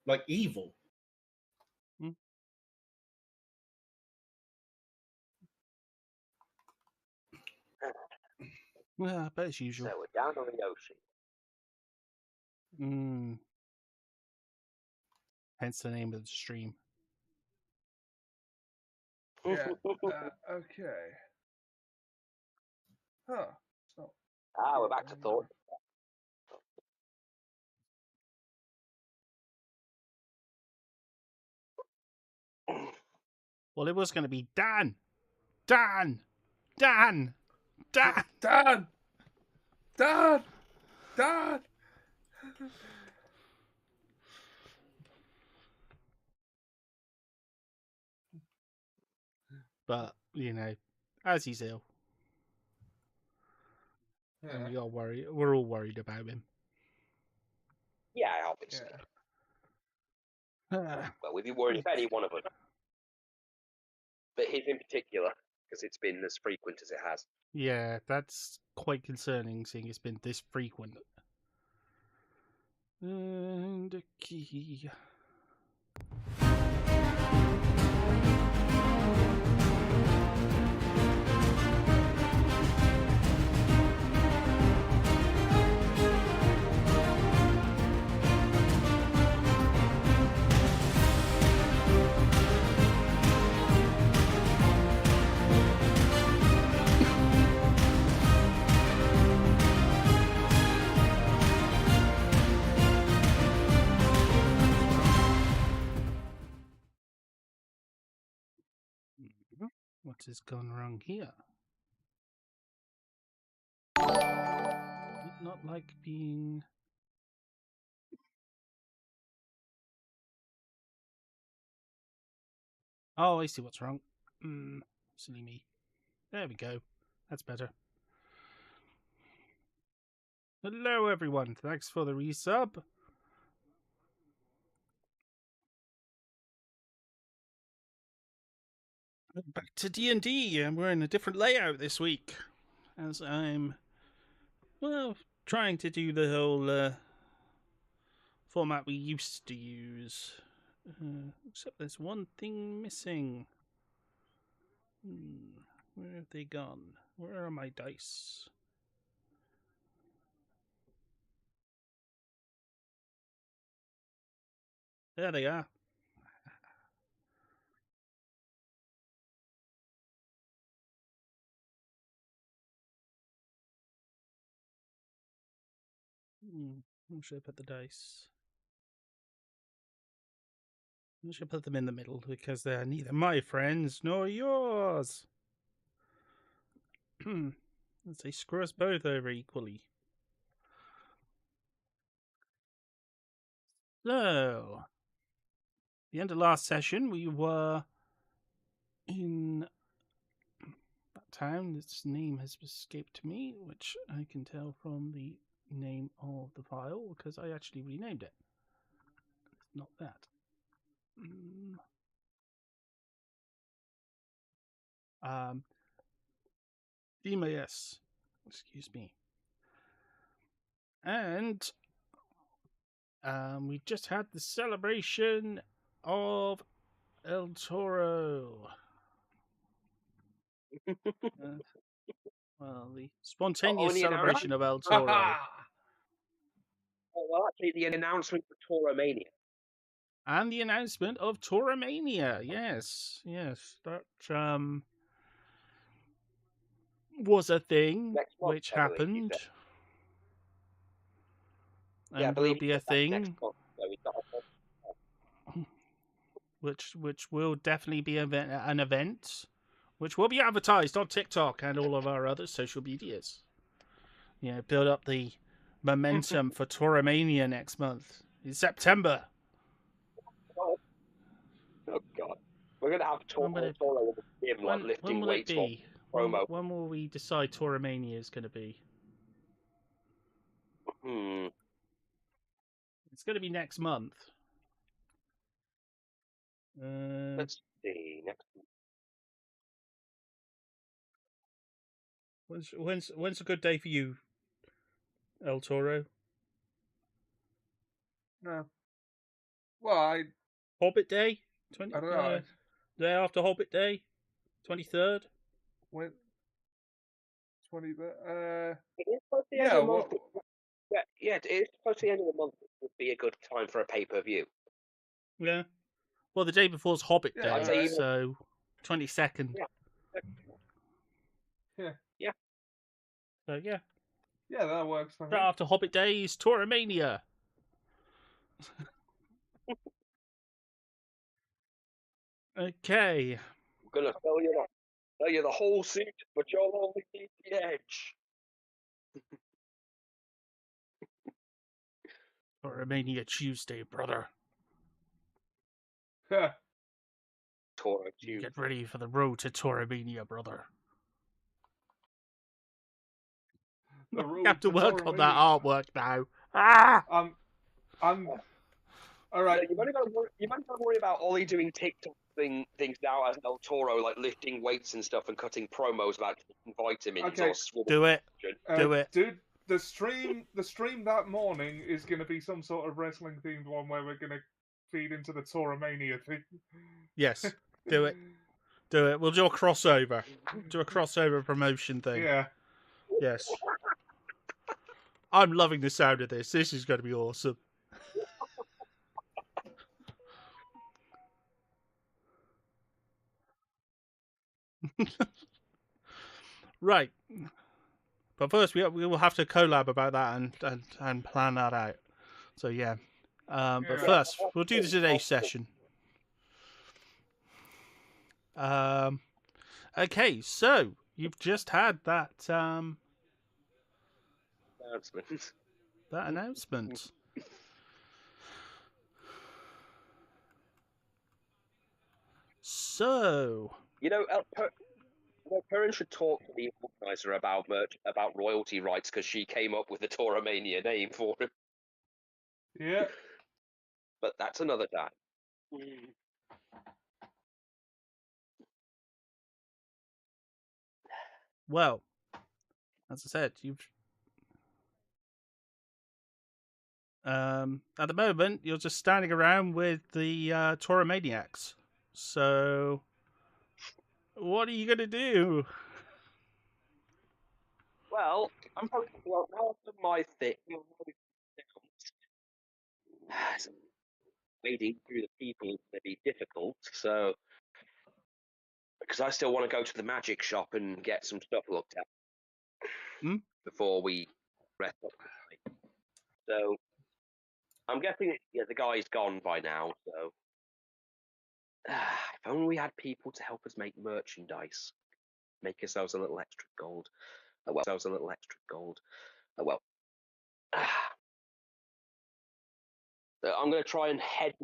like evil. Yeah, but as usual. So we're down on the ocean. Hence the name of the stream. Yeah. Okay. Huh. So. We're back to thought. Well, it was going to be Dan. Dan. Dan. Dan. Dan. Dan. Dan. But, you know, as he's ill. Yeah. And we're all worried about him. Yeah, obviously. Yeah. Well, we'd be worried if any one of us. But his in particular, because it's been as frequent as it has. Yeah, that's quite concerning, seeing it's been this frequent. And a key. What has gone wrong here? Did not like being... Oh, I see what's wrong. Silly me. There we go. That's better. Hello, everyone. Thanks for the resub. Back to D&D, and we're in a different layout this week, as I'm, well, trying to do the whole format we used to use. Except there's one thing missing. Where have they gone? Where are my dice? There they are. Where should I put the dice? I should put them in the middle because they're neither my friends nor yours. Let's say screw us both over equally. So, the end of last session, we were in that town. Its name has escaped me, which I can tell from the name of the file because I actually renamed it. It's not that. DMAS. Excuse me. And we just had the celebration of El Toro. Well, the spontaneous celebration of El Toro. Well, actually, the announcement for Toromania. And the announcement of Toromania. Yes. That was a thing which happened. And will be a thing. Which will definitely be an event, which will be advertised on TikTok and all of our other social medias. You know, build up the momentum for Toromania next month in September. Oh God, we're gonna have Toro lifting weights. Promo. When will we decide Toromania is going to be? It's going to be next month. Let's see next. When's a good day for you, El Toro? Well, I Hobbit Day? 20, don't know. day after Hobbit Day? 23rd? When 20. It is close to the end Yeah. of the What? month. Yeah, it is close to the end of the month. It would be a good time for a pay-per-view. Yeah. Well, the day before's Hobbit Yeah. Day, I'd say Alright. even. so 22nd. Yeah. Yeah. Yeah. So, yeah. Yeah, that works for me. Right after Hobbit Day is Toromania. Okay. I'm gonna sell you the whole suit, but you'll only need the edge. Toromania Tuesday, brother. Yeah. Toro You too. get ready for the road to Toromania, brother. The I road have to to work on that Toromania. artwork now. Ah! I'm. All right. You've only got to worry about Ollie doing TikTok things now as El Toro, like lifting weights and stuff and cutting promos about taking vitamins Okay. or swimming. Do it. Do it. Dude, the stream that morning is going to be some sort of wrestling themed one where we're going to feed into the Toromania thing. Yes. Do it. Do it. We'll do a crossover. Do a crossover promotion thing. Yeah. Yes. I'm loving the sound of this. This is going to be awesome. Right. But first, we will have to collab about that and plan that out. So, yeah. But Yeah. first, we'll do the today's session. Okay, so you've just had that Announcement. that announcement. So, You know, Perrin should talk to the organizer about royalty rights because she came up with the Toromania name for him. Yeah. But that's another time. well, as I said, you've at the moment you're just standing around with the Toromaniacs. So, what are you gonna do? Well, I'm probably now after my thing. Wading through the people is going to be difficult, so because I still want to go to the magic shop and get some stuff looked at before we rest up. So I'm guessing the guy's gone by now. So if only we had people to help us make merchandise, make ourselves a little extra gold. Well. I'm going to try and head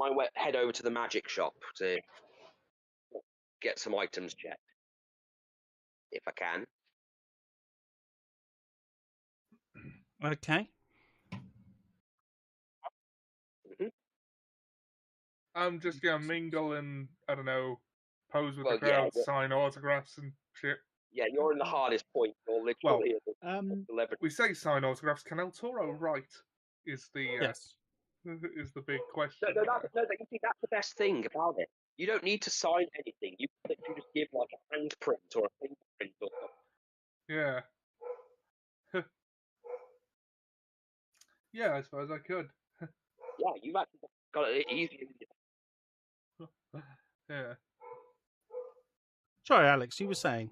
over to the magic shop to get some items checked, if I can. Okay. Mm-hmm. I'm just going to mingle and, I don't know, pose with Well, the crowd, sign autographs and shit. Yeah, you're in the hardest point. You're literally the celebrity. We say sign autographs. Can El Toro write? Is the Yes. is the big question. You see, that's the best thing about it. You don't need to sign anything. You just give like a handprint or a fingerprint or something. Yeah. Yeah, I suppose I could. Yeah, you've actually got it easy. Yeah. Sorry, Alex, you were saying.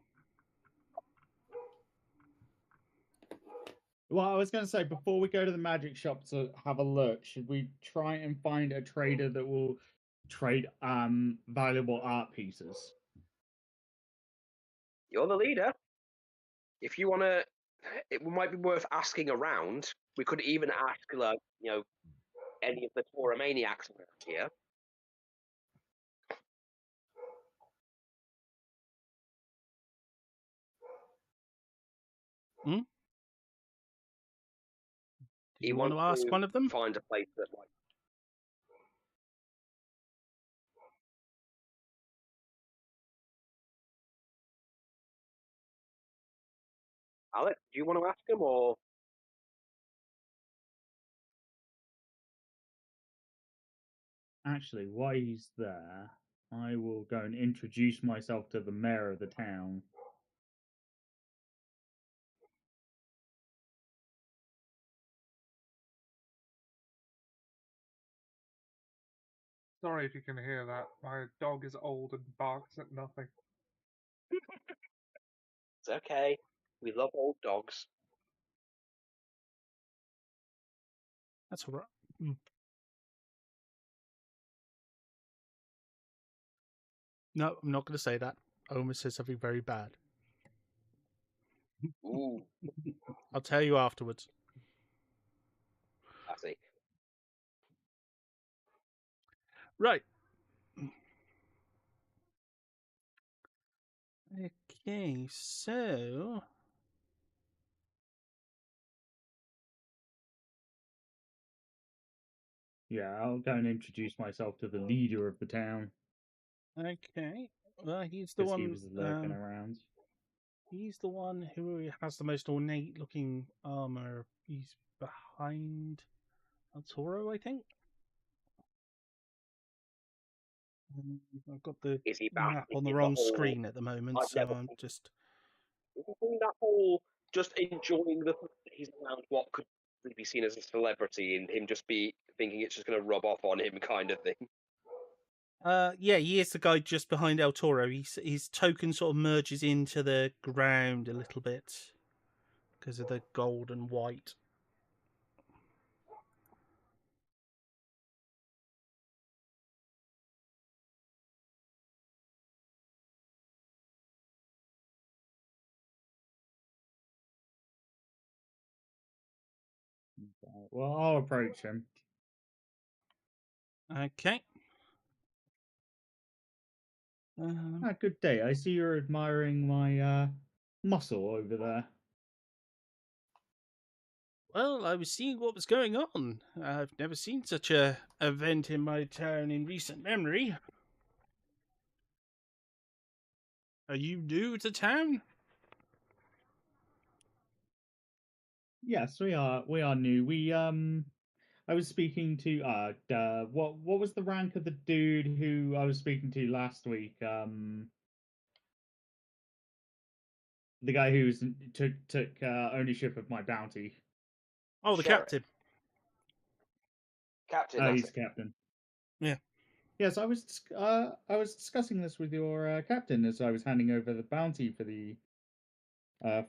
Well, I was going to say, before we go to the magic shop to have a look, should we try and find a trader that will trade valuable art pieces? You're the leader. If you want to, it might be worth asking around. We could even ask, like, any of the Toromaniacs around here. Hmm? Do you want to ask one of them? Find a place that like. Alex, do you want to ask him or? Actually, while he's there, I will go and introduce myself to the mayor of the town. Sorry if you can hear that. My dog is old and barks at nothing. It's okay. We love old dogs. That's all right. No, I'm not going to say that. Omer said something very bad. Ooh, I'll tell you afterwards. I see. Right. Okay, so Yeah, I'll go and introduce myself to the leader of the town okay. Well, he's the because he one. was lurking around. He's the one who has the most ornate-looking armor. He's behind El Toro, I think. I've got the Is he back map on the in the wrong whole? screen at the moment, I've so never I'm just. Is he doing that whole just enjoying the fact that he's around what could be seen as a celebrity and him just be thinking it's just going to rub off on him kind of thing. Yeah, he is the guy just behind El Toro. His token sort of merges into the ground a little bit because of the gold and white. Well, I'll approach him. Okay. Good day. I see you're admiring my muscle over there. Well, I was seeing what was going on. I've never seen such a event in my town in recent memory. Are you new to town? Yes, we are. We are new. I was speaking to what was the rank of the dude who I was speaking to last week? The guy who took ownership of my bounty. Oh, the Sheriff. captain. Captain, that's He's it. captain. Yeah. Yes, I was discussing this with your captain as I was handing over the bounty for the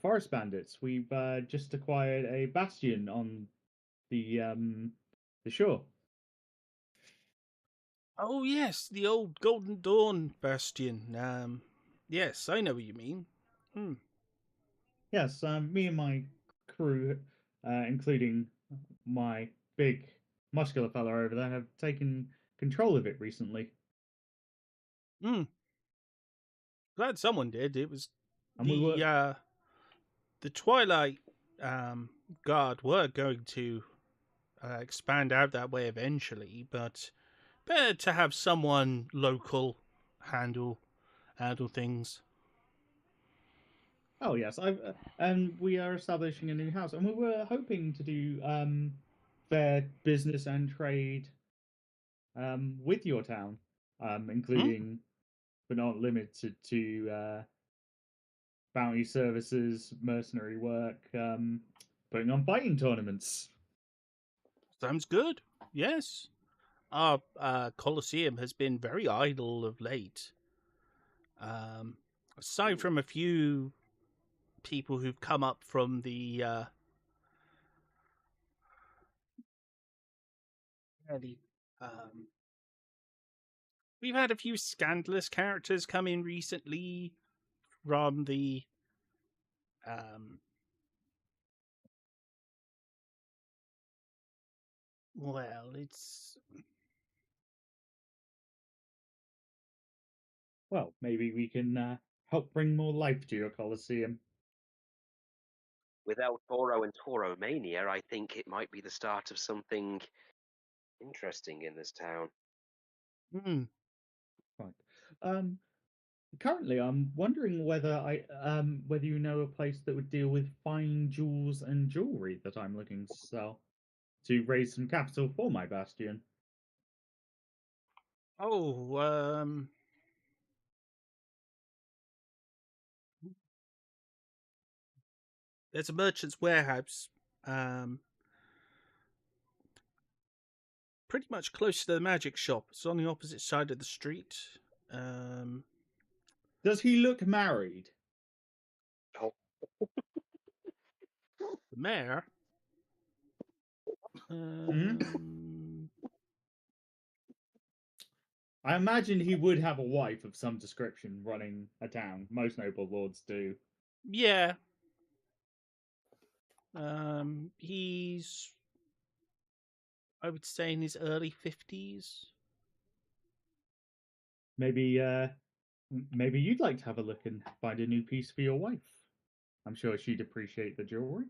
forest bandits. We've just acquired a bastion on the shore. Oh yes, the old Golden Dawn bastion. Yes, I know what you mean. Hmm. Yes, me and my crew, including my big muscular fella over there, have taken control of it recently. Hmm. Glad someone did. It was And we were the Twilight Guard were going to expand out that way eventually, but better to have someone local handle things. oh yes, I've and we are establishing a new house, and we were hoping to do fair business and trade with your town, including but not limited to bounty services, mercenary work, putting on fighting tournaments. Sounds good. Yes. Our Colosseum has been very idle of late. Aside from a few people who've come up from the um, we've had a few scandalous characters come in recently from the well, it's Well, maybe we can help bring more life to your Colosseum. With El Toro and Toro Mania, I think it might be the start of something interesting in this town. Right. Um, Currently, I'm wondering whether you know a place that would deal with fine jewels and jewelry that I'm looking to sell to raise some capital for my bastion. Oh, there's a merchant's warehouse, pretty much close to the magic shop. It's on the opposite side of the street. Does he look married? Oh, The mayor. I imagine he would have a wife of some description running a town. Most noble lords do. Yeah. He's, I would say, in his early 50s. Maybe you'd like to have a look and find a new piece for your wife. I'm sure she'd appreciate the jewelry.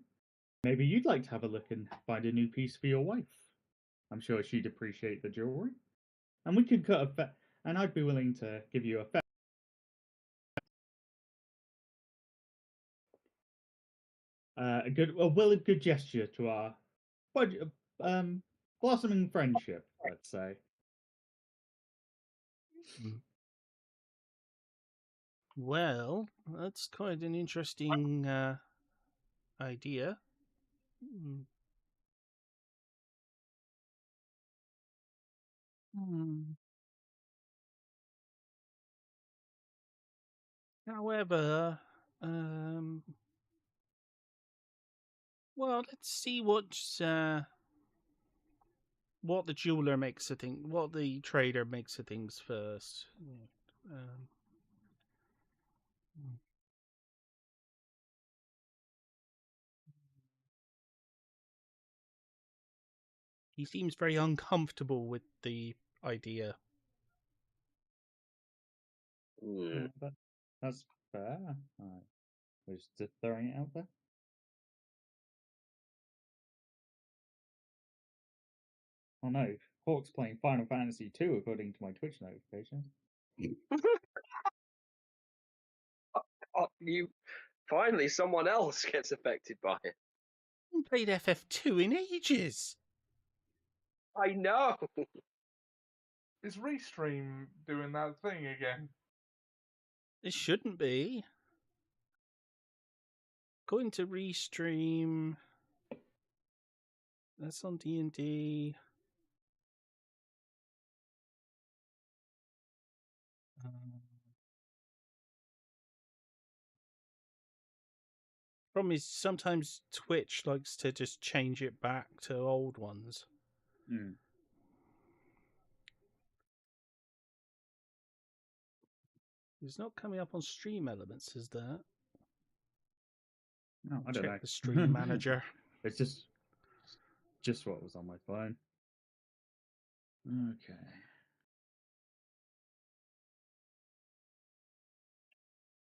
Maybe you'd like to have a look and find a new piece for your wife. I'm sure she'd appreciate the jewelry. And we could cut and I'd be willing to give you a good gesture to our blossoming friendship, let's say. Well, that's quite an interesting idea. However, well, let's see what the jeweler makes of things, what the trader makes of things first. He seems very uncomfortable with the idea. That's fair. Right. We're just throwing it out there. Oh no, Hawk's playing Final Fantasy 2 according to my Twitch notifications. you finally someone else gets affected by it. I haven't played FF2 in ages. I know. Is Restream doing that thing again? It shouldn't be. Going to Restream. That's on D&D. Problem is, sometimes Twitch likes to just change it back to old ones. It's not coming up on Stream Elements, is that? No, I don't know. Check the Stream Manager. It's just what was on my phone. Okay.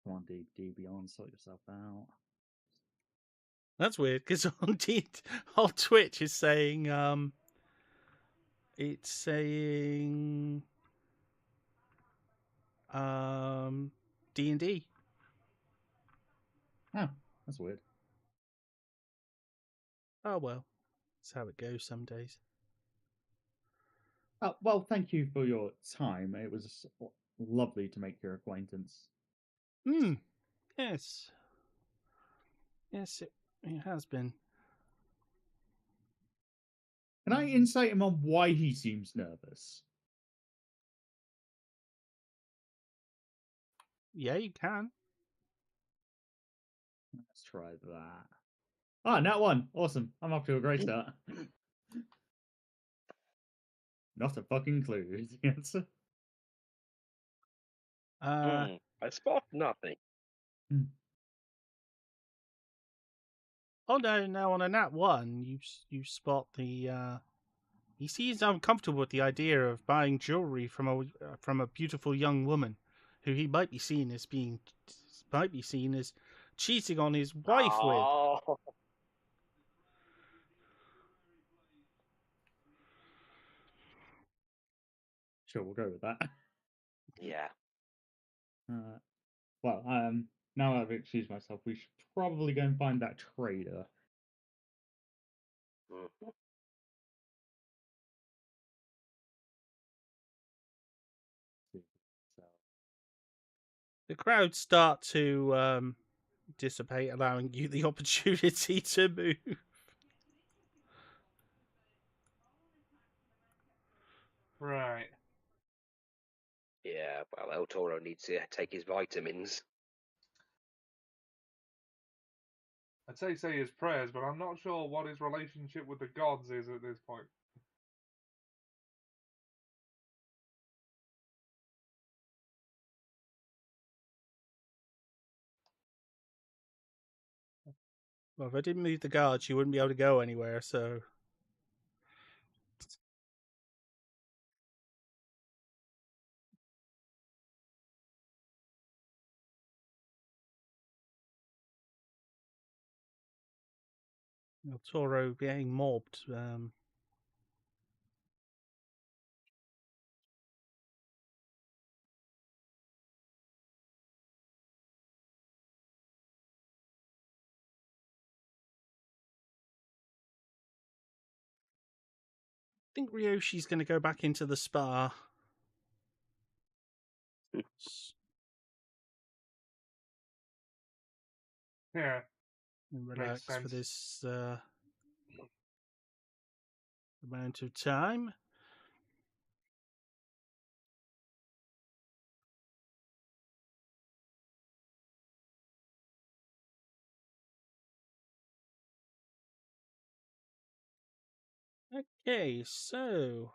Come on, D Beyond, sort yourself out. That's weird because on Twitch is saying it's saying D&D. Oh, that's weird. Oh well, that's how it goes some days. Oh, well, thank you for your time. It was lovely to make your acquaintance. Yes. Yes, it has been. Can I insight him on why he seems nervous? Yeah, you can. Let's try that. Ah, nat 1. Awesome. I'm off to a great start. Not a fucking clue is the answer. I spot nothing. Oh no! Now on a nat 1, you spot the. He seems uncomfortable with the idea of buying jewelry from a beautiful young woman, who he might be seen as cheating on his wife with. Sure, we'll go with that. Yeah. Well, now I've excused myself, we should probably go and find that trader. The crowd start to dissipate, allowing you the opportunity to move. Right. Yeah, well, El Toro needs to take his vitamins. I'd say his prayers, but I'm not sure what his relationship with the gods is at this point. Well, if I didn't move the guards, you wouldn't be able to go anywhere, so... El Toro being mobbed. I think Ryoshi's going to go back into the spa. Yeah. And Makes relax sense. for this amount of time. Okay, so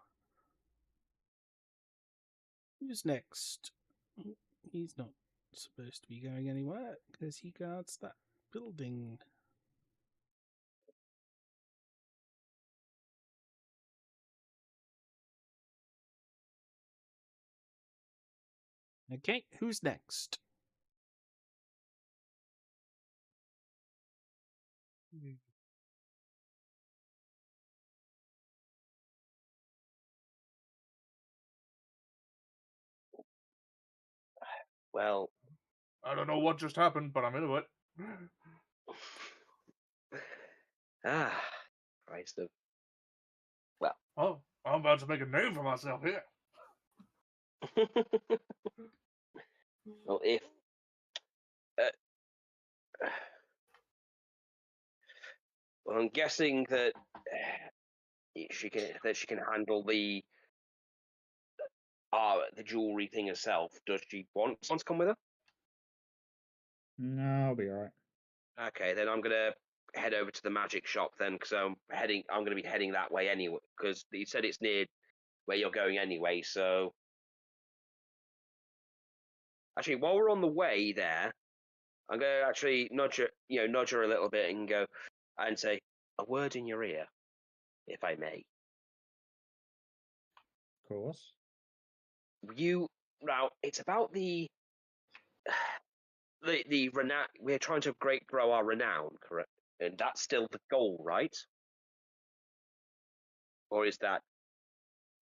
who's next? He's not supposed to be going anywhere because he guards that building. Okay, who's next? Well, I don't know what just happened, but I'm into it. Christ of... Well. Oh, I'm about to make a name for myself here. Well, if... well, I'm guessing that she can handle the jewelry thing herself. Does she want someone to come with her? No, I'll be alright. Okay, then I'm gonna head over to the magic shop then, because I'm gonna be heading that way anyway. Because you said it's near where you're going anyway. So actually, while we're on the way there, I'm gonna actually nudge her a little bit and go and say a word in your ear, if I may. Of course. Now it's about the renown. We're trying to grow our renown, correct? And that's still the goal, right? Or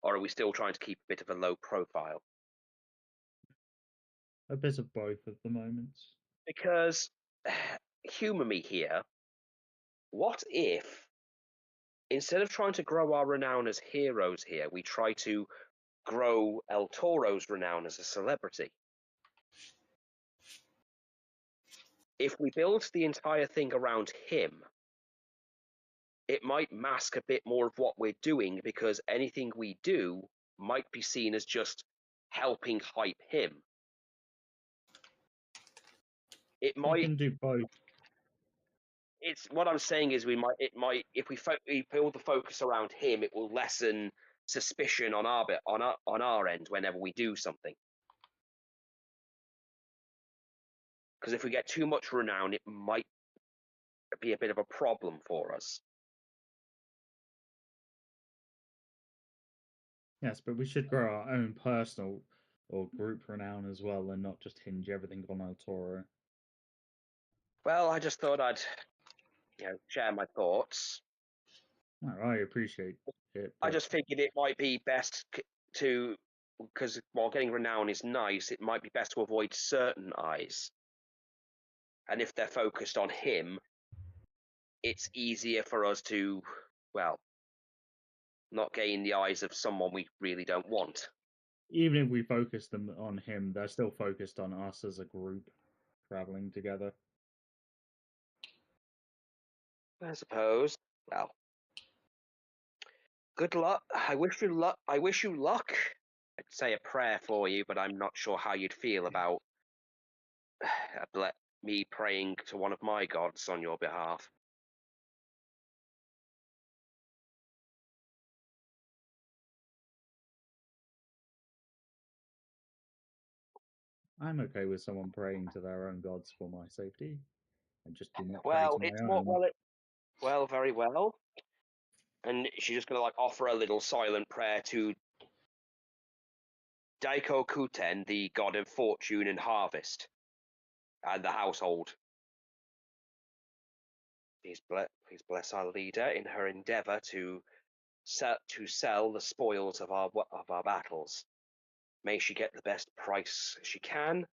are we still trying to keep a bit of a low profile? A bit of both at the moment. Because, humour me here, what if, instead of trying to grow our renown as heroes here, we try to grow El Toro's renown as a celebrity? If we build the entire thing around him, it might mask a bit more of what we're doing, because anything we do might be seen as just helping hype him. It We might. can do both. It's what I'm saying is if we build the focus around him, it will lessen suspicion on our end whenever we do something. Because if we get too much renown, it might be a bit of a problem for us. Yes, but we should grow our own personal or group renown as well, and not just hinge everything on El Toro. Well, I just thought I'd share my thoughts. Oh, I appreciate it. I But just figured it might be best because while getting renown is nice, it might be best to avoid certain eyes. And if they're focused on him, it's easier for us to, well, not gain the eyes of someone we really don't want. even if we focus them on him, they're still focused on us as a group traveling together. I suppose. Well, good luck. I wish you luck. I'd say a prayer for you, but I'm not sure how you'd feel about me praying to one of my gods on your behalf. I'm okay with someone praying to their own gods for my safety. I just do not pray Well, to my it's more own. very well. And she's just gonna like offer a little silent prayer to Daiko Kuten, the god of fortune and harvest, and the household. Please bless our leader in her endeavor to sell the spoils of our battles. May she get the best price she can,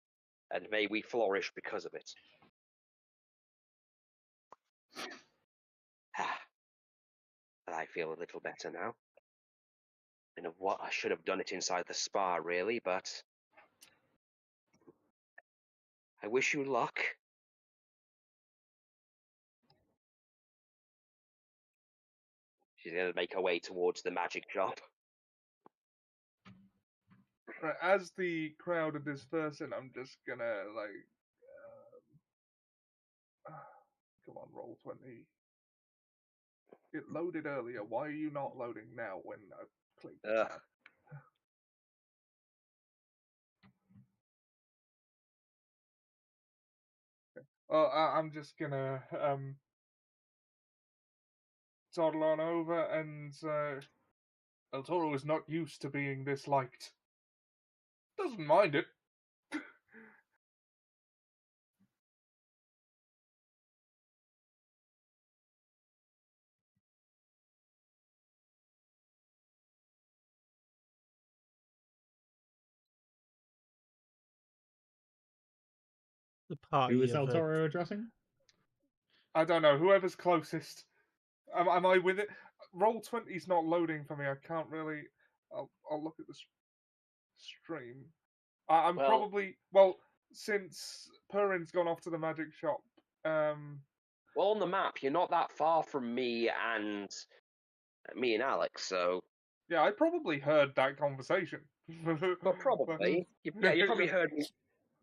and may we flourish because of it. I feel a little better now. And what I should have done it inside the spa, really, but I wish you luck. She's going to make her way towards the magic shop. Right, as the crowd are dispersing, I'm just gonna like, come on, roll 20. It loaded earlier. Why are you not loading now when I click the tab? Well, I'm just gonna toddle on over, and El Toro is not used to being disliked. Doesn't mind it. The party Who is of El Toro addressing? I don't know. Whoever's closest. Am I with it? Roll 20's not loading for me. I can't really. I'll look at the stream. I'm Well, probably since Perrin's gone off to the magic shop. Well, on the map, you're not that far from me and Alex, so. Yeah, I probably heard that conversation. Well, probably. You probably heard me.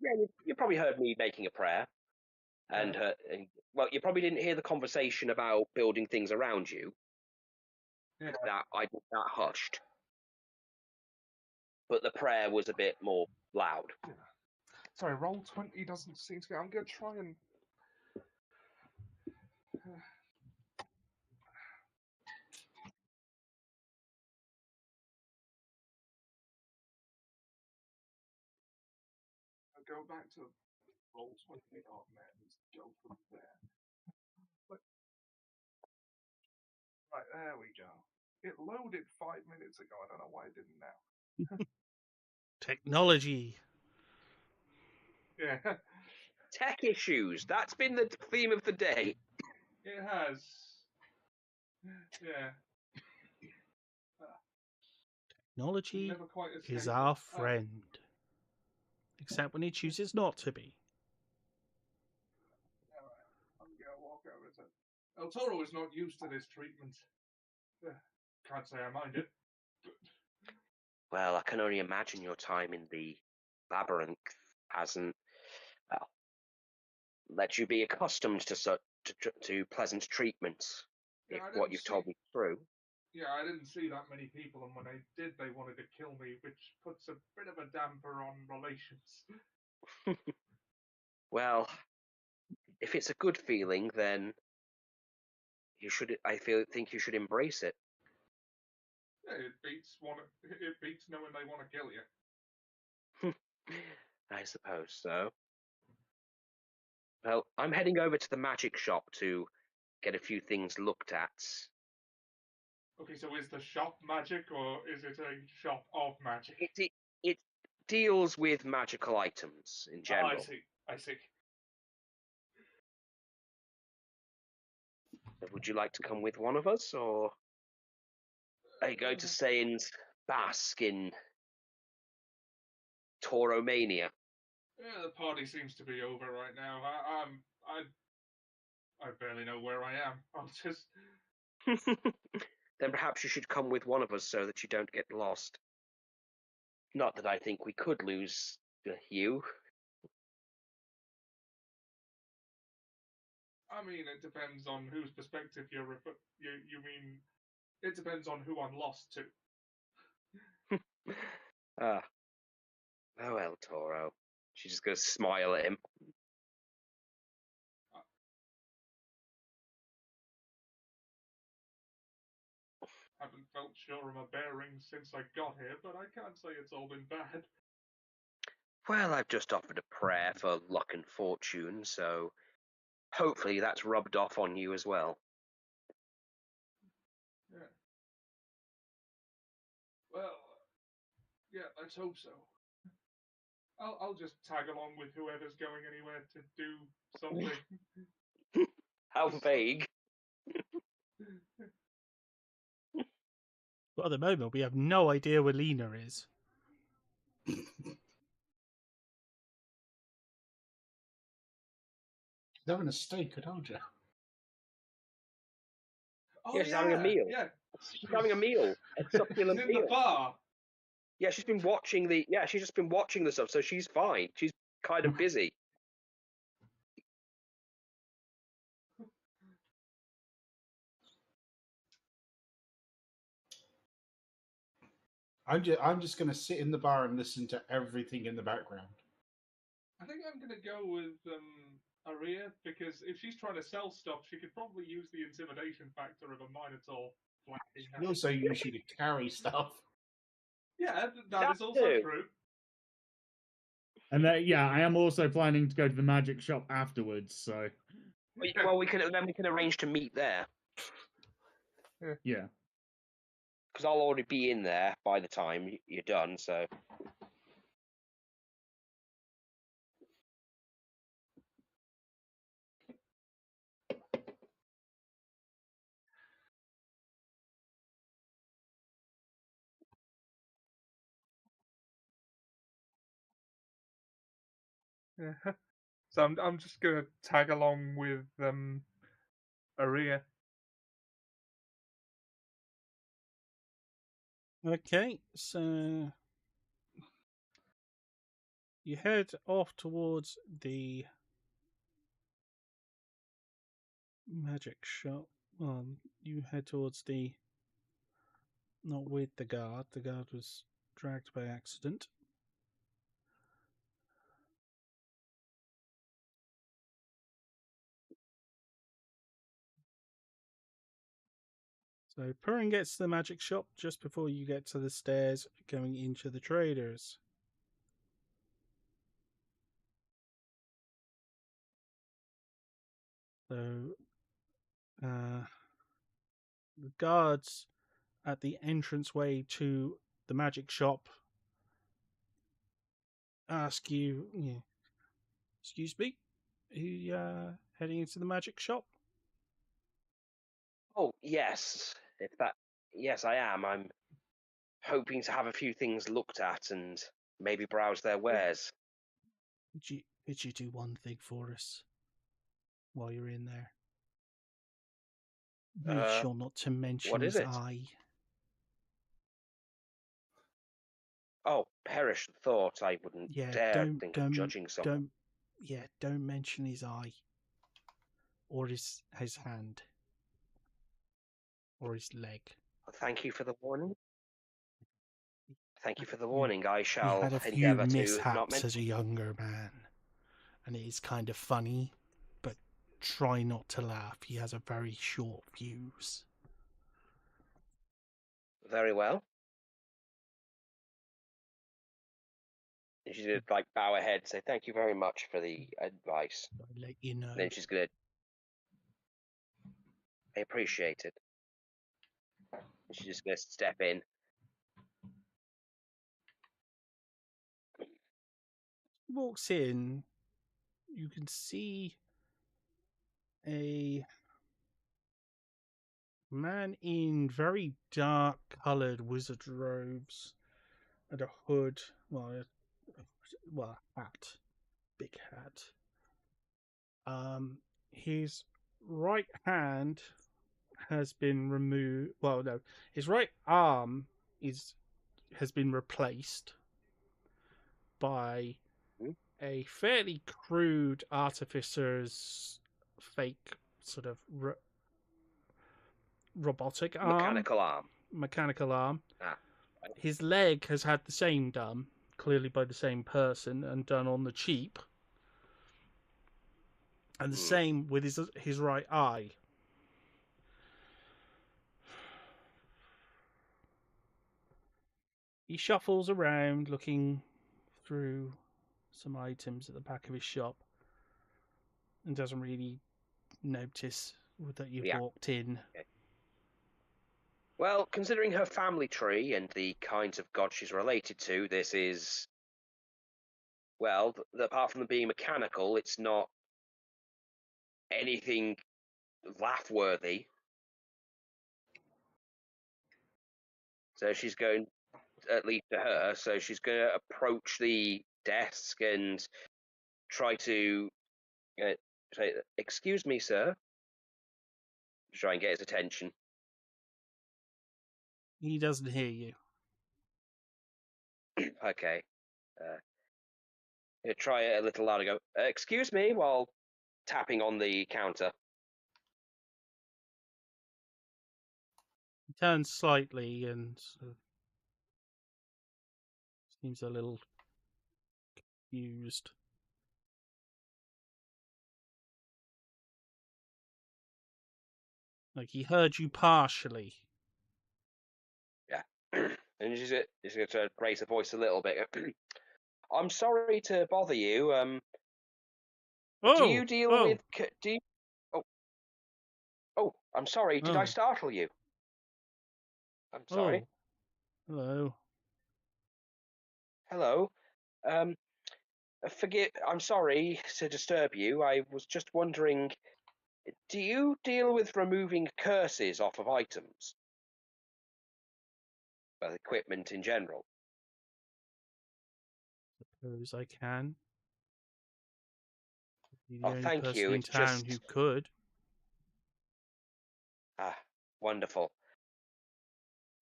Yeah, you probably heard me making a prayer, and you probably didn't hear the conversation about building things around you. Yeah. That hushed, but the prayer was a bit more loud. Yeah. Sorry, roll 20 doesn't seem to be. I'm gonna try and. I'll go back to roll 20 on there and go from there. Right, there we go. It loaded 5 minutes ago. I don't know why it didn't now. technology. Yeah, Tech issues. That's been the theme of the day. it has. Yeah. Technology Never quite is escaped our it. friend. Except when he chooses not to be. Alright, I'm gonna walk over to. El Toro is not used to this treatment. Can't say I mind it. Well, I can only imagine your time in the labyrinth hasn't, well, let you be accustomed to pleasant treatment. Yeah, If what you've told me is true. Yeah, I didn't see that many people, and when I did, they wanted to kill me, which puts a bit of a damper on relations. Well, if it's a good feeling, then think you should embrace it. Yeah, it beats knowing they want to kill you. I suppose so. Well, I'm heading over to the magic shop to get a few things looked at. Okay, so is the shop magic, or is it a shop of magic? It deals with magical items in general. I see. Would you like to come with one of us, or are you going to stay and bask in Tauromania. Yeah, the party seems to be over right now. I barely know where I am. I'll just. Then perhaps you should come with one of us so that you don't get lost. Not that I think we could lose you. I mean, it depends on whose perspective you mean. It depends on who I'm lost to. Ah. Oh well, Toro. She's just gonna smile at him. Haven't felt sure of my bearings since I got here, but I can't say it's all been bad. Well, I've just offered a prayer for luck and fortune, so hopefully that's rubbed off on you as well. Yeah. Well, yeah, let's hope so. I'll just tag along with whoever's going anywhere to do something. How vague. But at the moment, we have no idea where Lena is. She's having a steak, I told you. Oh, Yeah, she's having a meal. Yeah. She's having a meal. A succulent She's in meal. the bar. Yeah, she's been watching the. Yeah, she's just been watching the stuff, so she's fine. She's kind of busy. I'm just going to sit in the bar and listen to everything in the background. I think I'm going to go with Aria, because if she's trying to sell stuff, she could probably use the intimidation factor of a Minotaur flanking her. You also use you to carry stuff. Yeah, that That is also too. true. And yeah, I am also planning to go to the magic shop afterwards. So Well, we can arrange to meet there yeah. because I'll already be in there by the time you're done. So Yeah. So I'm just gonna tag along with Aria. Okay, so you head off towards the magic shop. You head towards the. Not with the guard. The guard was dragged by accident. So Purin gets to the magic shop just before you get to the stairs going into the traders. So the guards at the entranceway to the magic shop ask you, excuse me, are you heading into the magic shop? oh yes, yes I am. I'm hoping to have a few things looked at and maybe browse their wares. Could you do one thing for us while you're in there? Make sure not to mention what is his it? eye. Oh, perish the thought! I wouldn't dare think of judging someone. Don't mention his eye, or his hand, or his leg. Thank you for the warning. Thank you for the warning. I He shall had a few endeavour to not mishaps mention. as a younger man, and it is kind of funny, but try not to laugh. He has a very short fuse. Very well. And she's gonna like bow her head, say thank you very much for the advice. I'll let you know. And then she's gonna. I appreciate it. And she's just gonna step in. Walks in, you can see a man in very dark coloured wizard robes and a hood, well, well, hat, big hat. His right hand has been removed. Well, no, his right arm has been replaced by a fairly crude artificer's fake sort of robotic arm, mechanical arm. Ah. His leg has had the same done, clearly by the same person, and done on the cheap. And the same with his right eye. He shuffles around looking through some items at the back of his shop and doesn't really notice that you've walked in. Okay. Well, considering her family tree and the kinds of gods she's related to, this is, well, apart from being mechanical, it's not anything laugh-worthy. So she's going, at least to her, so she's going to approach the desk and try to say, "Excuse me, sir," to try and get his attention. He doesn't hear you. Okay. Try it a little louder. Go, "Excuse me," while tapping on the counter. He turns slightly and sort of seems a little confused. Like he heard you partially. Yeah. And she's going to raise her voice a little bit. "I'm sorry to bother you. Do you deal with... Do you... Oh, I'm sorry. Did I startle you? I'm sorry. Hello. Hello. Forgive... I'm sorry to disturb you. I was just wondering, do you deal with removing curses off of items? Well, equipment in general. Suppose I can. You're the Oh, only thank person you. in town who could. Ah, wonderful.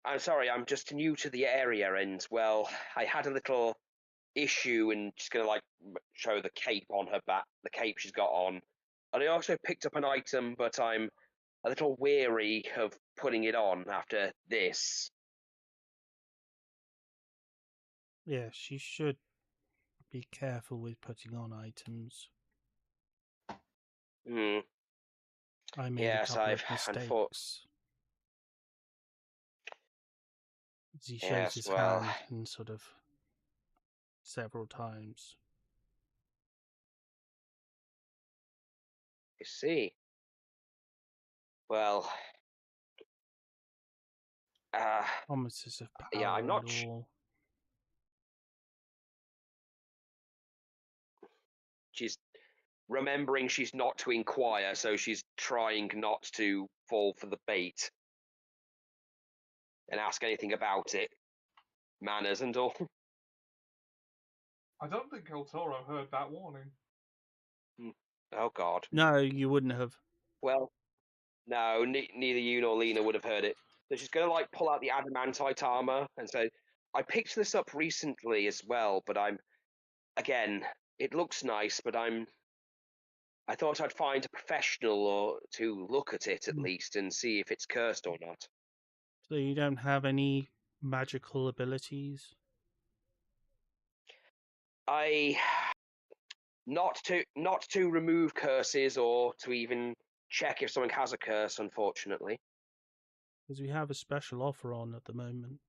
I'm sorry, I'm just new to the area, and, well, I had a little issue, and just going to, like, show the cape on her back, the cape she's got on. And I also picked up an item, but I'm a little weary of putting it on after this. Yes, you should be careful with putting on items. I made a couple of mistakes. As he shows his hand and sort of several times. You see. Well, promises of power. Yeah, I'm not. She's remembering she's not to inquire, so she's trying not to fall for the bait and ask anything about it. Manners and all. I don't think El Toro heard that warning. Oh, God. No, you wouldn't have. Well, no, neither you nor Lena would have heard it. So she's going to, like, pull out the adamantite armor and say, "I picked this up recently as well, but again, it looks nice, but I thought I'd find a professional to look at it at least and see if it's cursed or not." So you don't have any magical abilities? Not to remove curses or to even check if someone has a curse, unfortunately. Because we have a special offer on at the moment.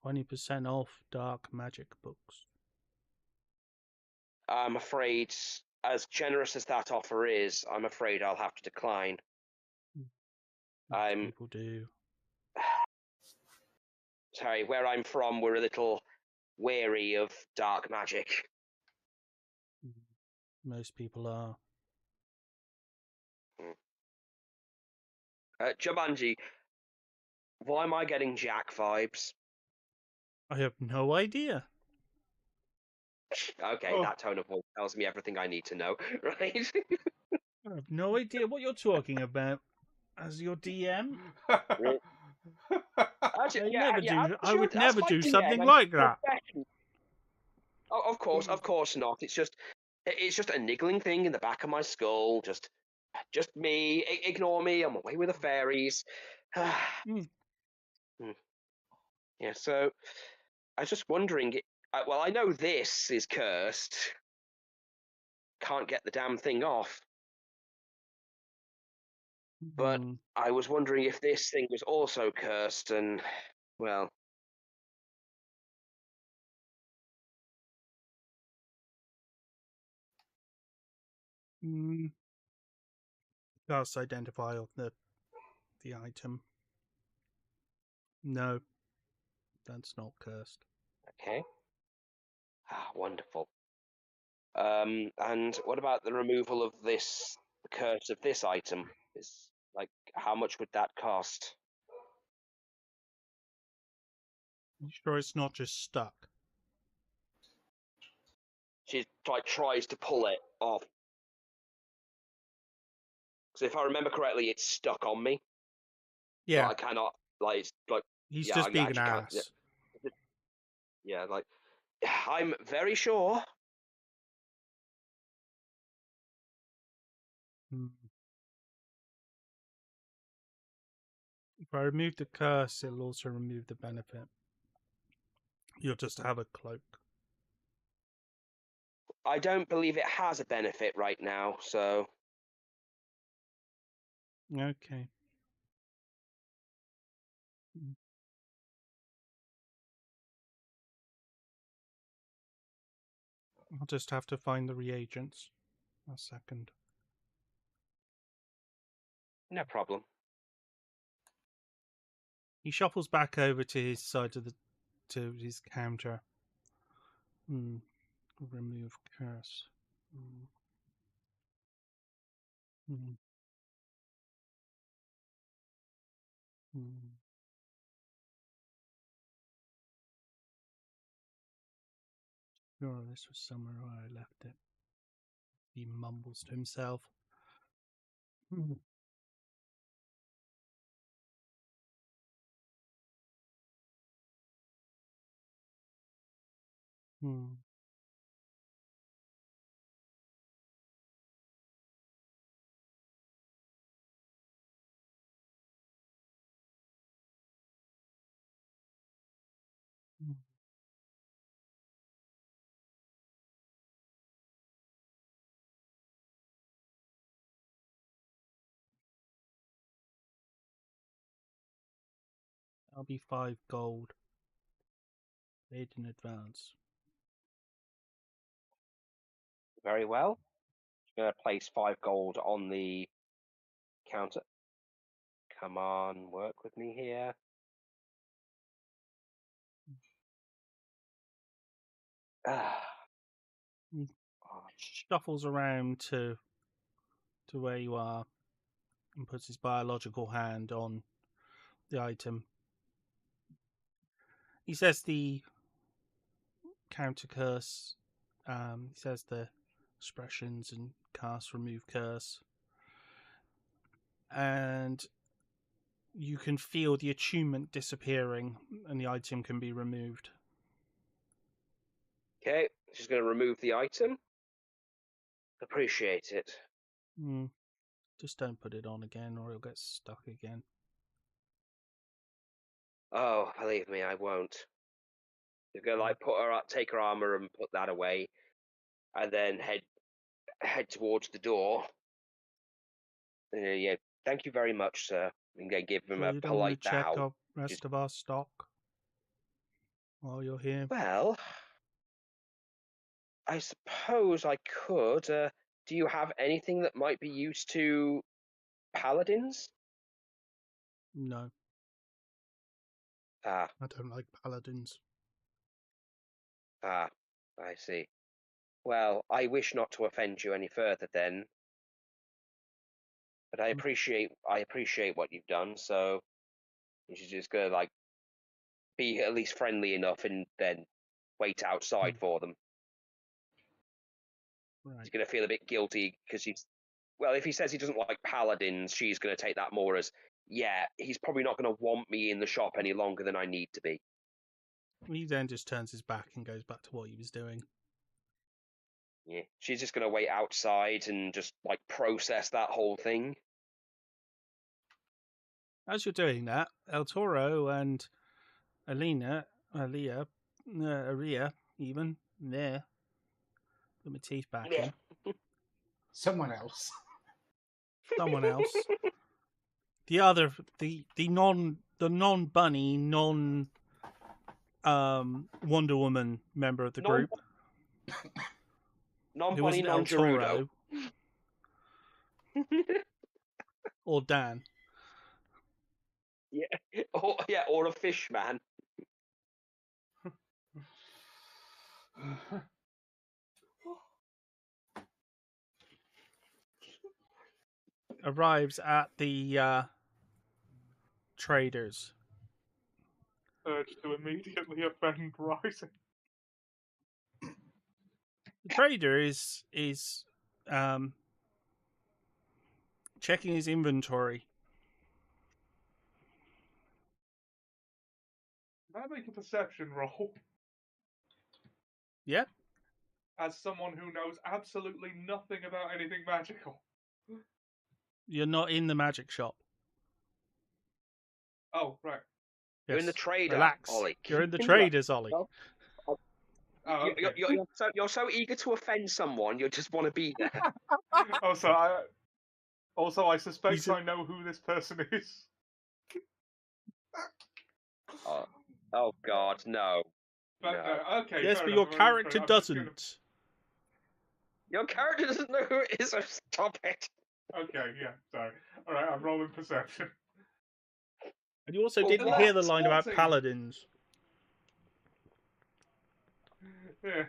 20% off dark magic books. I'm afraid, as generous as that offer is, I'm afraid I'll have to decline. People do. Sorry, where I'm from, we're a little wary of dark magic. Most people are. Jumanji, why am I getting Jack vibes? I have no idea. Okay, Oh. that tone of voice tells me everything I need to know, right? I have no idea what you're talking about. As your DM, Actually, I would as never my do DM, something I'm like that. Oh, of course not. It's just a niggling thing in the back of my skull. Just me. Ignore me. I'm away with the fairies. Mm. Yeah. So I was just wondering. Well, I know this is cursed. Can't get the damn thing off. But Mm. I was wondering if this thing was also cursed, and well, Mm. Cast identify of the item. No, that's not cursed. okay. Wonderful. And what about the removal of the curse of this item? Is like, how much would that cost? You sure it's not just stuck? She like tries to pull it off. Because if I remember correctly, it's stuck on me. Yeah. But I cannot it's like He's yeah, just I being an actually can't. ass. Yeah, like I'm very sure. Mm. If I remove the curse, it'll also remove the benefit. You'll just have a cloak. I don't believe it has a benefit right now, so Okay. I'll just have to find the reagents. A second. no problem. He shuffles back over to his side of to his counter. Remove curse. Hmm. Sure, this was somewhere where I left it. He mumbles to himself. Hmm. That'll be 5 gold. Paid in advance. Very well. I'm gonna place 5 gold on the counter. Come on, work with me here. Shuffles around to where you are and puts his biological hand on the item. He says the counter curse. He says the expressions and cast remove curse. And you can feel the attunement disappearing and the item can be removed. Okay, she's gonna remove the item. Appreciate it. Just don't put it on again or it'll get stuck again. Oh, believe me, I won't. You're gonna take her armor and put that away, and then head towards the door. Yeah, thank you very much, sir. I'm gonna give him So a you don't want to polite check bow. our rest of our stock while you're here? Well, I suppose I could. Do you have anything that might be used to paladins? No. Ah, I don't like paladins. I see. Well, I wish not to offend you any further then. But I appreciate what you've done, so you should just go be at least friendly enough and then wait outside for them. He's going to feel a bit guilty because well, if he says he doesn't like paladins, she's going to take that more as, yeah, he's probably not going to want me in the shop any longer than I need to be. He then just turns his back and goes back to what he was doing. Yeah, she's just going to wait outside and just like process that whole thing. As you're doing that, El Toro and Aria, even, there. Put my teeth back in. Someone else. Someone else. The non-bunny, Wonder Woman member of the group. Non-bunny, non-Gerudo. Or Dan. Yeah, or a fish man. Arrives at the traders. Urge to immediately offend rising. The trader is checking his inventory. Can I make a perception roll? Yeah. As someone who knows absolutely nothing about anything magical. You're not in the magic shop. Oh, right. You're in the trader, Relax. Ollie. You're in the traders, Ollie. Oh, okay. You're so eager to offend someone, you just want to be there. I suspect I know who this person is. Oh God, no. But, no. Okay. Yes, but your character doesn't. Your character doesn't know who it is, so stop it. Okay, yeah, sorry. Alright, I'm rolling perception. And you also didn't hear the line about 14. paladins. Yeah.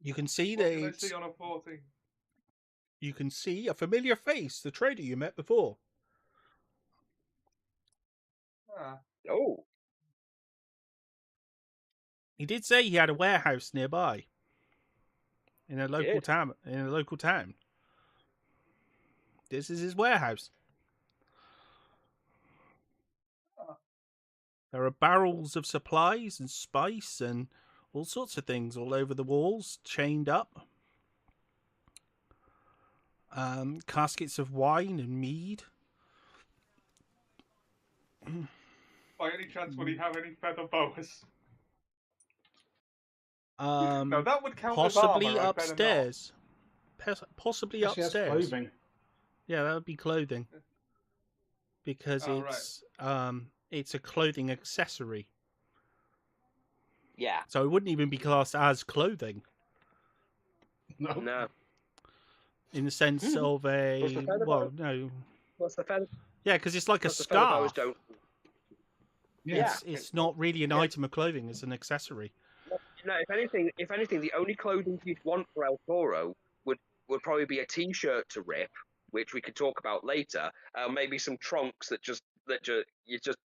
You can see What can I see on a 14? You can see a familiar face, the trader you met before. Oh. He did say he had a warehouse nearby. In a local town. This is his warehouse. There are barrels of supplies and spice and all sorts of things all over the walls, chained up. Caskets of wine and mead. By any chance, would he have any feather boas? No, that would count possibly as armor, upstairs. Possibly Actually, that's upstairs. clothing. Yeah, that would be clothing. Because it's a clothing accessory. Yeah. So it wouldn't even be classed as clothing. No. In the sense of no. What's the feather? Yeah, because it's like a scarf. Yeah. It's not really an item of clothing; it's an accessory. No, if anything, the only clothing you'd want for El Toro would probably be a T-shirt to rip, which we could talk about later. Maybe some trunks that just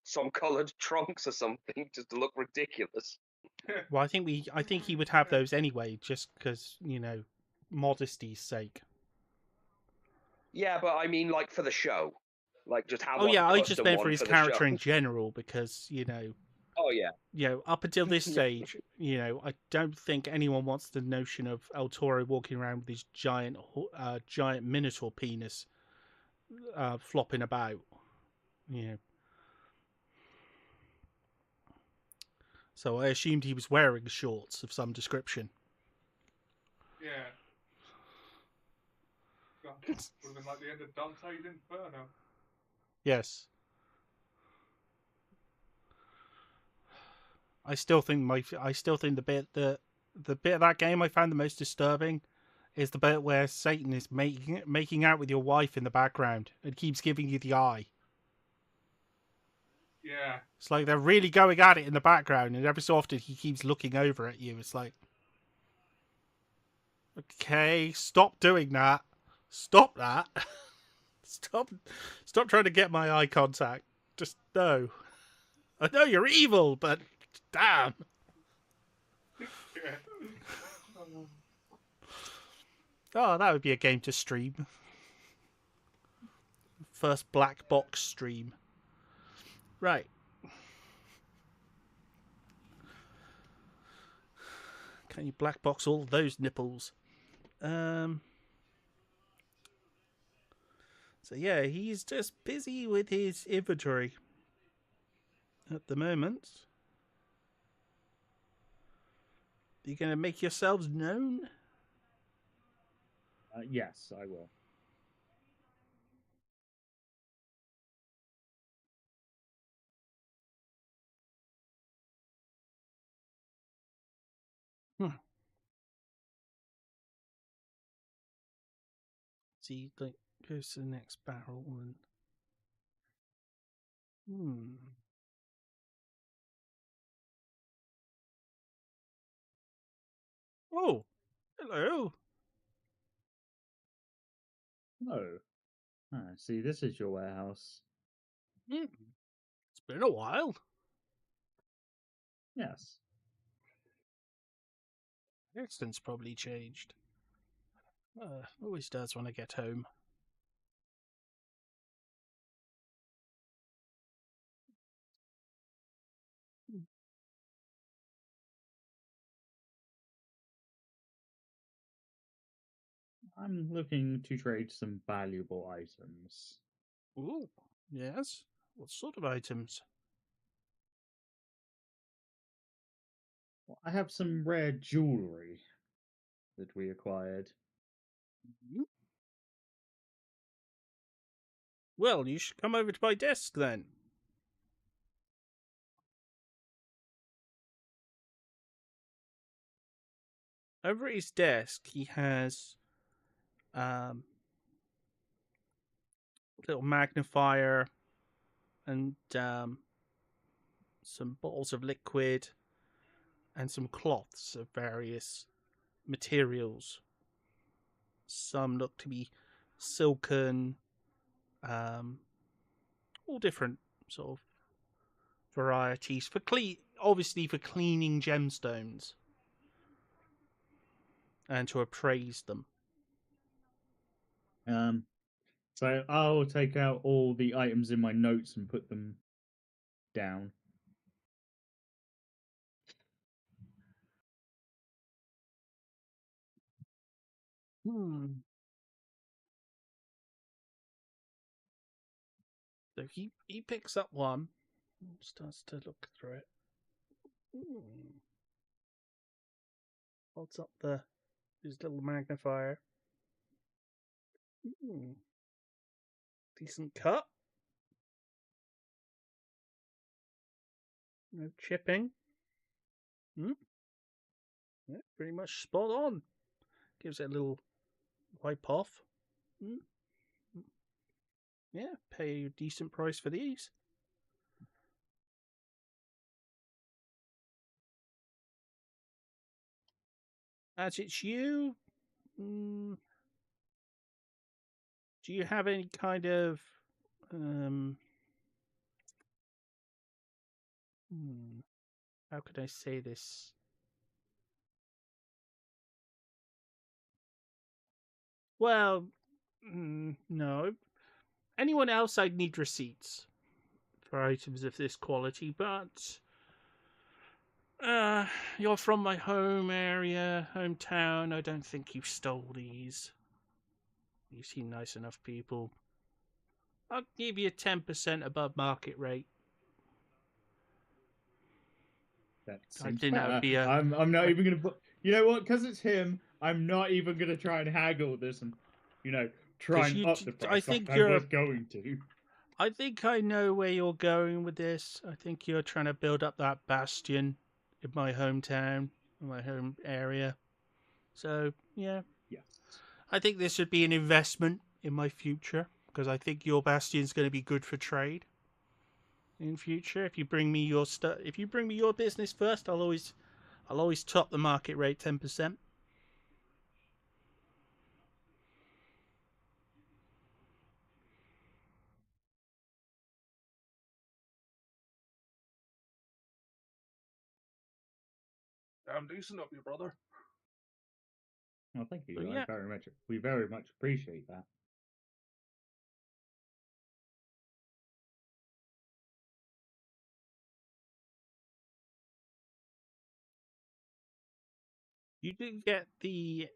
some coloured trunks or something, just to look ridiculous. Well, I think he would have those anyway, just because modesty's sake. Yeah, but I mean, like for the show, like just how. Oh yeah, I just meant for his character in general, because Oh yeah. Up until this stage, I don't think anyone wants the notion of El Toro walking around with his giant minotaur penis flopping about. So I assumed he was wearing shorts of some description. Yeah. God, would have been like the end of Dante's Inferno. Yes. I still think the bit of that game I found the most disturbing is the bit where Satan is making out with your wife in the background and keeps giving you the eye. Yeah. It's like they're really going at it in the background, and every so often he keeps looking over at you. It's like, okay, stop doing that. Stop that. Stop trying to get my eye contact. Just no. I know you're evil, but damn. Oh, that would be a game to stream. First black box stream. Right. Can you black box all those nipples? So yeah, he's just busy with his inventory at the moment. Are you going to make yourselves known? Yes, I will. So he goes to the next barrel and Oh, hello. Oh. See, this is your warehouse. It's been a while. Yes. Accent's probably changed. Always does when I get home. I'm looking to trade some valuable items. Ooh, yes. What sort of items? Well, I have some rare jewelry that we acquired. Well, you should come over to my desk then. Over at his desk, he has a little magnifier and some bottles of liquid and some cloths of various materials. Some look to be silken, all different sort of varieties for obviously for cleaning gemstones and to appraise them. So I'll take out all the items in my notes and put them down. So he picks up one, starts to look through it. Holds up his little magnifier. Decent cut. No chipping. Yeah, pretty much spot on. Gives it a little wipe off. Yeah, pay a decent price for these. As it's you, do you have any kind of how could I say this? Well, no. Anyone else, I'd need receipts for items of this quality, but you're from my hometown. I don't think you stole these. You seem nice enough people. I'll give you 10% above market rate. That I seems think that would fair. be I'm not even gonna put. You know what? Because it's him, I'm not even gonna try and haggle this and try and up the price. I think I was going to. I think I know where you're going with this. I think you're trying to build up that bastion in my hometown, in my home area. So, yeah. Yes. I think this would be an investment in my future because I think your bastion's going to be good for trade in future. If you bring me your if you bring me your business first, I'll always top the market rate 10%. I'm decent of you, brother. Well, thank you. But yeah. We very much appreciate that. You did get the.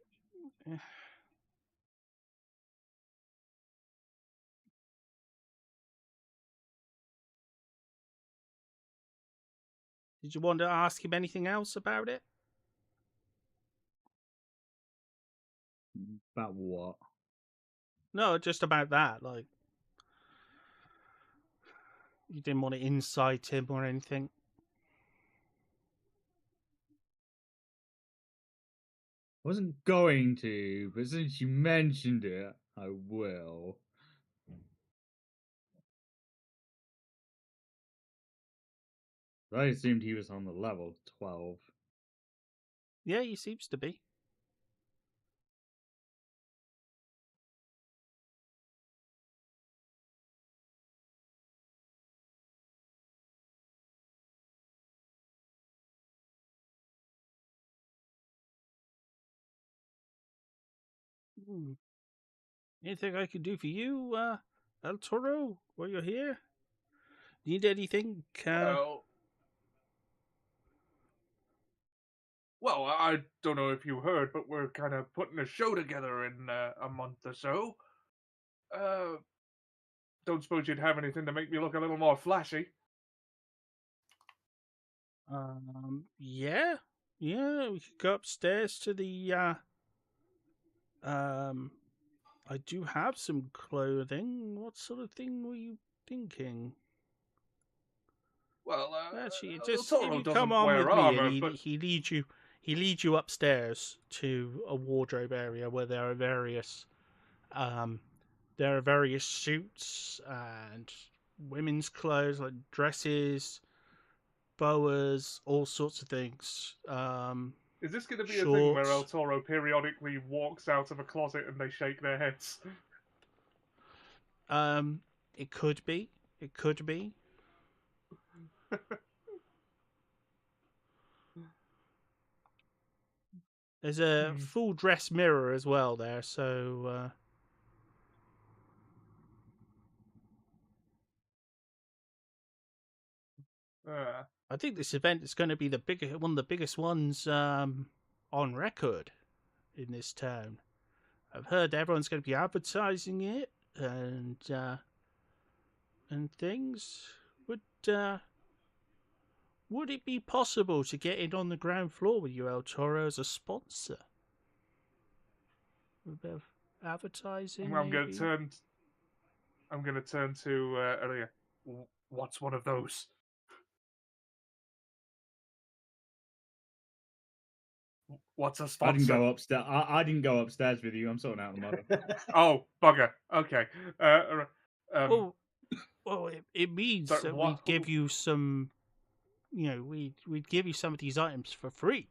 Did you want to ask him anything else about it? About what? No, just about that. Like, you didn't want to incite him or anything. I wasn't going to, but since you mentioned it, I will. I assumed he was on the level 12. Yeah, he seems to be. Anything I can do for you, El Toro, while you're here? Need anything? Well, I don't know if you heard, but we're kind of putting a show together in a month or so. Don't suppose you'd have anything to make me look a little more flashy? Yeah, we could go upstairs to the. I do have some clothing. What sort of thing were you thinking? Well, Actually, El just if Toro you come doesn't on wear with me, and armor, but he leads you upstairs to a wardrobe area where there are various suits and women's clothes like dresses, boas, all sorts of things. is this going to be a thing where El Shorts. Toro periodically walks out of a closet and they shake their heads? It could be. It could be. There's a full dress mirror as well there, so I think this event is going to be one of the biggest ones on record in this town. I've heard everyone's going to be advertising it and things. Would it be possible to get in on the ground floor with you, El Toro, as a sponsor? A bit of advertising, I'm maybe? going to turn to Elia. What's one of those? What's a sponsor? I didn't go upstairs. I didn't go upstairs with you. I'm sorting out the model. Oh, bugger. Okay. Well, it means that we'd give you some. We'd give you some of these items for free.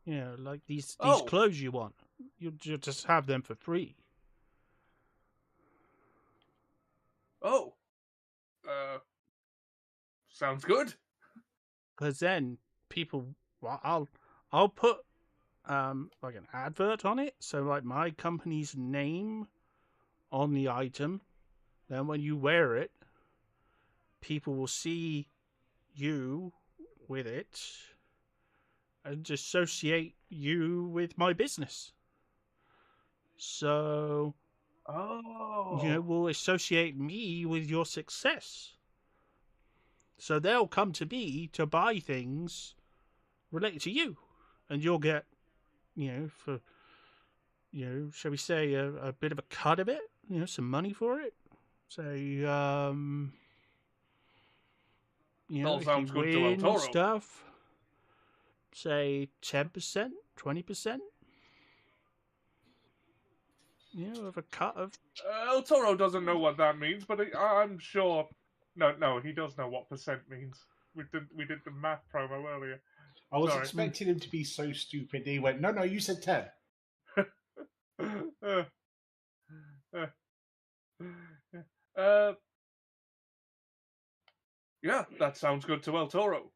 Like these clothes you want. You'll just have them for free. Oh. Sounds good. Because then people, I'll put like an advert on it, so like my company's name on the item. Then when you wear it, people will see you with it and associate you with my business. So, will associate me with your success. So they'll come to me to buy things related to you, and you'll get, for, shall we say, a bit of a cut of it, some money for it. Say, all if sounds you good to El win Toro. stuff, say 10%, 20%. Of a cut of. El Toro doesn't know what that means, but I'm sure. No, he does know what percent means. We did the math promo earlier. I was expecting him to be so stupid. He went, no, you said 10. Yeah, that sounds good to El Toro.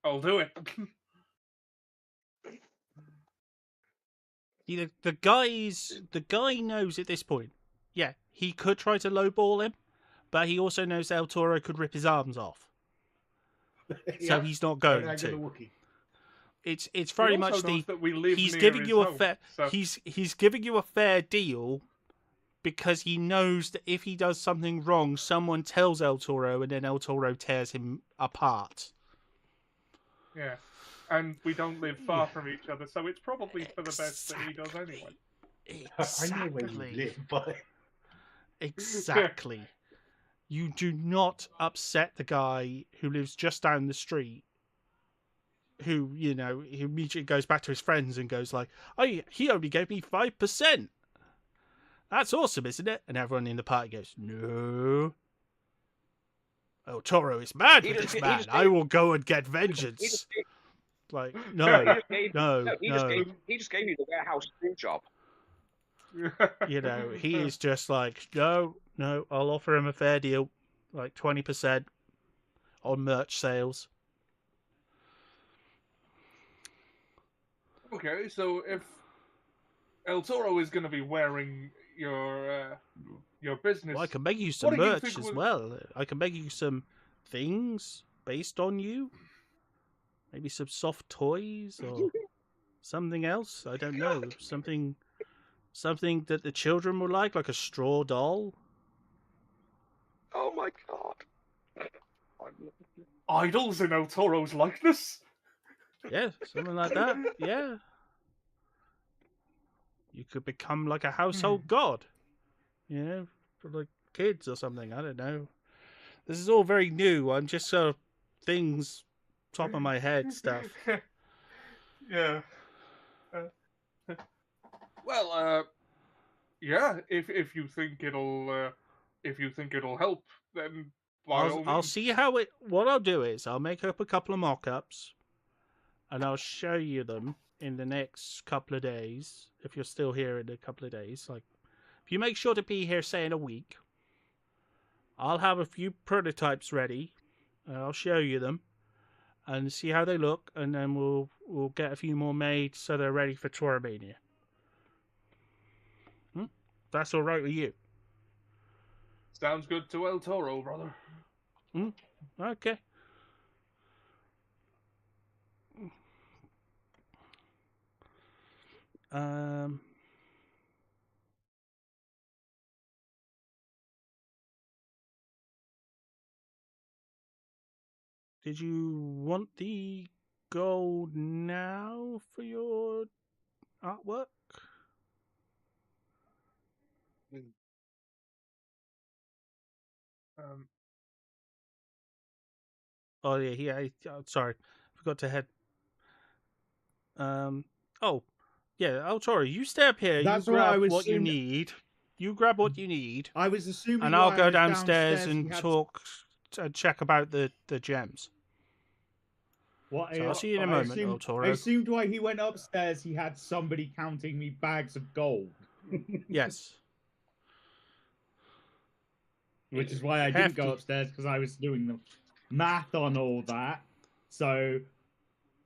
I'll do it. The guy knows at this point. Yeah, he could try to lowball him, but he also knows El Toro could rip his arms off, so he's not Don't going anger the to. Wookiee. It's He very also much knows that we live he's near giving his you a home, fair so... he's giving you a fair deal because he knows that if he does something wrong, someone tells El Toro, and then El Toro tears him apart. Yeah. And we don't live far from each other, so it's probably for the best that he does anyway. Exactly. I know where you live, but... Exactly. You do not upset the guy who lives just down the street, who, you know, he immediately goes back to his friends and goes like, "Oh, he only gave me 5%. That's awesome, isn't it?" And everyone in the party goes, "No. El Toro is mad with this man. I will go and get vengeance." Like, no, no. He just gave you the warehouse screw job. You know, he is just like, no, I'll offer him a fair deal, like 20% on merch sales. Okay, so if El Toro is going to be wearing your business... Well, I can make you some merch as well. I can make you some things based on you. Maybe some soft toys or something else. I don't know. Something that the children will like a straw doll. Oh my god. Idols in El Toro's likeness? Yeah, something like that. Yeah. You could become like a household god. You know, for like kids or something. I don't know. This is all very new. I'm just sort of things top of my head stuff. Yeah. Well, yeah. If you think it'll help, then by all means. I'll see how it. What I'll do is I'll make up a couple of mock-ups, and I'll show you them in the next couple of days. If you're still here in a couple of days, like if you make sure to be here, say in a week, I'll have a few prototypes ready. I'll show you them and see how they look, and then we'll get a few more made so they're ready for Toromania. That's all right with you? Sounds good to El Toro, brother. Okay. Did you want the gold now for your artwork? Oh yeah, sorry, forgot to head. Oh, yeah, El Toro, you stay up here. That's you what I grab was what you need. You grab what you need, I was assuming, and I'll while I go was downstairs and he had... talk and check about the gems. What? So I'll see you in a moment, El Toro. I assumed while he went upstairs, he had somebody counting me bags of gold. Yes. Which is why I didn't go upstairs, because I was doing the math on all that. So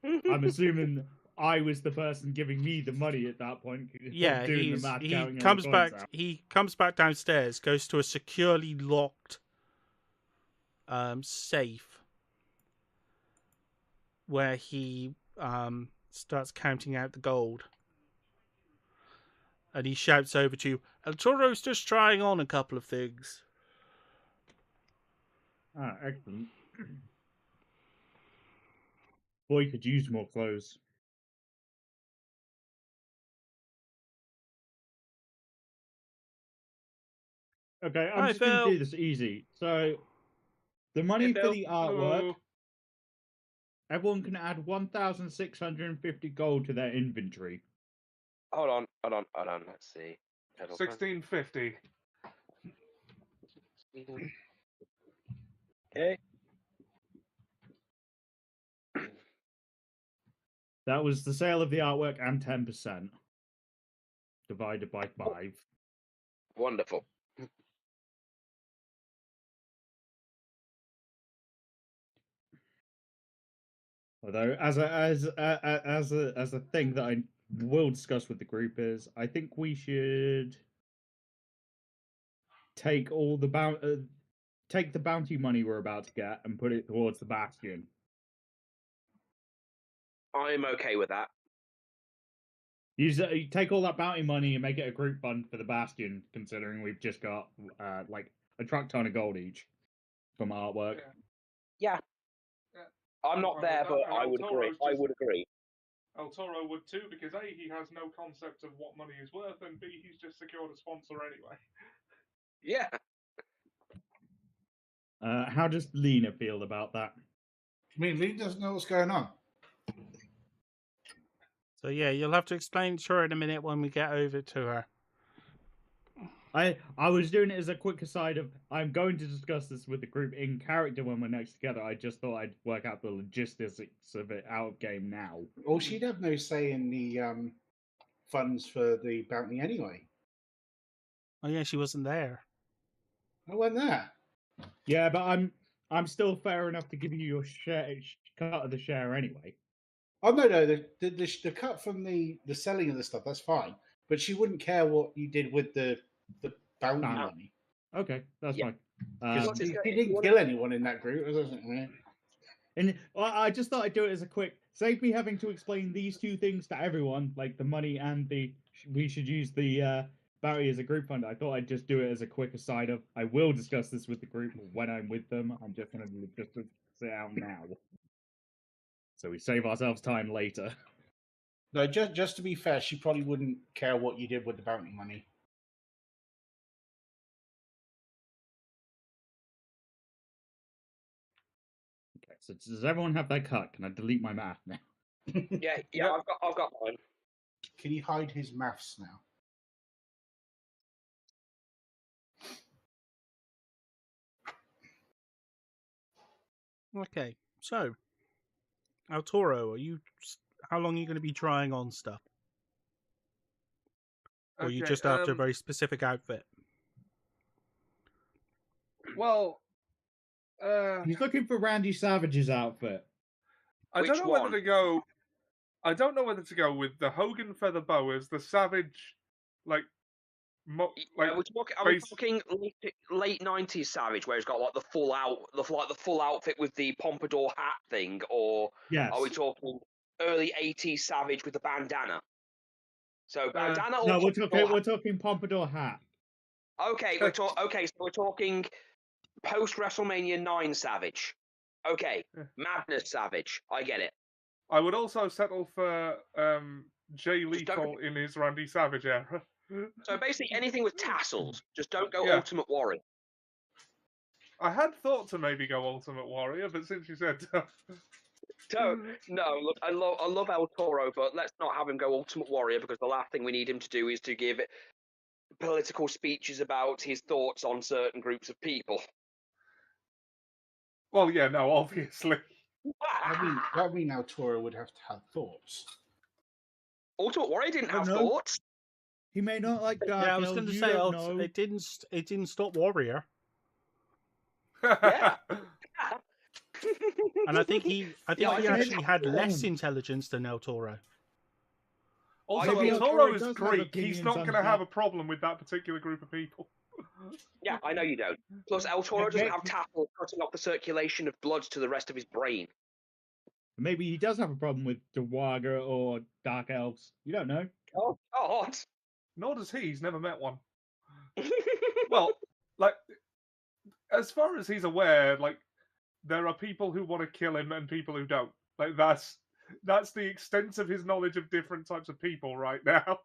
I'm assuming I was the person giving me the money at that point. Yeah, doing the math, he comes back. He comes back downstairs, goes to a securely locked safe, where he starts counting out the gold, and he shouts over to you, "El Toro's just trying on a couple of things." Ah, excellent. Boy could use more clothes. Okay, I'm just going to do this easy. So, the money for the artwork, everyone can add 1,650 gold to their inventory. Hold on. Let's see. 1650. Okay. That was the sale of the artwork and 10%. Divided by 5. Wonderful. Although, as a thing that will discuss with the group is I think we should take all the take the bounty money we're about to get and put it towards the bastion. I'm okay with that. You take all that bounty money and make it a group fund for the bastion, considering we've just got like a truck ton of gold each from artwork. Yeah. I'm not there, but I would agree. I would agree. El Toro would too, because A, he has no concept of what money is worth, and B, he's just secured a sponsor anyway. Yeah. How does Lena feel about that? I mean, Lena doesn't know what's going on. So yeah, you'll have to explain to her in a minute when we get over to her. I was doing it as a quick aside of I'm going to discuss this with the group in character when we're next together. I just thought I'd work out the logistics of it out of game now. Well, she'd have no say in the funds for the bounty anyway. Oh yeah, she wasn't there. I went there. Yeah, but I'm still fair enough to give you your cut of the share anyway. Oh no, the cut from the selling of the stuff, that's fine. But she wouldn't care what you did with the bounty money. Okay, that's fine. Because he didn't kill anyone in that group, doesn't he? And I just thought I'd do it as a quick, save me having to explain these two things to everyone, like the money and we should use the bounty as a group fund. I thought I'd just do it as a quick aside of, I will discuss this with the group when I'm with them. I'm just going to just sit out now. So we save ourselves time later. No, just to be fair, she probably wouldn't care what you did with the bounty money. Okay, so does everyone have their cut? Can I delete my math now? Yeah, I've got mine. Can you hide his maths now? Okay, so El Toro, how long are you going to be trying on stuff? Or are you just after a very specific outfit? Well, he's looking for Randy Savage's outfit. I don't know whether to go. I don't know whether to go with the Hogan feather boas, the Savage, are we talking late 90s Savage, where he's got like the full outfit with the pompadour hat thing, or are we talking early 80s Savage with the bandana? So bandana or no, we're talking pompadour hat. Okay, so we're talking post WrestleMania 9 Savage. Okay, Madness Savage. I get it. I would also settle for Jay Lethal in his Randy Savage era. So basically, anything with tassels. Just don't go Ultimate Warrior. I had thought to maybe go Ultimate Warrior, but since you said no, look, I love El Toro, but let's not have him go Ultimate Warrior, because the last thing we need him to do is to give political speeches about his thoughts on certain groups of people. Well, yeah, no, obviously. I mean, El Toro would have to have thoughts. Ultimate Warrior didn't have thoughts. He may not like Dark. Yeah, I was going to say it didn't stop Warrior. Yeah. And I think he actually had less intelligence than El Toro. Also, El Toro is Greek. He's not going to have a problem with that particular group of people. Yeah, I know you don't. Plus, El Toro doesn't have tassels cutting off the circulation of blood to the rest of his brain. Maybe he does have a problem with Dawaga or Dark Elves. You don't know. Oh, God. Nor does he. He's never met one. Well, as far as he's aware, there are people who want to kill him and people who don't. That's the extent of his knowledge of different types of people right now.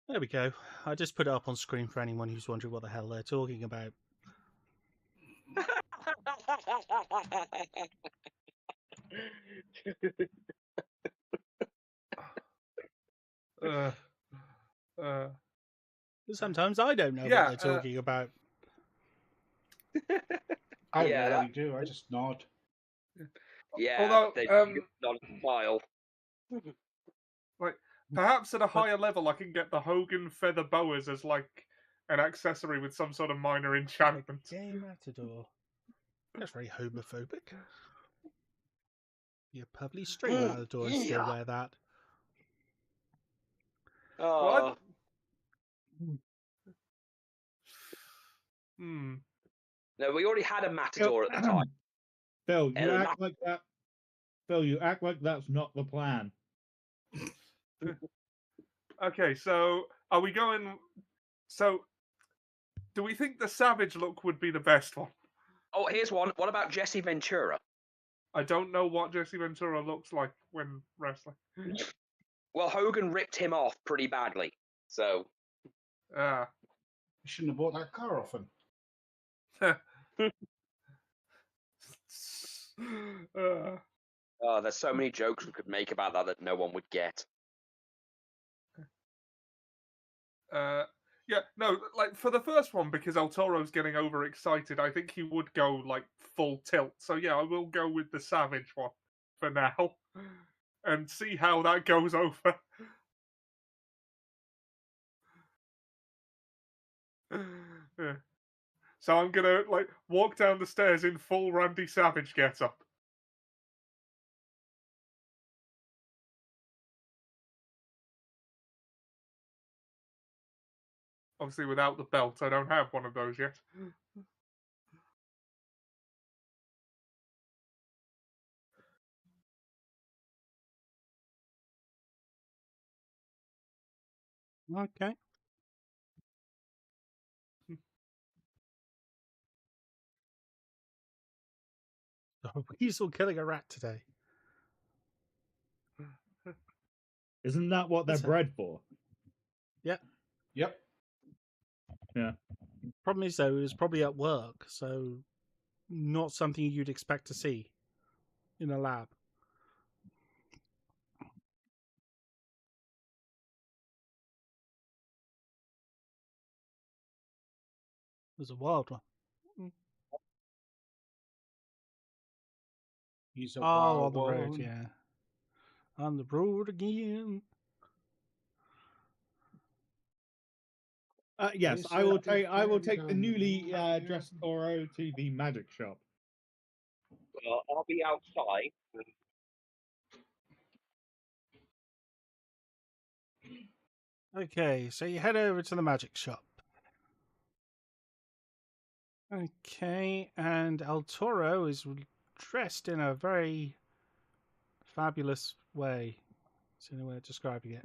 There we go. I just put it up on screen for anyone who's wondering what the hell they're talking about. Sometimes I don't know what they're talking about. I rarely do. I just nod. Yeah, although they not smile. Perhaps at a higher level, I can get the Hogan feather boas as an accessory with some sort of minor enchantment. Gay matador. That's very homophobic. You're probably straight matador and still wear that. Oh, no, we already had a matador at the time. Phil, you El act like that. Phil, you act like that's not the plan. Okay, so are we going? So, do we think the savage look would be the best one? Oh, here's one. What about Jesse Ventura? I don't know what Jesse Ventura looks like when wrestling. Well, Hogan ripped him off pretty badly, so Ah. You shouldn't have bought that car off him. there's so many jokes we could make about that no one would get. Yeah, no, like for the first one, because El Toro's getting overexcited, I think he would go like full tilt. So yeah, I will go with the savage one for now, and see how that goes over. Yeah. So I'm gonna like walk down the stairs in full Randy Savage getup. Obviously, without the belt, I don't have one of those yet. Okay. A weasel killing a rat today. Isn't that what they're That's it. bred for? Yep. Yep. Yeah. Problem is, though, it was probably at work, so not something you'd expect to see in a lab. It was a wild one. He's a Oh, wild on the road, one. yeah. On the road again. Yes, This I will is take. I will take the down the newly road. dressed Toro to the magic shop. Well, I'll be outside. Okay, so you head over to the magic shop. Okay, and El Toro is dressed in a very fabulous way. Is there any way of describing it?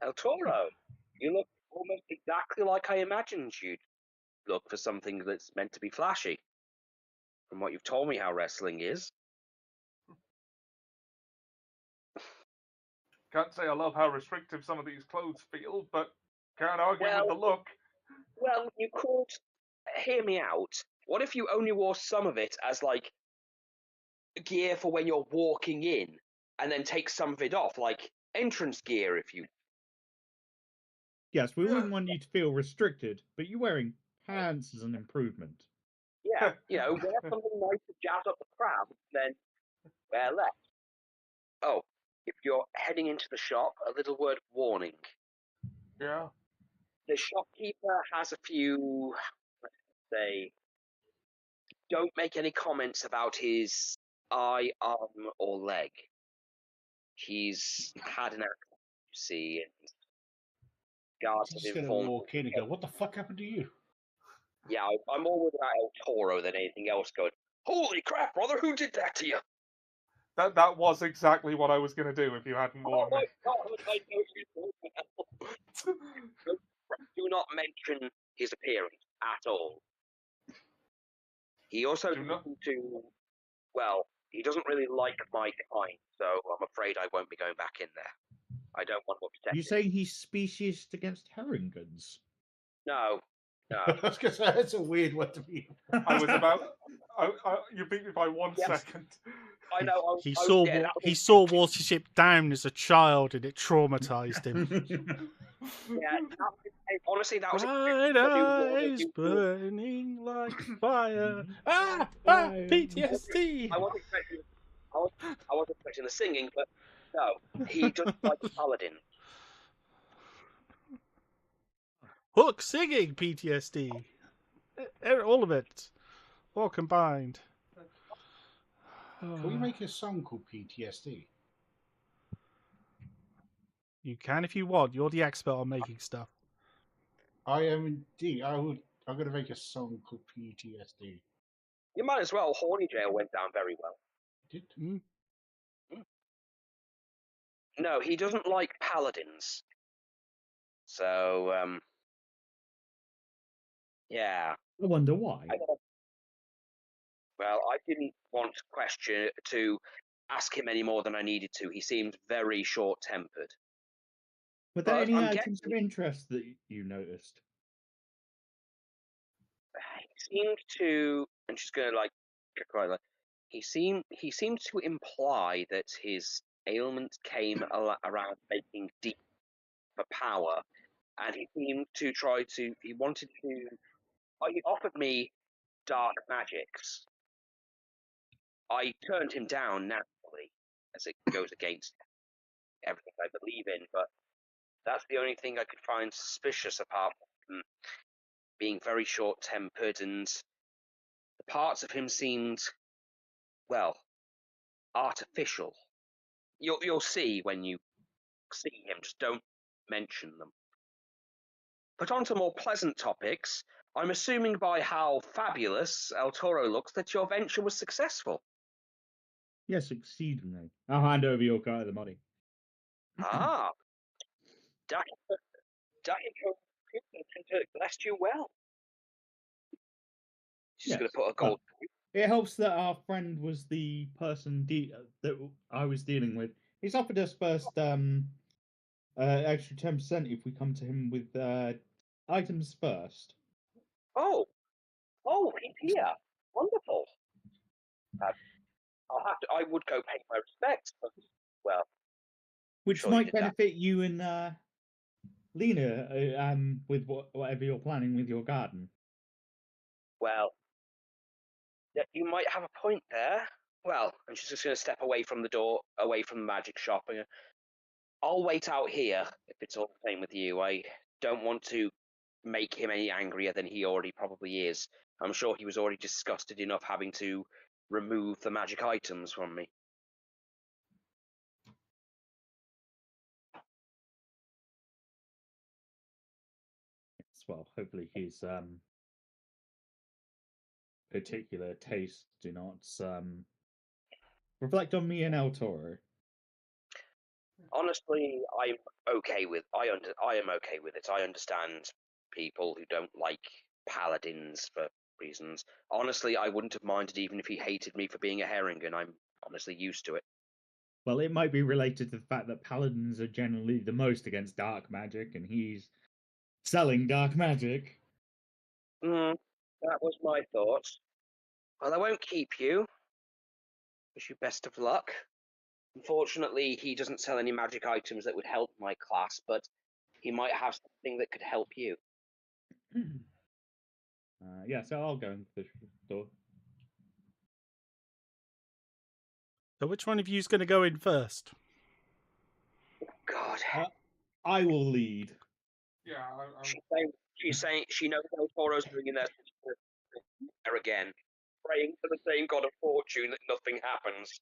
El Toro, you look almost exactly like I imagined you'd look for something that's meant to be flashy. From what you've told me how wrestling is. Can't say I love how restrictive some of these clothes feel, but can't argue with the look. Well, you could hear me out. What if you only wore some of it as like gear for when you're walking in, and then take some of it off, like entrance gear, if you. Yes, we wouldn't want you to feel restricted, but you wearing pants is an improvement. Yeah, wear something nice to jazz up the crowd, then wear less. Oh, if you're heading into the shop, a little word warning. Yeah. The shopkeeper has a few, let's say, don't make any comments about his eye, arm, or leg. He's had an accident, you see, and guards He's have just going to informed. walk in and go, "What the fuck happened to you?" Yeah, I'm more worried about El Toro than anything else going, holy crap, brother, who did that to you? That was exactly what I was going to do if you hadn't warned Oh me. my God, I know you well. Do not mention his appearance at all. He also doesn't he doesn't really like my kind, so I'm afraid I won't be going back in there. I don't want to upset him. You saying he's speciesist against herringons? No. I was going to say, that's a weird one to be. I was about. You beat me by 1 second. I know. He saw Watership Down as a child, and it traumatized him. Yeah, honestly, that was Bright eyes burning like fire. PTSD. I wasn't expecting the singing, but no, he doesn't like Paladin. Hook singing PTSD. All of it. All combined. Can we make a song called PTSD? You can if you want. You're the expert on making stuff. I am indeed. I'm going to make a song called PTSD. You might as well. Horny Jail went down very well. Did? No, he doesn't like paladins. So, yeah. I wonder why. Well, I didn't want to ask him any more than I needed to. He seemed very short-tempered. Were there any I'm items of interest that you noticed? He seemed to, and she's going to like get quite like. He seemed to imply that his ailment came around making deep for power, and he seemed to try to. He wanted to. He offered me dark magics. I turned him down naturally, as it goes against everything I believe in. But that's the only thing I could find suspicious, apart from being very short-tempered, and the parts of him seemed, well, artificial. You'll see when you see him. Just don't mention them. But on to more pleasant topics. I'm assuming by how fabulous El Toro looks that your venture was successful. Yes, exceedingly. I'll hand over your car to the money. Ah, that blessed you well. She's Yes, going to put a gold. It helps that our friend was the person that I was dealing with. He's offered us first extra 10% if we come to him with items first. Oh, he's here. Wonderful. I would go pay my respects, but well, Which sure might benefit you and Lena with whatever you're planning with your garden. Well, you might have a point there. Well, and she's just going to step away from the door, away from the magic shop. And I'll wait out here if it's all the same with you. I don't want to make him any angrier than he already probably is. I'm sure he was already disgusted enough having to remove the magic items from me. Well, hopefully his particular tastes do not reflect on me and El Toro. Honestly, I'm okay with. I am okay with it. I understand people who don't like paladins for reasons. Honestly, I wouldn't have minded even if he hated me for being a Herringen. I'm honestly used to it. Well, it might be related to the fact that paladins are generally the most against dark magic, and he's selling dark magic. That was my thoughts. Well, I won't keep you. Wish you best of luck. Unfortunately, he doesn't sell any magic items that would help my class, but he might have something that could help you. Yeah, so I'll go into the store. So which one of you is going to go in first? God. I will lead. Yeah, She's saying she knows El Toro's bringing their sister there again, praying to the same god of fortune that nothing happens.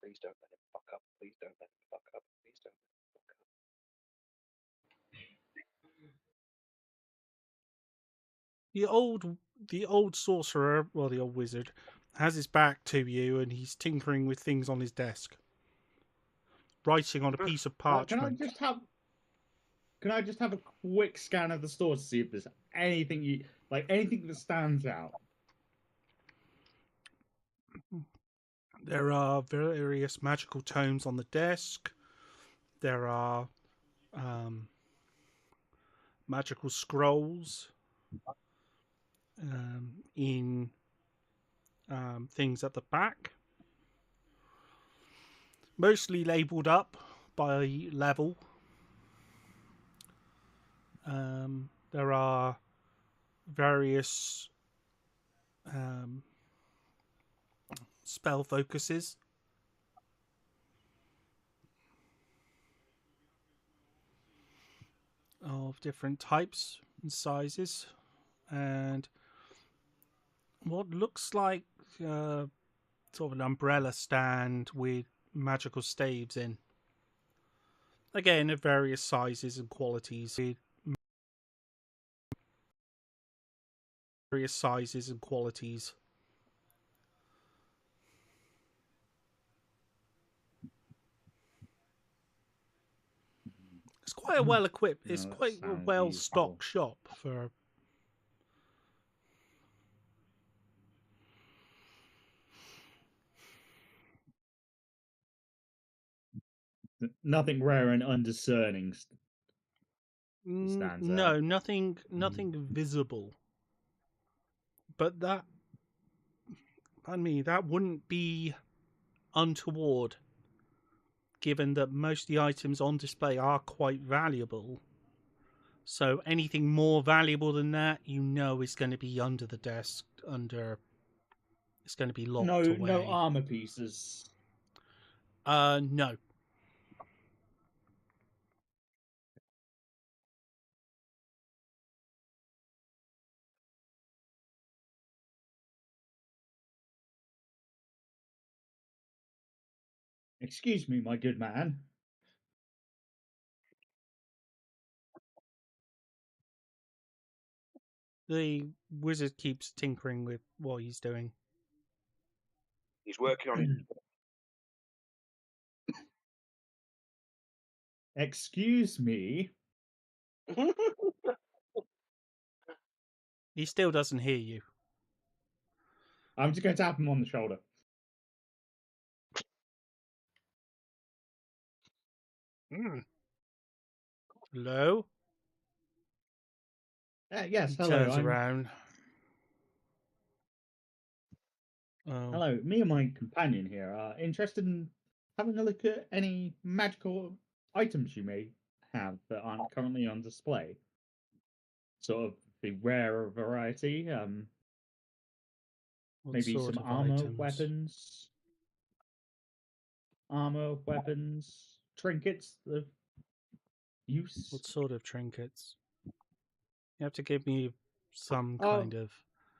Please don't let him fuck up. Please don't let him fuck up. Please don't let him fuck up. The old sorcerer, well, the old wizard, has his back to you, and he's tinkering with things on his desk, writing on a piece of parchment. Can I just have a quick scan of the store to see if there's anything anything that stands out? There are various magical tomes on the desk. There are magical scrolls in things at the back, mostly labelled up by level. There are various spell focuses. Of different types and sizes, and what looks like sort of an umbrella stand with magical staves in. Again, of various sizes and qualities. Various sizes and qualities. It's quite a well equipped. It's that quite a sounds well useful. stocked shop for. Nothing rare and undiscerning stands No, out. nothing visible. But that, I mean, that wouldn't be untoward, given that most of the items on display are quite valuable. So anything more valuable than that, is going to be under the desk. It's going to be locked away. No armor pieces. No. Excuse me, my good man. The wizard keeps tinkering with what he's doing. He's working on it. Excuse me. He still doesn't hear you. I'm just going to tap him on the shoulder. Hello? Yes, He hello. turns around. Oh. Hello, me and my companion here are interested in having a look at any magical items you may have that aren't currently on display. Sort of the rarer variety, What maybe sort some of armor items? weapons, trinkets of use. What sort of trinkets? You have to give me some kind of...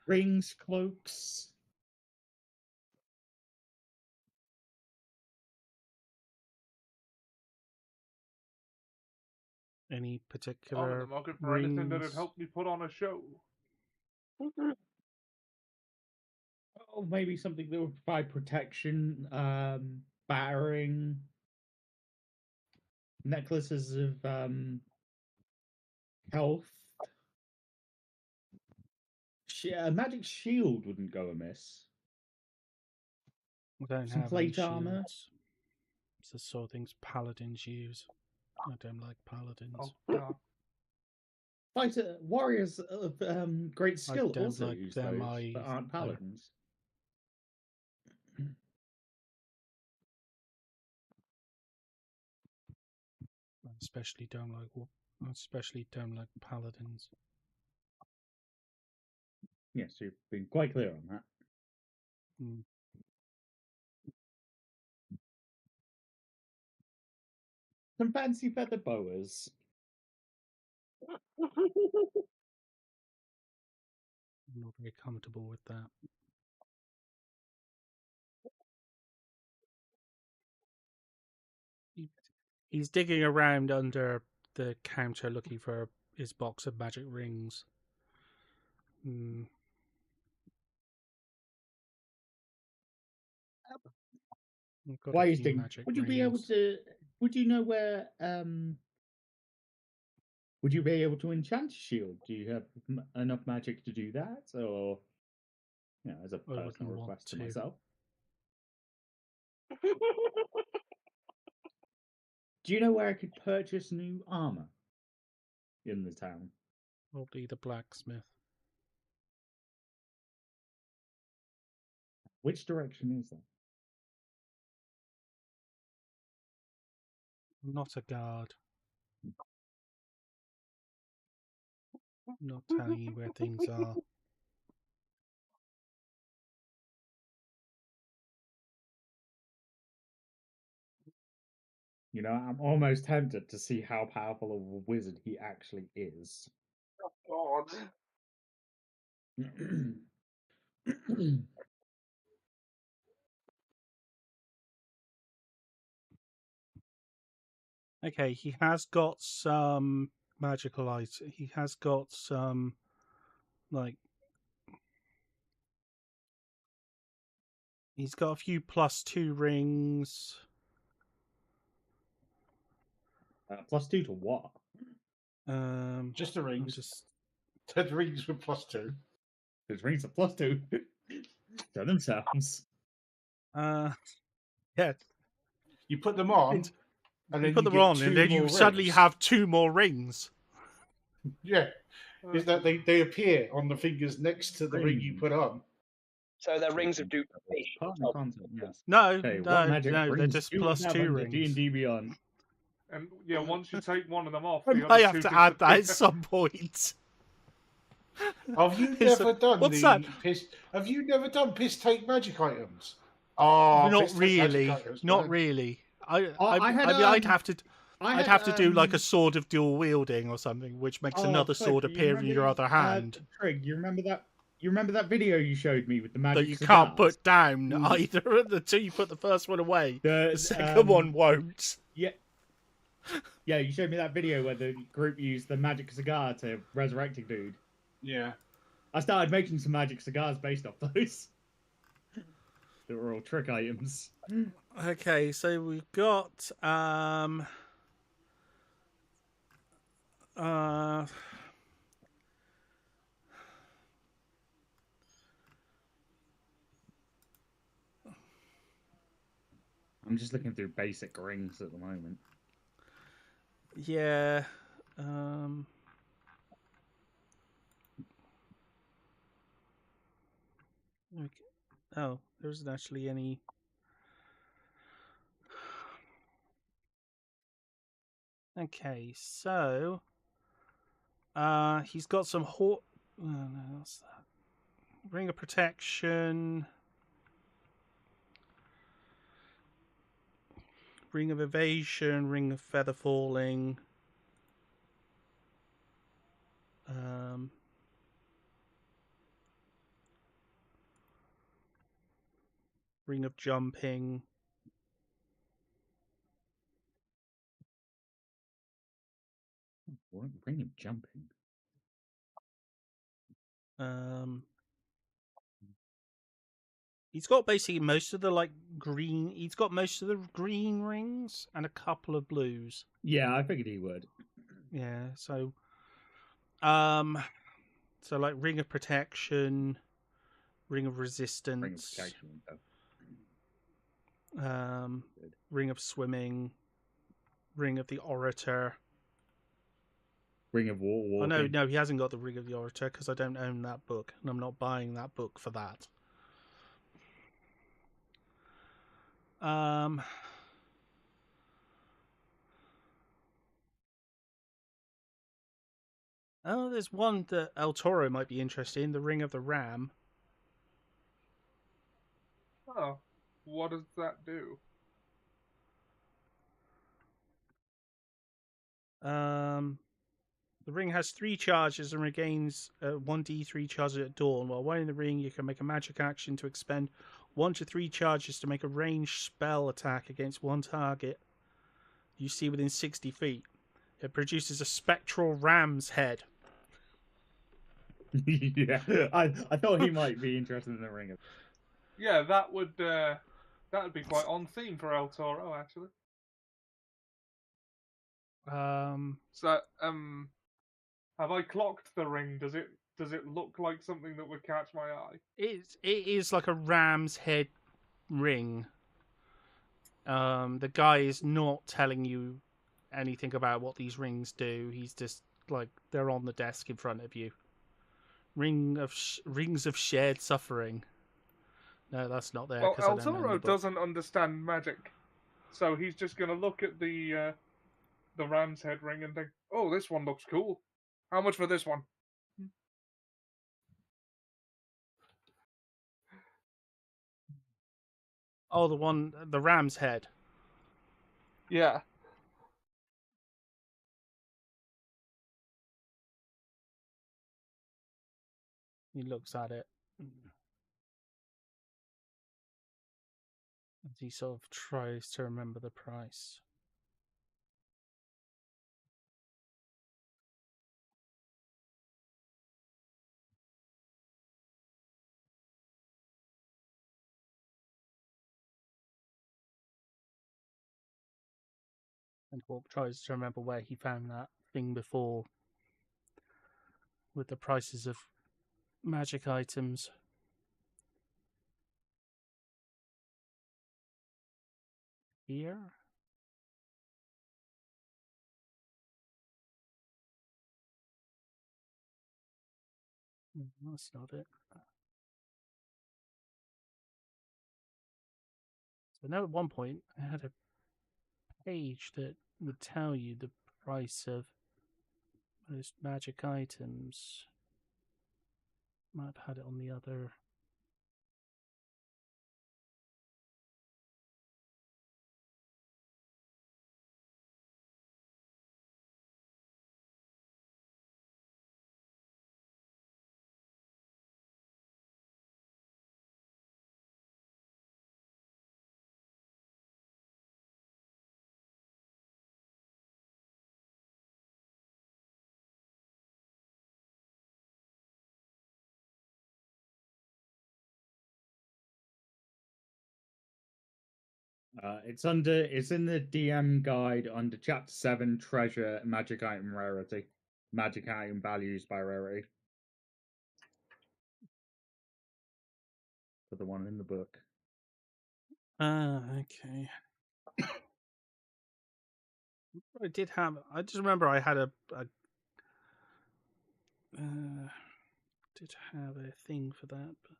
Rings, cloaks. Any I'm in particular the market for anything that'd rings? help me put on a show. Oh, maybe something that would provide protection, battering, necklaces of health. A magic shield wouldn't go amiss. I don't Some have any plate armor. shields. It's the sort of things paladins use. I don't like paladins. Oh, God. Warriors of great skill don't also like use them those, but either. aren't paladins. I especially don't like paladins. Yes, you've been quite clear on that. Hmm. Some fancy feather boas. I'm not very comfortable with that. He's digging around under the counter looking for his box of magic rings. I've got Why a is few digging? magic Would you rings. be able to? Would you know where? Would you be able to enchant a shield? Do you have enough magic to do that, or as a I personal wouldn't want request to to. myself? Do you know where I could purchase new armor in the town? Probably the blacksmith. Which direction is that? I'm not a guard. I'm not telling you where things are. I'm almost tempted to see how powerful of a wizard he actually is. God. Okay, he has got some magical items. He has got some, like, he's got a few +2 rings. +2 to what? Just the rings. Just The rings with +2. His rings are +2 to themselves. Yeah. You put them on, and You then put you them get on, 2 and then more you suddenly rings. have 2 more rings. Yeah, is that they appear on the fingers next to the ring you put on. So they're rings of duplication. Partner content, yes. No, Okay, no, what magic no, they're brings just you have +2 under rings. D&D Beyond? And yeah, once you take one of them off, I the might other have two to add that at disappear. some point. Have you It's never done what's the that? piss? Have you never done piss take magic items? Oh, Not piss take magic really. items, Not man. really. I I mean, I'd have to. I'd have to do like a sword of dual wielding or something, which makes another sword appear in your other hand Trig, you remember that? You remember that video you showed me with the magic that you cigars? can't put down either until you put the first one away. The second one won't. Yeah. Yeah, you showed me that video where the group used the magic cigar to resurrect a dude. Yeah. I started making some magic cigars based off those. They were all trick items. Okay, so we've got I'm just looking through basic rings at the moment. yeah. Okay. Oh, there isn't actually any. Okay, so he's got some no, what's that? Ring of protection, ring of evasion, ring of feather falling. Ring of jumping. What ring of jumping? He's got basically most of the like green. He's got most of the green rings and a couple of blues. Yeah, I figured he would. Yeah, so like ring of protection, ring of resistance, Ring of protection. ring of swimming, ring of the orator. Ring of war. Oh no, he hasn't got the ring of the orator because I don't own that book, and I'm not buying that book for that. Oh, there's one that El Toro might be interested in, the ring of the ram. Oh, what does that do? The ring has 3 charges and regains 1d3 charges at dawn. While wearing the ring, you can make a magic action to expend 1 to 3 charges to make a ranged spell attack against one target you see within 60 feet. It produces a spectral ram's head. Yeah, I thought he might be interested in the ring of. Yeah, that would be quite on theme for El Toro, actually. So, have I clocked the ring? Does it look like something that would catch my eye? It is like a ram's head ring. The guy is not telling you anything about what these rings do. He's just like they're on the desk in front of you. Rings of shared suffering. No, that's not there. Well, El I don't know Toro doesn't understand magic, so he's just going to look at the ram's head ring and think, "Oh, this one looks cool. How much for this one?" Oh, the ram's head. Yeah. He looks at it. As he sort of tries to remember the price. And Hawk tries to remember where he found that thing before with the prices of magic items. Here? That's not it. So now at one point I had a page that would tell you the price of most magic items. Might have had it on the other. It's in the DM guide under chapter 7, treasure, magic item rarity, magic item values by rarity. For the one in the book. Okay. I did have. I just remember I had did have a thing for that, but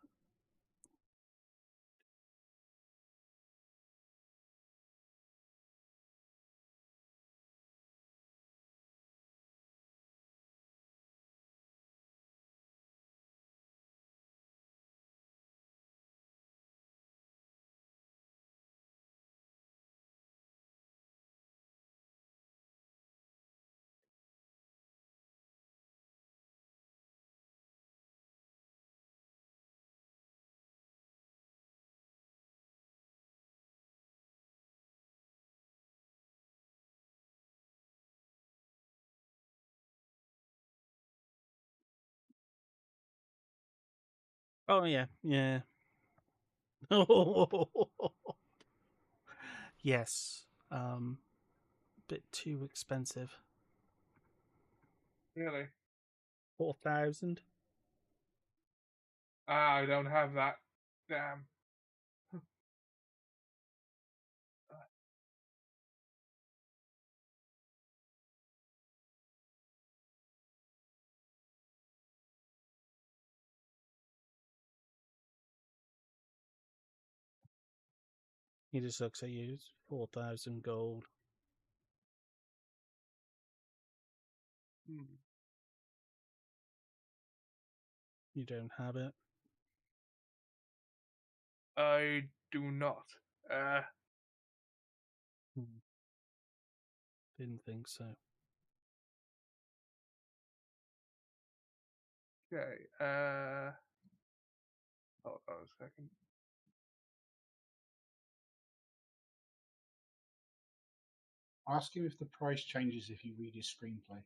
oh yeah, yeah. Yes. Bit too expensive. Really? 4,000. I don't have that. Damn. He just looks at you. It's 4,000 gold. Hmm. You don't have it. I do not. Didn't think so. Okay. Hold on a second. Ask him if the price changes if you read his screenplay.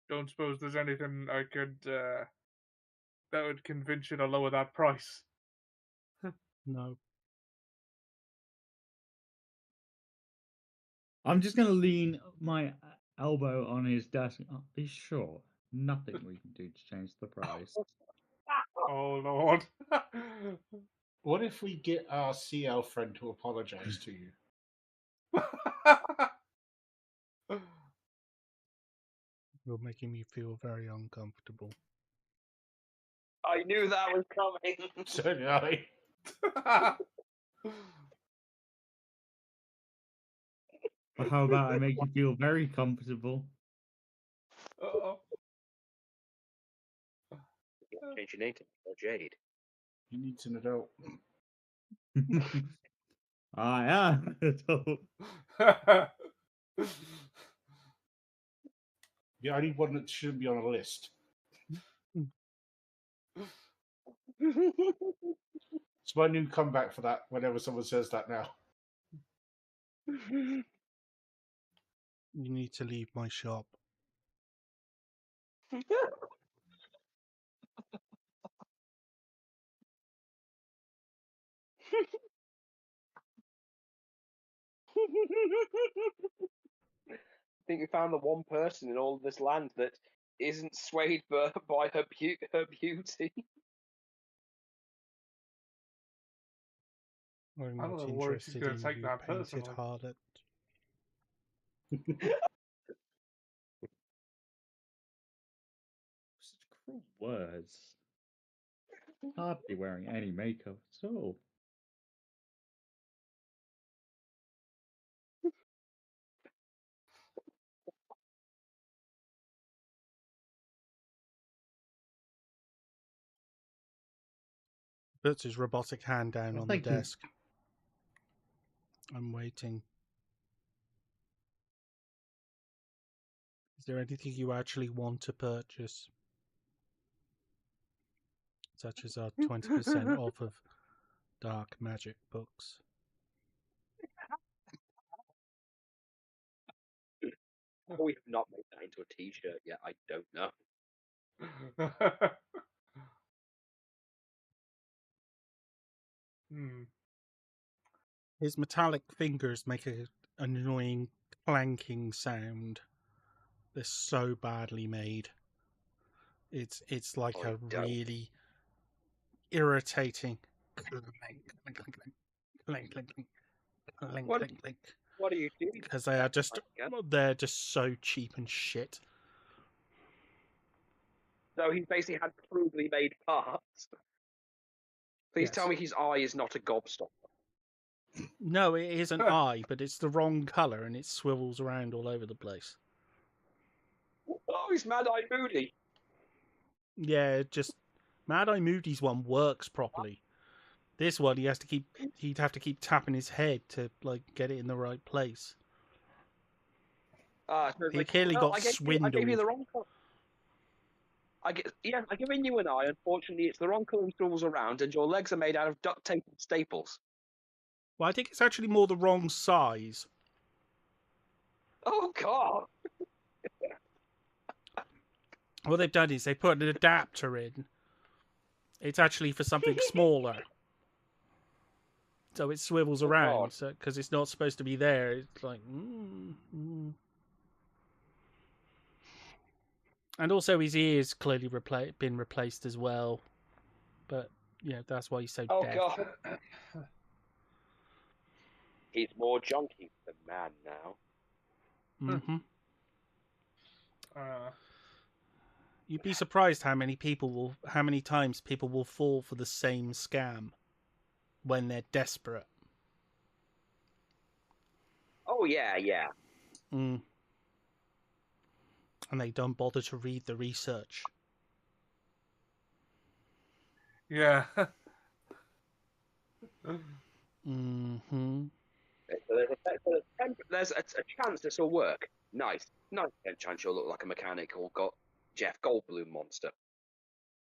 Don't suppose there's anything I could that would convince you to lower that price. No. I'm just going to lean my elbow on his desk. Be sure nothing we can do to change the price. Oh Lord. What if we get our CL friend to apologize to you? You're making me feel very uncomfortable. I knew that was coming. So did I. But how about I make you feel very comfortable? Uh-oh. Change your name to Jade. He needs an adult. I am an adult. The only one that shouldn't be on a list. It's my new comeback for that whenever someone says that now. You need to leave my shop. I think we found the one person in all of this land that isn't swayed by her beauty. I'm I don't not know where she's interested going in to take you, that painted personally. harlot. Such cruel words. Hardly wearing any makeup at all. Puts his robotic hand down Well, on the thank you. desk. I'm waiting. Is there anything you actually want to purchase? Such as our 20% off of dark magic books. We have not made that into a T-shirt yet. I don't know. His metallic fingers make an annoying clanking sound. They're so badly made. It's like I a don't. really irritating clink, clink, clink, clink, clink, clink, clink, What? clink, clink. What are you doing? Because they're just so cheap and shit. So he's basically had crudely made parts. Please Yes. tell me his eye is not a gobstopper. No, it is an eye, but it's the wrong colour and it swivels around all over the place. Oh, he's Mad Eye Moody. Yeah, just Mad Eye Moody's one works properly. This one he'd have to keep tapping his head to like get it in the right place. So He clearly got I gave swindled. you the wrong colour. I've given you an eye. Unfortunately, it's the wrong colour and swivels around, and your legs are made out of duct tape and staples. Well, I think it's actually more the wrong size. Oh God! What they've done is they put an adapter in. It's actually for something smaller. So it swivels around, God. because it's not supposed to be there. It's like, And also his ears clearly been replaced as well. But, that's why he's so deaf. God. He's more junkie than man now. Mm-hmm. You'd be surprised how many times people will fall for the same scam when they're desperate. Oh yeah. And they don't bother to read the research. Yeah. Mm-hmm. There's a chance this will work. Nice 90% chance you'll look like a mechanic or got Jeff Goldblum monster.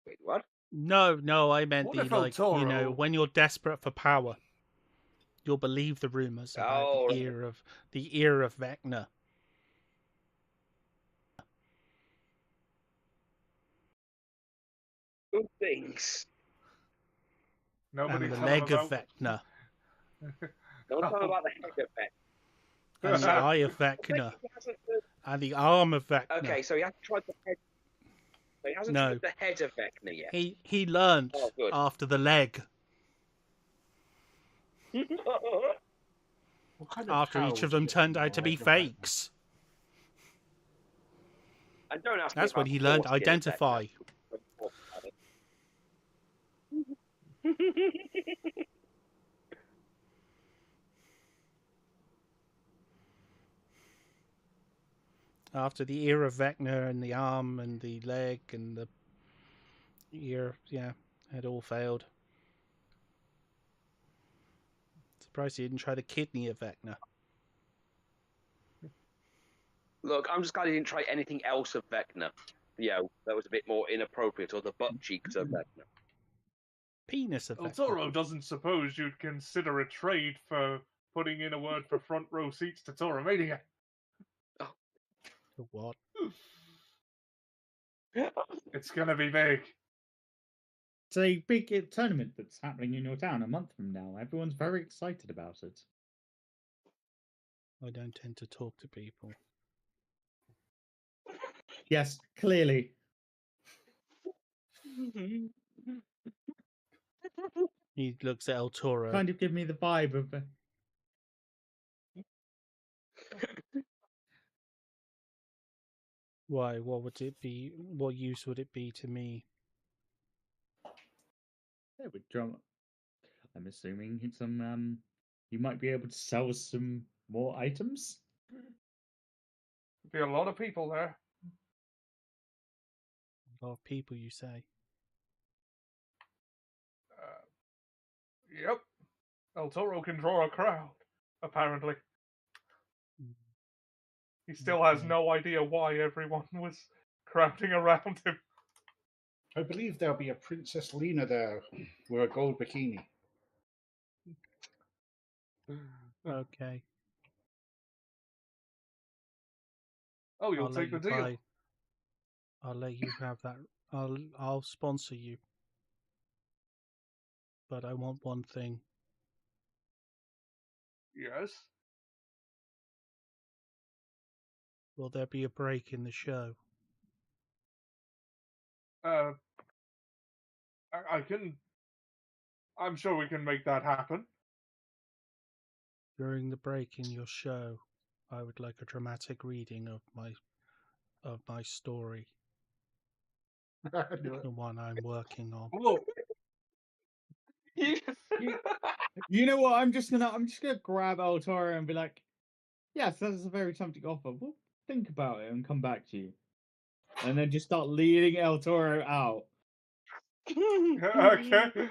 Wait, what? No, I meant What if Toro... when you're desperate for power, you'll believe the rumors about the ear of Vecna. Good things. Nobody And the tell leg him of Vecna. Don't tell me about the head effect. And the eye of Vecna. And the arm of Vecna. Okay, so he hasn't tried the head. So he hasn't tried the head of Vecna yet. He learnt after the leg. After each of them turned out to be fakes. And don't ask That's when he learned to identify. After the ear of Vecna and the arm and the leg and the ear, had all failed. Surprised he didn't try the kidney of Vecna. Look, I'm just glad he didn't try anything else of Vecna. That was a bit more inappropriate, or the butt cheeks of Vecna. Penis of Vecna. Toro doesn't suppose you'd consider a trade for putting in a word for front row seats to Toromania. What? It's gonna be big. It's a big tournament that's happening in your town a month from now. Everyone's very excited about it. I don't tend to talk to people. Yes, clearly. He looks at El Toro. Kind of give me the vibe of. Why? What would it be? What use would it be to me? It would drum. I'm assuming some. You might be able to sell some more items. Be a lot of people there. A lot of people, you say? Yep. El Toro can draw a crowd, apparently. He still has no idea why everyone was crowding around him. I believe there'll be a Princess Lena there with a gold bikini. Okay. Oh, you'll take the deal. I'll let you have that. I'll sponsor you. But I want one thing. Yes. Will there be a break in the show? I'm sure we can make that happen. During the break in your show, I would like a dramatic reading of my story. The one I'm working on. Look, you know what? I'm just gonna grab El Toro and be like, yes, that's a very tempting offer. We'll think about it and come back to you. And then just start leading El Toro out. Okay.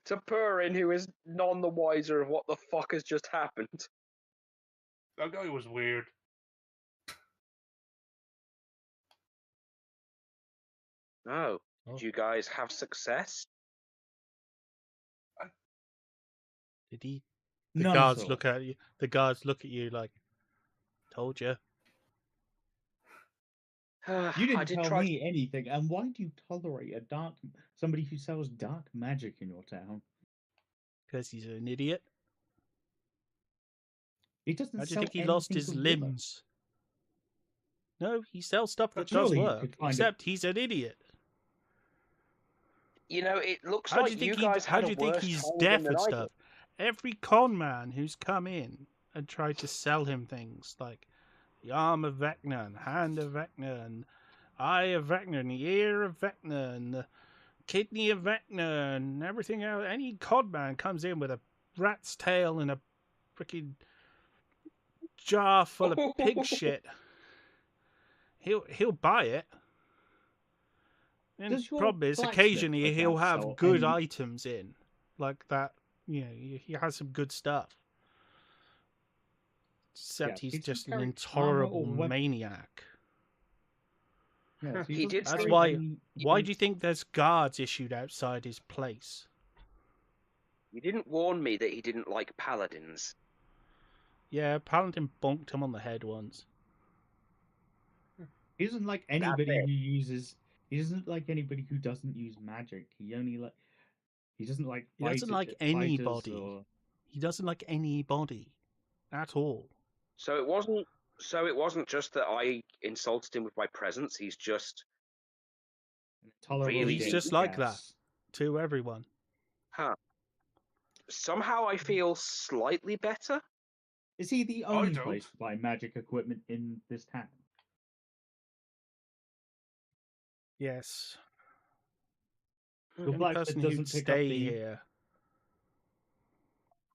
To Purin, who is none the wiser of what the fuck has just happened. That guy was weird. Oh, did you guys have success? Did he? The guards look at you. The guards look at you like, told you. You didn't tell me anything. And why do you tolerate somebody who sells dark magic in your town? Because he's an idiot. He doesn't. How do you think he lost his limbs? No, he sells stuff that does work. Except he's an idiot. You know, it looks like you guys How had do you a think worse he's time deaf than and I stuff? Every con man who's come in and tried to sell him things like the arm of Vecna and hand of Vecna and eye of Vecna and the ear of Vecna and the kidney of Vecna and everything else. Any con man comes in with a rat's tail and a freaking jar full of pig shit. He'll buy it. And the problem is, occasionally he'll have good items in, like that. You know, he has some good stuff. Except he's just an intolerable maniac. Yes, he did. That's why. Why do you think there's guards issued outside his place? You didn't warn me that he didn't like paladins. Yeah, Paladin bonked him on the head once. He doesn't like anybody who uses. He doesn't like anybody who doesn't use magic. He only like. He doesn't like. He doesn't like anybody. He doesn't like anybody, at all. So it wasn't just that I insulted him with my presence. He's just. Really he's just like that to everyone. Huh. Somehow I feel slightly better. Is he the only place to buy magic equipment in this town? Yes. The blacksmith doesn't pick up here.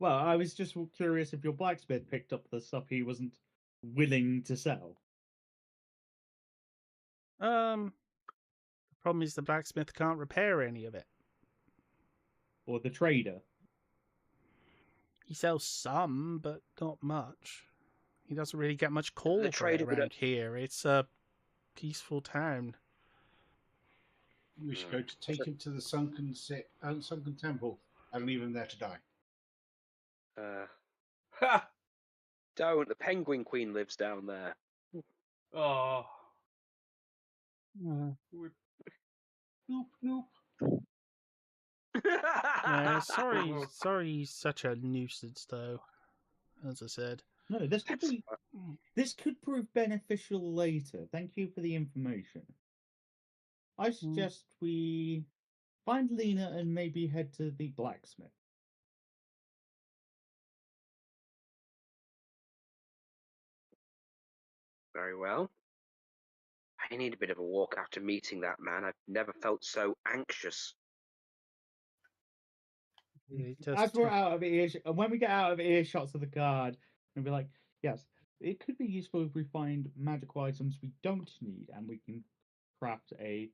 Well, I was just curious if your blacksmith picked up the stuff he wasn't willing to sell. The problem is the blacksmith can't repair any of it. Or the trader. He sells some, but not much. He doesn't really get much call for it around here. It's a peaceful town. We should go to take him to the sunken temple and leave him there to die. Don't. The Penguin Queen lives down there. Oh. Nope, nope. Sorry he's such a nuisance, though, as I said. No, this could prove beneficial later. Thank you for the information. I suggest we find Lena and maybe head to the blacksmith. Very well. I need a bit of a walk after meeting that man. I've never felt so anxious. As we're out of earshot, and when we get out of earshots of the guard, we'll be like, yes, it could be useful if we find magical items we don't need, and we can craft a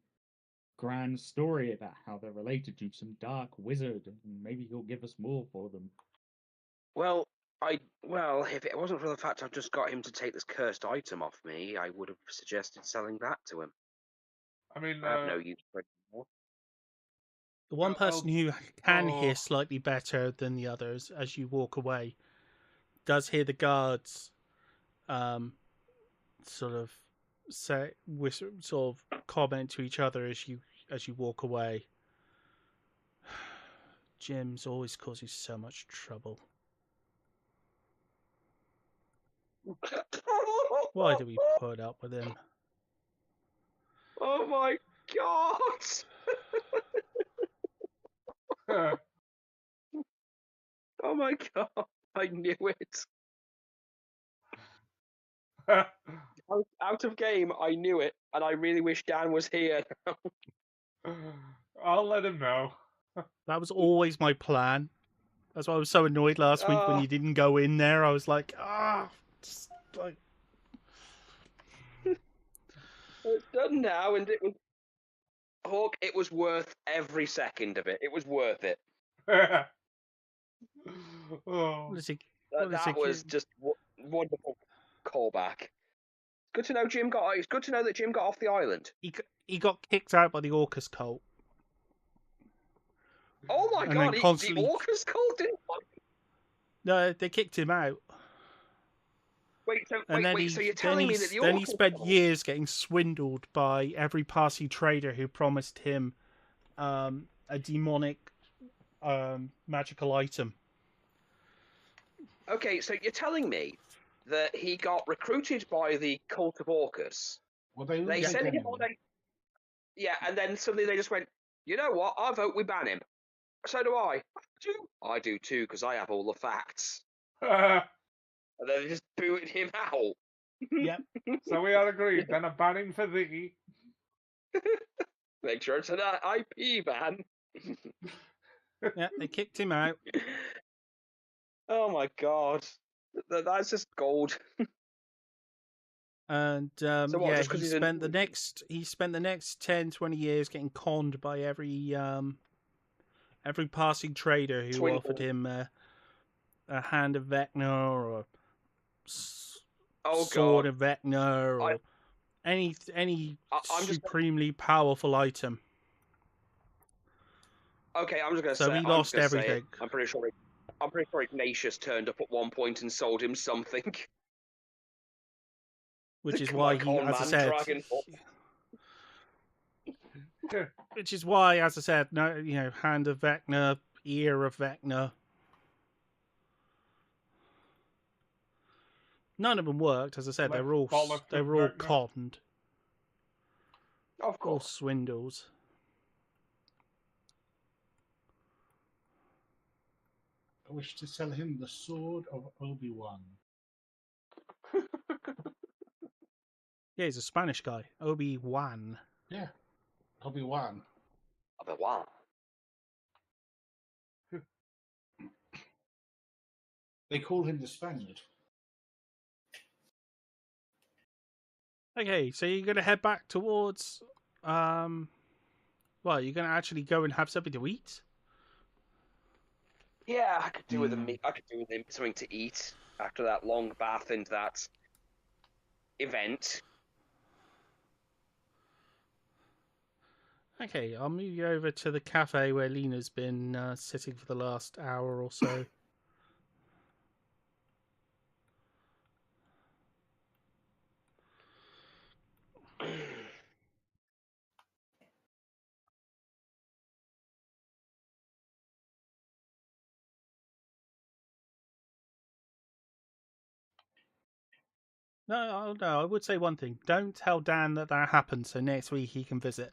grand story about how they're related to some dark wizard, and maybe he'll give us more for them. Well, if it wasn't for the fact I've just got him to take this cursed item off me, I would have suggested selling that to him. I mean, I have no use for it anymore. The one person who can hear slightly better than the others as you walk away does hear the guards sort of comment to each other as you walk away. Jim's always causing so much trouble. Why do we put up with him? Oh my god! Oh my god! I knew it. Out of game, I knew it, and I really wish Dan was here. I'll let him know. That was always my plan. That's why I was so annoyed last week when you didn't go in there. I was like, just like. It's done now, and it was Hawk. It was worth every second of it. It was worth it. Oh. That was just wonderful callback. Good to know Jim got. It's good to know that Jim got off the island. He got kicked out by the Orcus cult. Oh my And god! then constantly... The Orcus cult didn't. No, they kicked him out. So you're telling me that the then he Orcus spent cult... years getting swindled by every passing trader who promised him a demonic magical item. Okay, so you're telling me that he got recruited by the cult of Orcus. Well, they sent him on a... Yeah, and then suddenly they just went, you know what? I vote we ban him. So do I. I do too, because I have all the facts. And then they just booted him out. Yep. So we are agreed. Then a banning for thee. Make sure it's an IP ban. Yeah, they kicked him out. Oh my god, that's just gold. And he spent the next 10, 20 years getting conned by every passing trader who offered him a hand of Vecna or a sword of Vecna or any supremely powerful item. Okay, I'm just going to say. So he lost everything. I'm pretty sure Ignatius turned up at one point and sold him something. Which is why he, as I said, which is why, as I said, no, hand of Vecna, ear of Vecna. None of them worked, as I said. They were all conned. Of course, all swindles. I wish to sell him the sword of Obi-Wan. Yeah, he's a Spanish guy. Obi-Wan. Yeah. Obi-Wan. Obi-Wan. They call him the Spaniard. Okay, so you're going to head back towards... you're going to actually go and have something to eat? Yeah, I could do with him something to eat after that long bath and that event. Okay, I'll move you over to the cafe where Lena's been sitting for the last hour or so. No, I would say one thing. Don't tell Dan that happened, so next week he can visit.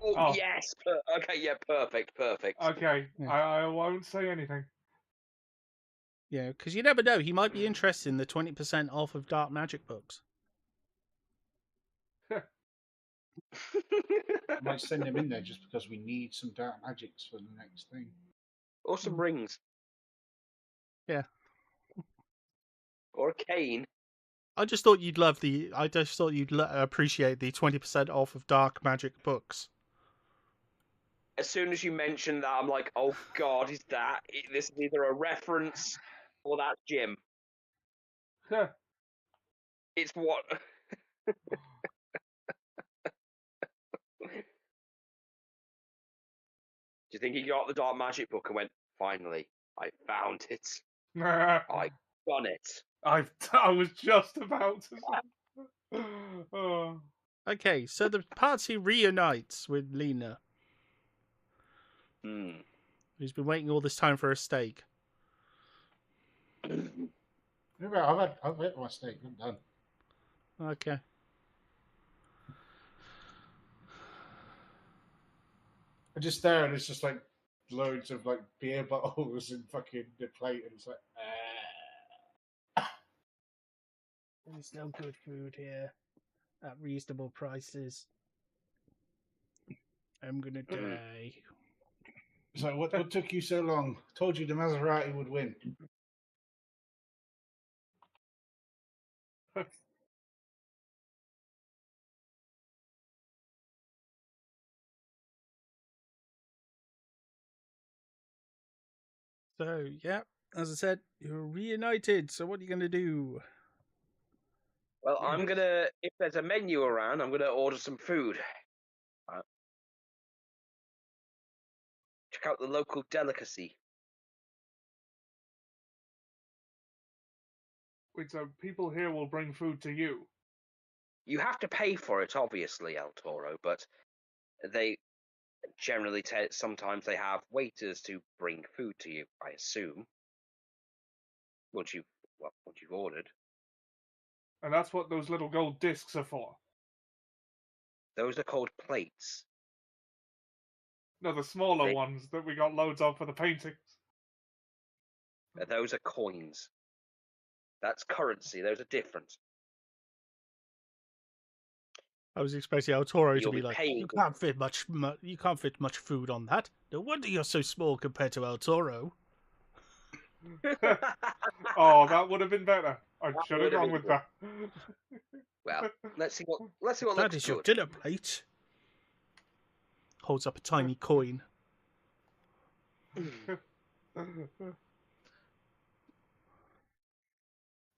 Oh. Yes. Okay. Yeah. Perfect. Okay. Yeah. I won't say anything. Yeah, because you never know. He might be interested in the 20% off of dark magic books. I might send him in there just because we need some dark magics for the next thing. Or some rings. Yeah. Or a cane. I just thought you'd love the. I just thought you'd appreciate the 20% off of dark magic books. As soon as you mentioned that, I'm like, oh God, is that? This is either a reference or that's Jim. It's what. Do you think he got the dark magic book and went, finally, I found it. I done it. I was just about to say. Oh. Okay, so the party reunites with Lena, who's been waiting all this time for a steak. I've had my steak. I'm done. Okay. I just stare and it's just like loads of like beer bottles and fucking the plate, and it's like. There's no good food here at reasonable prices. I'm gonna die. So what took you so long? Told you the Maserati would win. So, yeah, as I said, you're reunited. So, what are you going to do? Well, I'm gonna. If there's a menu around, I'm gonna order some food. Check out the local delicacy. Wait, so people here will bring food to you? You have to pay for it, obviously, El Toro, but they generally sometimes they have waiters to bring food to you. I assume once you've ordered. And that's what those little gold discs are for. Those are called plates. No, the smaller ones that we got loads of for the paintings. Those are coins. That's currency. Those are different. I was expecting El Toro to You'll be be like, paying- you can't fit much food on that. No wonder you're so small compared to El Toro. Oh, that would have been better. I should have gone with that. Well, let's see what That looks is your good. dinner plate. Holds up a tiny coin.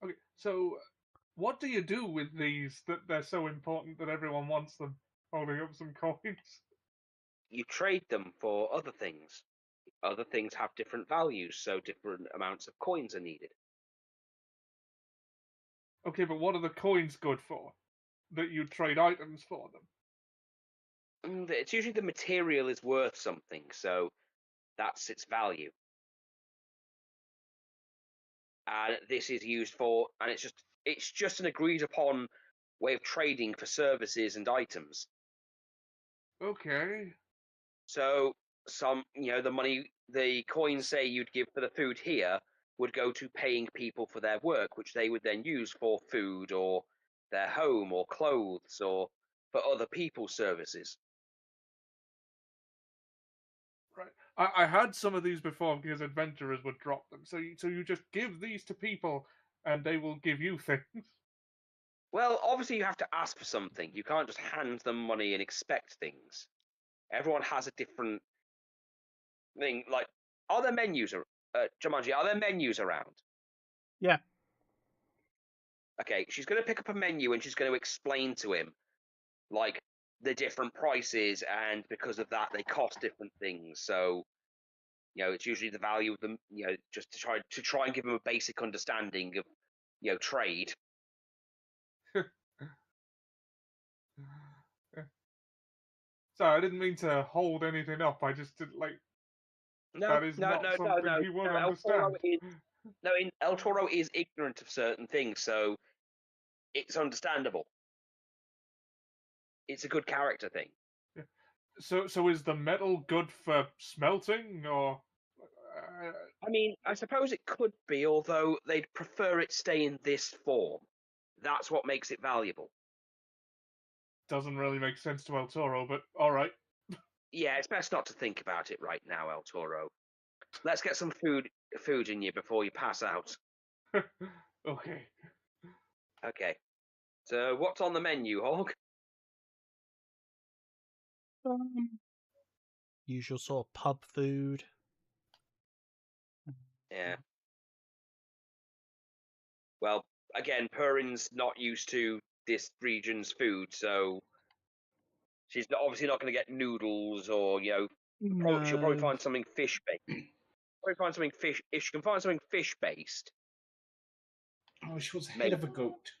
Okay, so what do you do with these that they're so important that everyone wants them? Holding up some coins. You trade them for other things. Other things have different values, so different amounts of coins are needed. Okay, but what are the coins good for? That you trade items for them? It's usually the material is worth something, so that's its value. And this is used for, and it's just an agreed upon way of trading for services and items. Okay. So the coins say you'd give for the food here would go to paying people for their work, which they would then use for food or their home or clothes or for other people's services. Right. I had some of these before because adventurers would drop them. So you just give these to people and they will give you things. Well, obviously you have to ask for something. You can't just hand them money and expect things. Everyone has a different thing. Like, are there menus? Jumanji, are there menus around? Yeah. Okay, she's going to pick up a menu and she's going to explain to him, like, the different prices, and because of that, they cost different things. So, it's usually the value of them. Just to try and give him a basic understanding of, trade. Sorry, I didn't mean to hold anything up. I just didn't like. No, That is no, not no, something no, he would no. understand. No, El Toro is ignorant of certain things, so it's understandable. It's a good character thing. So is the metal good for smelting, or? I mean, I suppose it could be, although they'd prefer it stay in this form. That's what makes it valuable. Doesn't really make sense to El Toro, but all right. Yeah, it's best not to think about it right now, El Toro. Let's get some food in you before you pass out. Okay. Okay. So, what's on the menu, Hog? Usual sort of pub food. Yeah. Well, again, Perrin's not used to this region's food, so she's obviously not going to get noodles or she'll probably No. find something fish based. Probably find something fish. If she can find something fish based, Oh, she was a Maybe. head of a goat.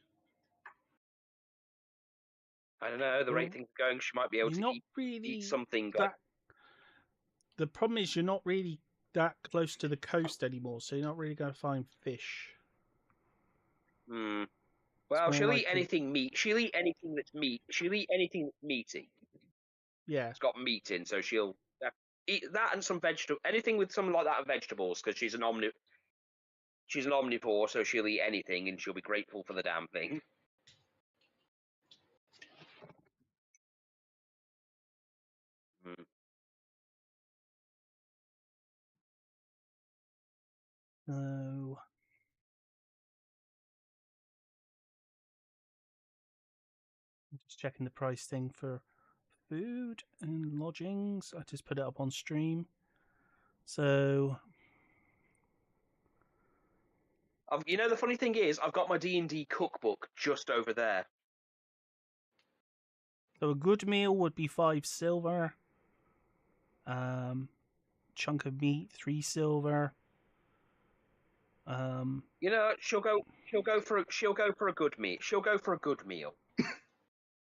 I don't know. The Well, rate things are going, she might be able You're to not eat really something. that. The problem is you're not really that close to the coast anymore, so you're not really going to find fish. Hmm. Well, more she'll like eat anything meat. She'll eat anything that's meat. She'll eat anything that's meaty. Yeah. It's got meat in, so she'll eat that and some vegetable. Anything with something like that and vegetables, because she's an omnivore, so she'll eat anything, and she'll be grateful for the damn thing. Hmm. So I'm just checking the price thing for food and lodgings. I just put it up on stream. So The funny thing is, I've got my D&D cookbook just over there. So a good meal would be 5 silver. Chunk of meat, 3 silver. She'll go for a good meal. She'll go for a good meal.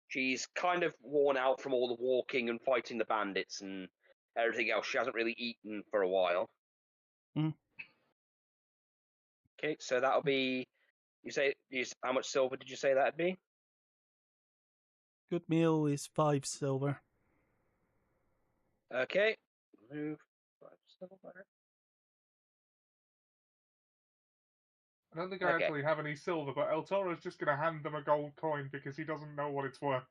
She's kind of worn out from all the walking and fighting the bandits and everything else. She hasn't really eaten for a while. Mm. Okay, so that'll be. How much silver did you say that'd be? Good meal is 5 silver. Okay. Move 5 silver. I don't think I Okay. actually have any silver, but El Toro's just going to hand them a gold coin because he doesn't know what it's worth.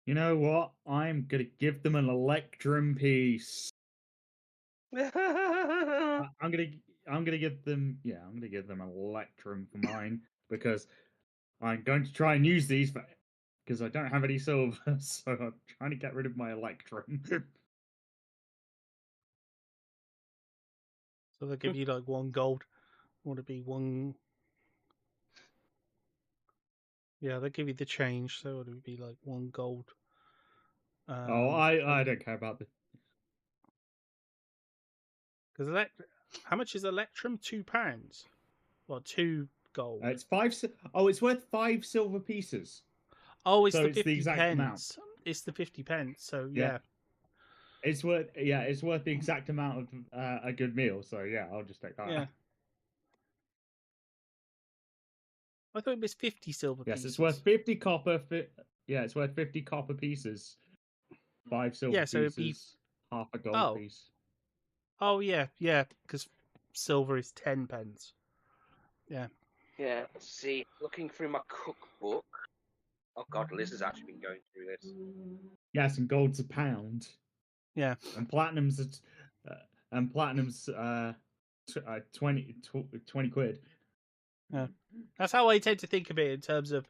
You know what? I'm gonna give them an electrum piece. I'm gonna give them an electrum for mine because I'm going to try and use these because I don't have any silver, so I'm trying to get rid of my electrum. So they'll give you like 1 gold. Would it be 1? Yeah, they'll give you the change, so it would be like 1 gold. I don't care about this. Because how much is electrum? £2. Well, 2 gold. It's 5. Oh, it's worth 5 silver pieces. Oh, it's so the it's 50 the exact pence. amount. It's the 50 pence. So Yeah. It's worth the exact amount of a good meal. So yeah, I'll just take that. Yeah. I thought it was 50 silver Yes, pieces. it's worth 50 copper. It's worth 50 copper pieces. 5 silver so it'd pieces. be... Half a gold piece. Oh yeah, because silver is 10 pence. Yeah. Yeah. Let's see. Looking through my cookbook. Oh God, Liz has actually been going through this. Yes, and gold's a pound. Yeah. And platinum's 20 quid. Yeah. That's how I tend to think of it in terms of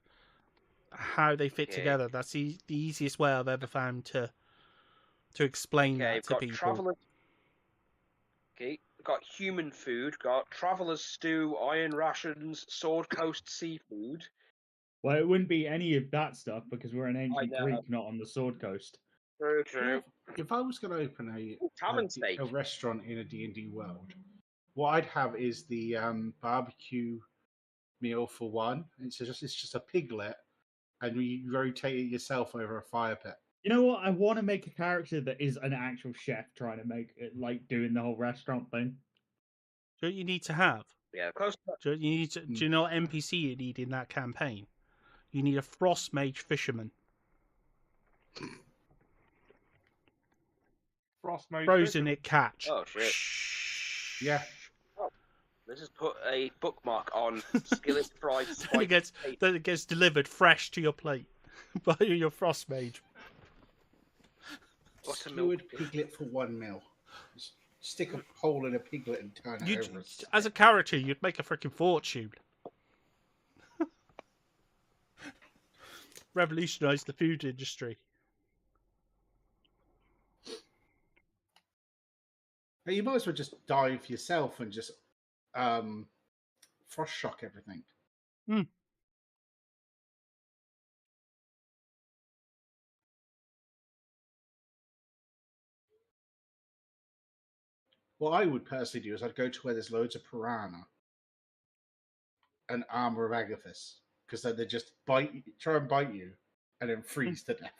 how they fit together. That's the easiest way I've ever found to explain that to people. Traveler. Okay, we've got human food. Got traveler's stew, iron rations, Sword Coast seafood. Well, it wouldn't be any of that stuff because we're in ancient know. Greek, not on the Sword Coast. True. If I was going to open steak. a restaurant in a D&D world, what I'd have is the barbecue meal for one. It's just a piglet, and you rotate it yourself over a fire pit. You know what? I want to make a character that is an actual chef trying to make it, like doing the whole restaurant thing. Do you need to have? Yeah, close. Do you know what NPC you need in that campaign? You need a frost mage fisherman. Frost mage Frozen fisherman. it catch. Oh shit! Yeah. Let's just put a bookmark on skillet fried Then spiced it gets delivered fresh to your plate by your frost mage. Skewered piglet for 1 mil. Just stick a hole in a piglet and turn it over. As a character, you'd make a freaking fortune. Revolutionise the food industry. Hey, you might as well just dive yourself and just frost shock everything. What I would personally do is I'd go to where there's loads of piranha and armor of Agathis, because then they just try and bite you, and then freeze to death.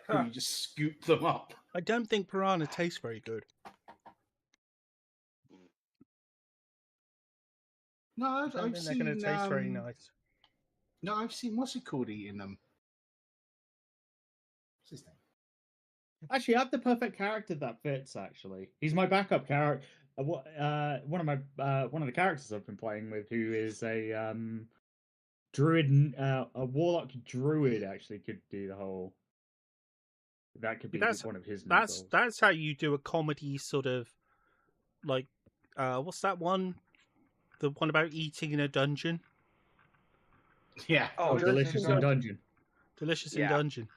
And you just scoop them up. I don't think piranha tastes very good. No, I don't think they're going to taste very nice. No, I've seen what's it called eating them. What's his name? Actually, I have the perfect character that fits. Actually, he's my backup character. One of the characters I've been playing with, who is a druid, a warlock druid, actually could do the whole. That could be one of his. That's how you do a comedy sort of, like, what's that one? The one about eating in a dungeon. Yeah. Oh, Delicious in Dungeon. Delicious in Dungeon.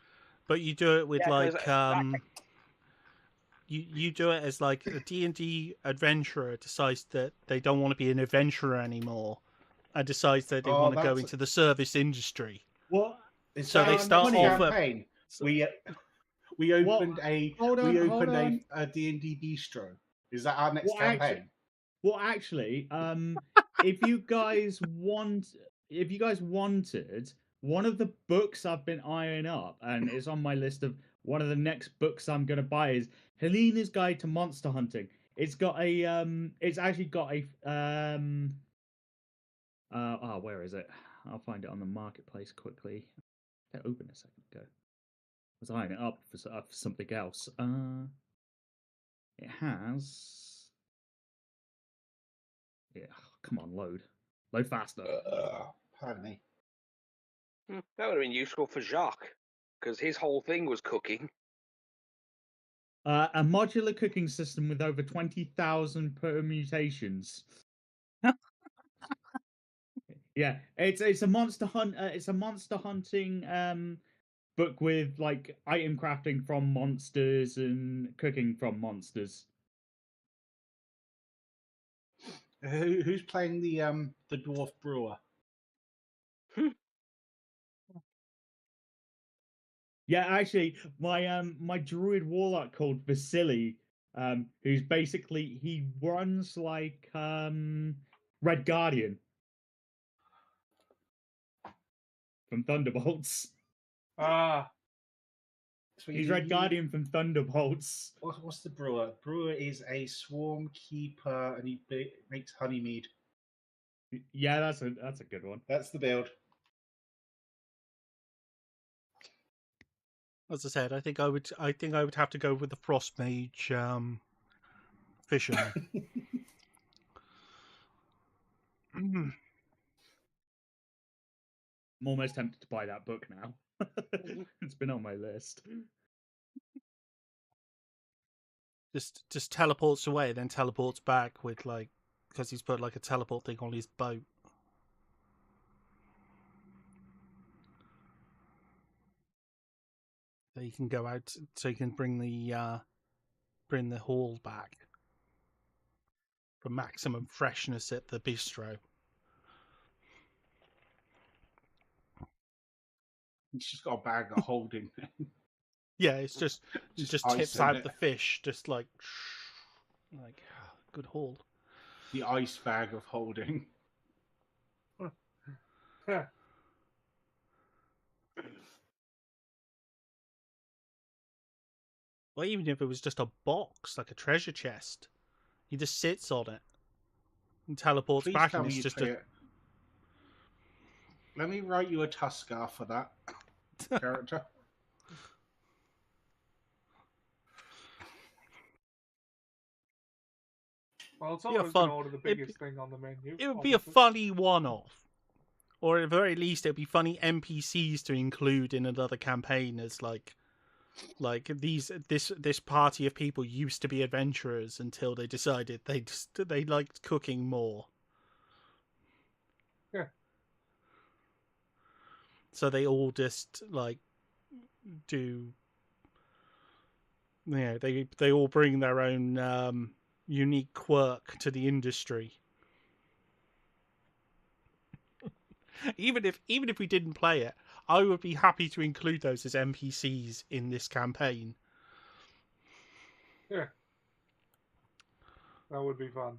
But you do it with you do it as like a D&D adventurer decides that they don't want to be an adventurer anymore and decides that they want to go into the service industry. What? So they start off campaign. We opened a D&D bistro. Is that our next campaign? Actually, if you guys wanted, one of the books I've been eyeing up, and it's on my list of one of the next books I'm gonna buy, is Helena's Guide to Monster Hunting. It's got a it's actually got a where is it? I'll find it on the marketplace quickly. It opened a second ago. I was eyeing it up for something else. It has. Yeah, come on, load faster. Pardon me. That would have been useful for Jacques, because his whole thing was cooking. A modular cooking system with over 20,000 permutations. Yeah, it's a monster hunt. It's a monster hunting book with like item crafting from monsters and cooking from monsters. Who's playing the dwarf brewer? Yeah, actually, my druid warlock called Vasily, who's basically he runs like Red Guardian from Thunderbolts. So he's Red Guardian from Thunderbolts. What's the brewer? Brewer is a swarm keeper, and he makes honey mead. Yeah, that's a good one. That's the build. As I said, I think I would have to go with the frost mage fisherman. I'm almost tempted to buy that book now. It's been on my list. Just teleports away, then teleports back with like, because he's put like a teleport thing on his boat. So you can go out, so you can bring the haul back for maximum freshness at the bistro. He's just got a bag of holding. Yeah, it's just tips out the fish, just like good haul. The ice bag of holding. Or even if it was just a box, like a treasure chest. He just sits on it and teleports Please back, tell and me it's you just play it. Let me write you a Tuskar for that character. Well, Be a someone's fun. going to order the biggest thing on the menu. It would be a obviously. funny one-off, or at the very least, it'd be funny NPCs to include in another campaign as like this party of people used to be adventurers until they decided they liked cooking more. Yeah. So they all just like do. Yeah, they all bring their own unique quirk to the industry. Even if we didn't play it, I would be happy to include those as NPCs in this campaign. Yeah. That would be fun.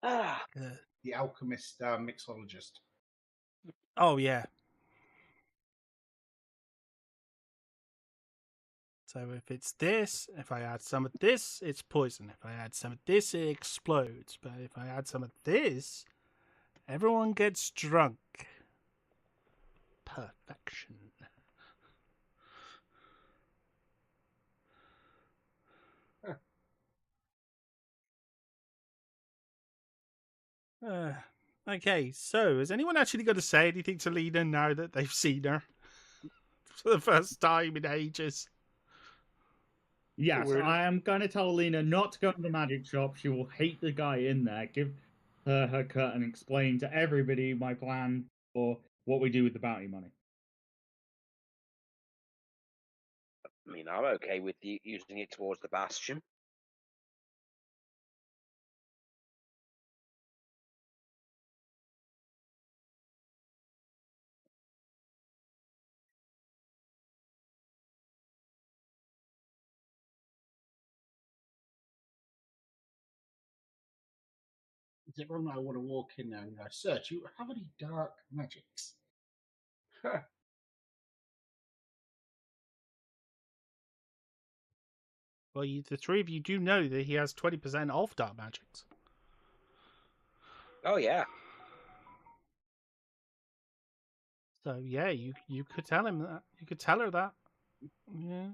The alchemist mixologist. Oh yeah. So if it's this, if I add some of this, it's poison. If I add some of this, it explodes. But if I add some of this, everyone gets drunk. Perfection. Okay, so is anyone actually going to say anything to Lena now that they've seen her for the first time in ages? Yes, I am going to tell Lena not to go to the magic shop. She will hate the guy in there. Give her her cut and explain to everybody my plan for what we do with the bounty money. I mean, I'm okay with using it towards the Bastion. Is it wrong that I want to walk in there and go, sir, do you have any dark magics? Well, the three of you do know that he has 20% off dark magics. Oh yeah. So yeah, you could tell him that. You could tell her that. Yeah.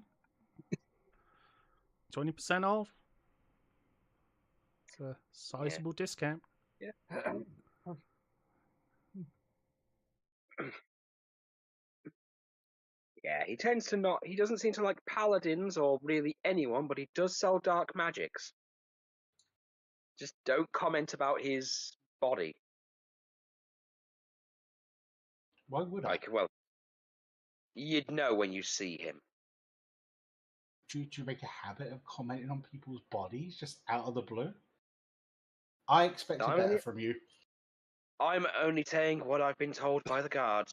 20% off. It's a sizable discount. Yeah. Yeah, he tends to not. He doesn't seem to like paladins or really anyone, but he does sell dark magics. Just don't comment about his body. Why would Like, well, you'd know when you see him. do you make a habit of commenting on people's bodies just out of the blue? I expected better from you. I'm only saying what I've been told by the guards.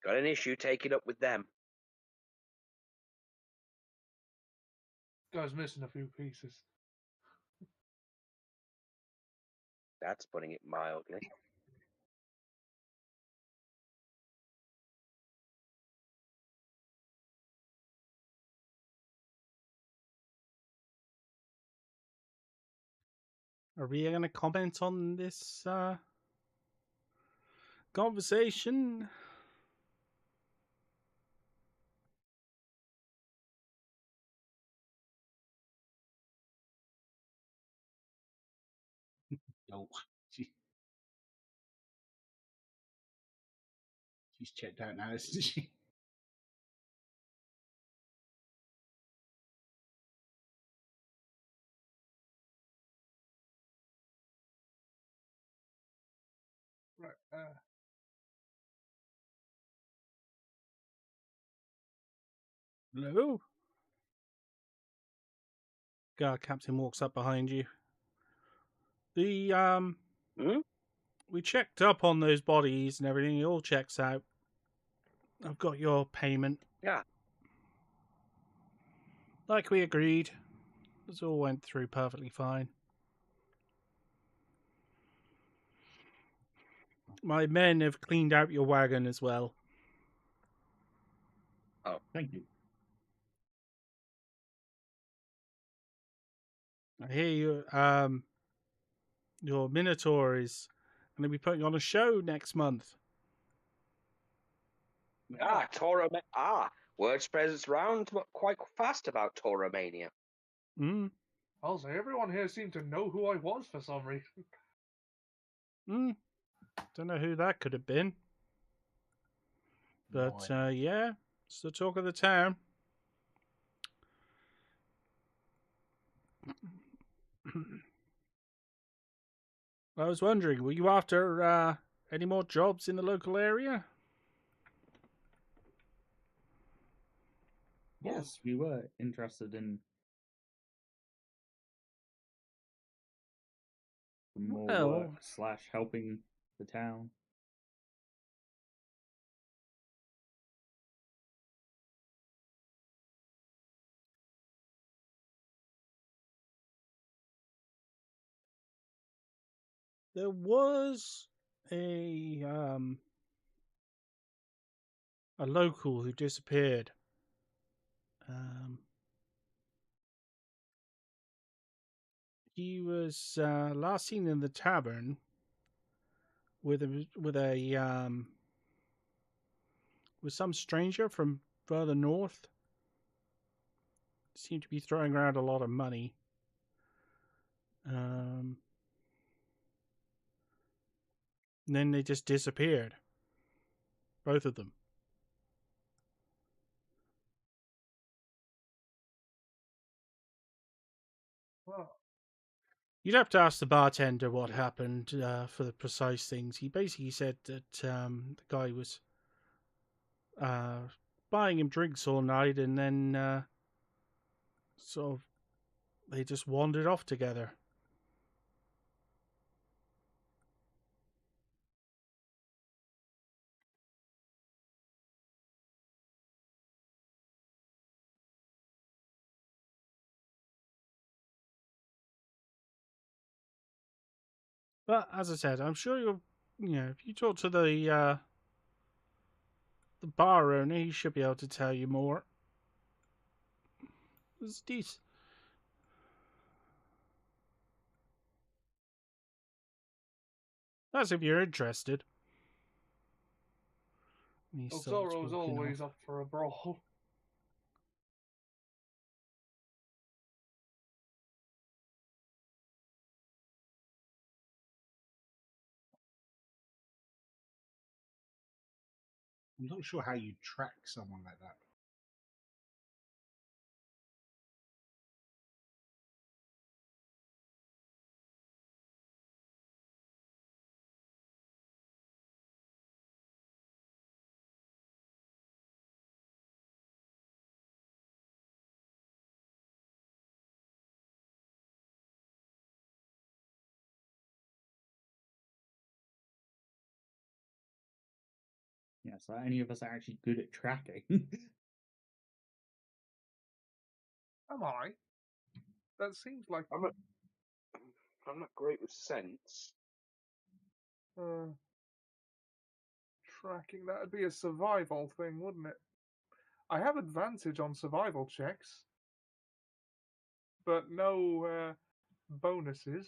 Got an issue, take it up with them. Guy's missing a few pieces. That's putting it mildly. Are we going to comment on this conversation? No. She's checked out now, isn't she? Right. Hello? Guard captain walks up behind you. We checked up on those bodies and everything. It all checks out. I've got your payment. Yeah. Like we agreed. This all went through perfectly fine. My men have cleaned out your wagon as well. Oh, Thank you. I hear you. Your Minotaur is going to be putting on a show next month. word spreads around quite fast about Tauromania. I'll say everyone here seemed to know who I was for some reason. Don't know who that could have been. But yeah, it's the talk of the town. I was wondering, were you after any more jobs in the local area? Yes, we were interested in more work / helping the town. There was a local who disappeared. He was last seen in the tavern with some stranger from further north. Seemed to be throwing around a lot of money. And then they just disappeared. Both of them. Well, you'd have to ask the bartender what happened for the precise things. He basically said that the guy was buying him drinks all night, and then sort of they just wandered off together. But as I said, I'm sure if you talk to the bar owner, he should be able to tell you more. It's decent. That's if you're interested. Zoro's always up for a brawl. I'm not sure how you track someone like that. Yeah, so any of us are actually good at tracking. Am I? That seems like I'm not great with sense. Tracking, that'd be a survival thing, wouldn't it? I have advantage on survival checks, but no bonuses.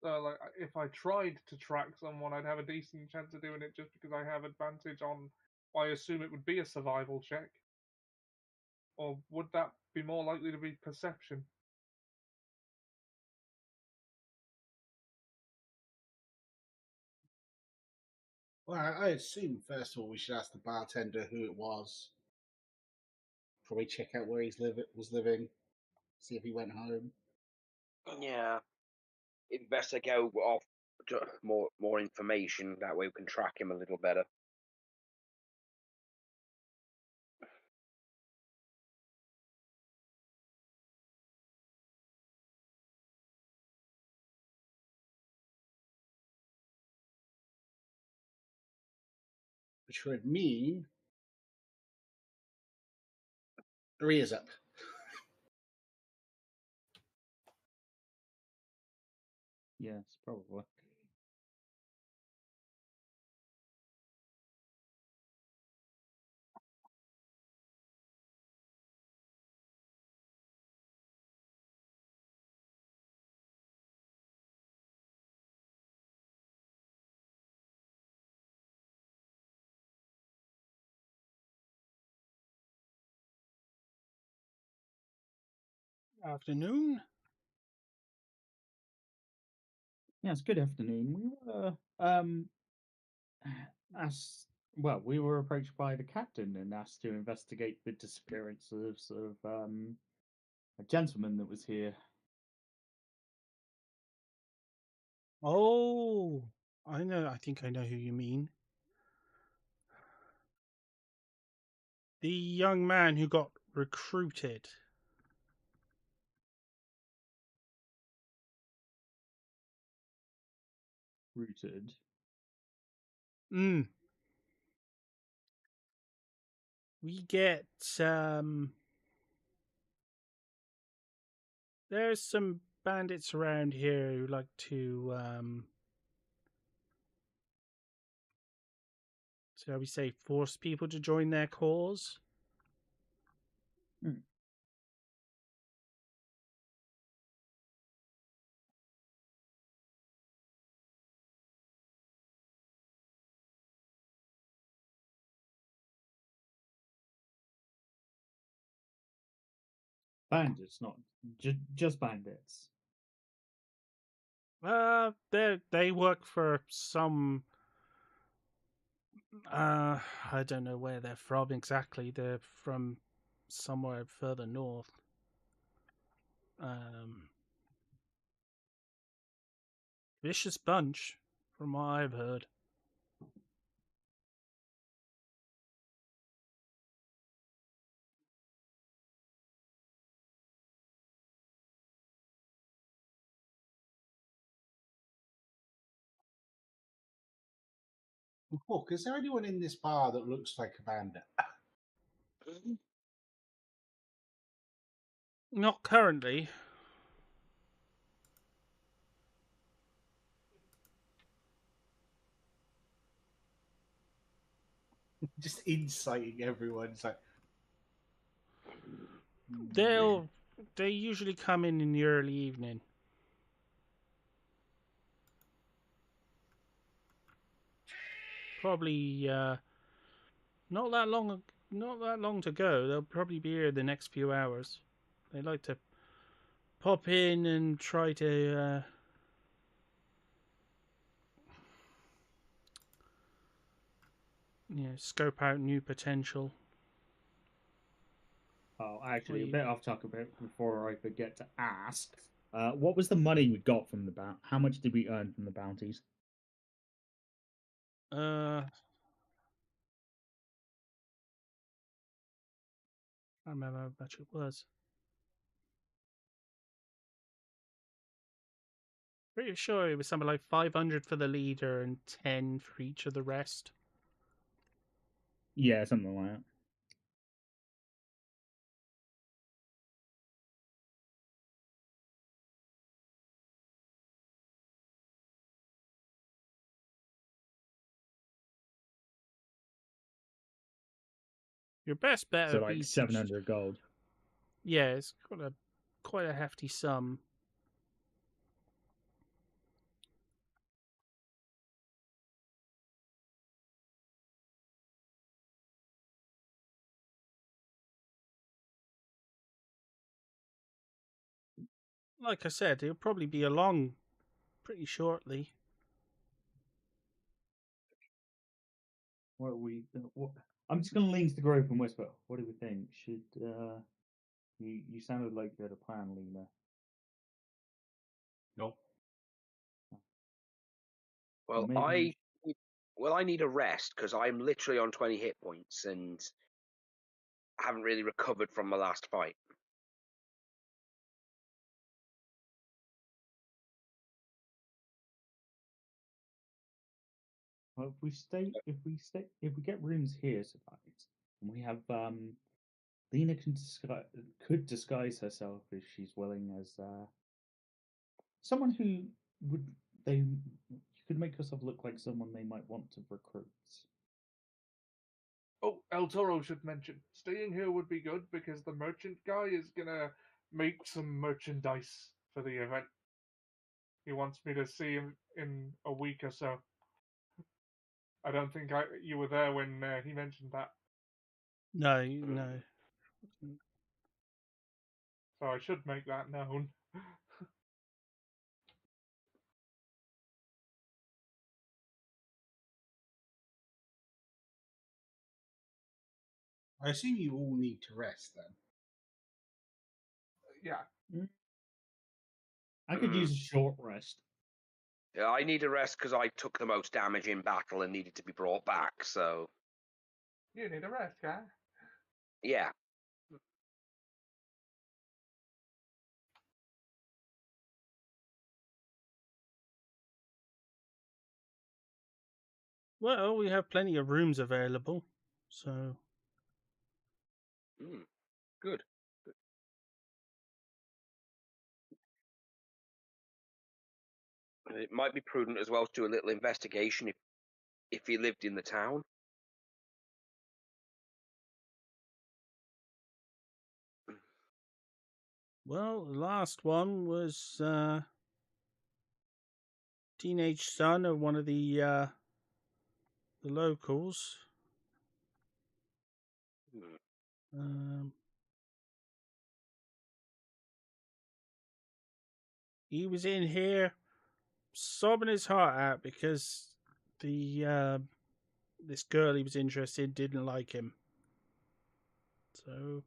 Like, if I tried to track someone, I'd have a decent chance of doing it just because I have advantage on. I assume it would be a survival check. Or would that be more likely to be perception? Well, I assume first of all we should ask the bartender who it was. Probably check out where was living, see if he went home. Yeah, investigate off more information. That way we can track him a little better. which would mean 3 is up. Yes, probably. Afternoon. Yes, good afternoon. We were asked. Well, we were approached by the captain and asked to investigate the disappearance of a gentleman that was here. Oh, I know. I think I know who you mean. The young man who got recruited. Rooted. We get there's some bandits around here who like to shall we say force people to join their cause. Bandits, not just bandits. They work for some. I don't know where they're from exactly. They're from somewhere further north. Vicious bunch, from what I've heard. Look, is there anyone in this bar that looks like a bandit? Not currently. Just inciting everyone. It's like They usually come in the early evening. Probably not that long to go. They'll probably be here the next few hours. They like to pop in and try to scope out new potential. Oh, actually, a bit off topic before I forget to ask. What was the money we got from the bounty? How much did we earn from the bounties? I remember how much it was. Pretty sure it was something like 500 for the leader and 10 for each of the rest. Yeah, something like that. Your best bet So would like be 700 gold. Yeah, it's quite a hefty sum. Like I said, it'll probably be along pretty shortly. What we? I'm just gonna lean to the group and whisper. What do we think? Should you sounded like you had a plan, Lena. nope. Well, Maybe I need a rest because I'm literally on 20 hit points and haven't really recovered from my last fight. Well, if we get rooms here tonight, and we have Lena could disguise herself if she's willing as someone who would you could make yourself look like someone they might want to recruit. Oh, El Toro should mention staying here would be good because the merchant guy is gonna make some merchandise for the event. He wants me to see him in a week or so. I don't think you were there when he mentioned that, No, no. so I should make that known. I assume you all need to rest then. Yeah. I could use a short rest. Yeah, I need a rest because I took the most damage in battle and needed to be brought back. So You need a rest, guy. yeah. Well, we have plenty of rooms available, so. Good. It might be prudent as well to do a little investigation if he lived in the town. Well, the last one was teenage son of one of the locals. He was in here sobbing his heart out because the this girl he was interested in didn't like him. So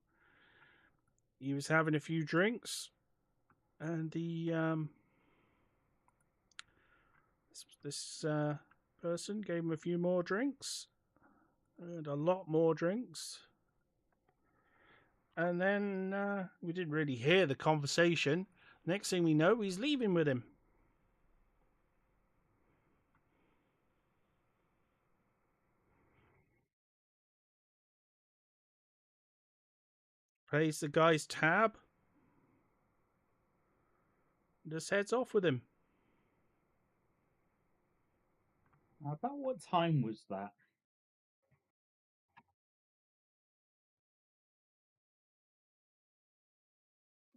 he was having a few drinks, and this person gave him a few more drinks, and a lot more drinks. And then we didn't really hear the conversation. Next thing we know, he's leaving with him. Pays the guy's tab. Just heads off with him. About what time was that?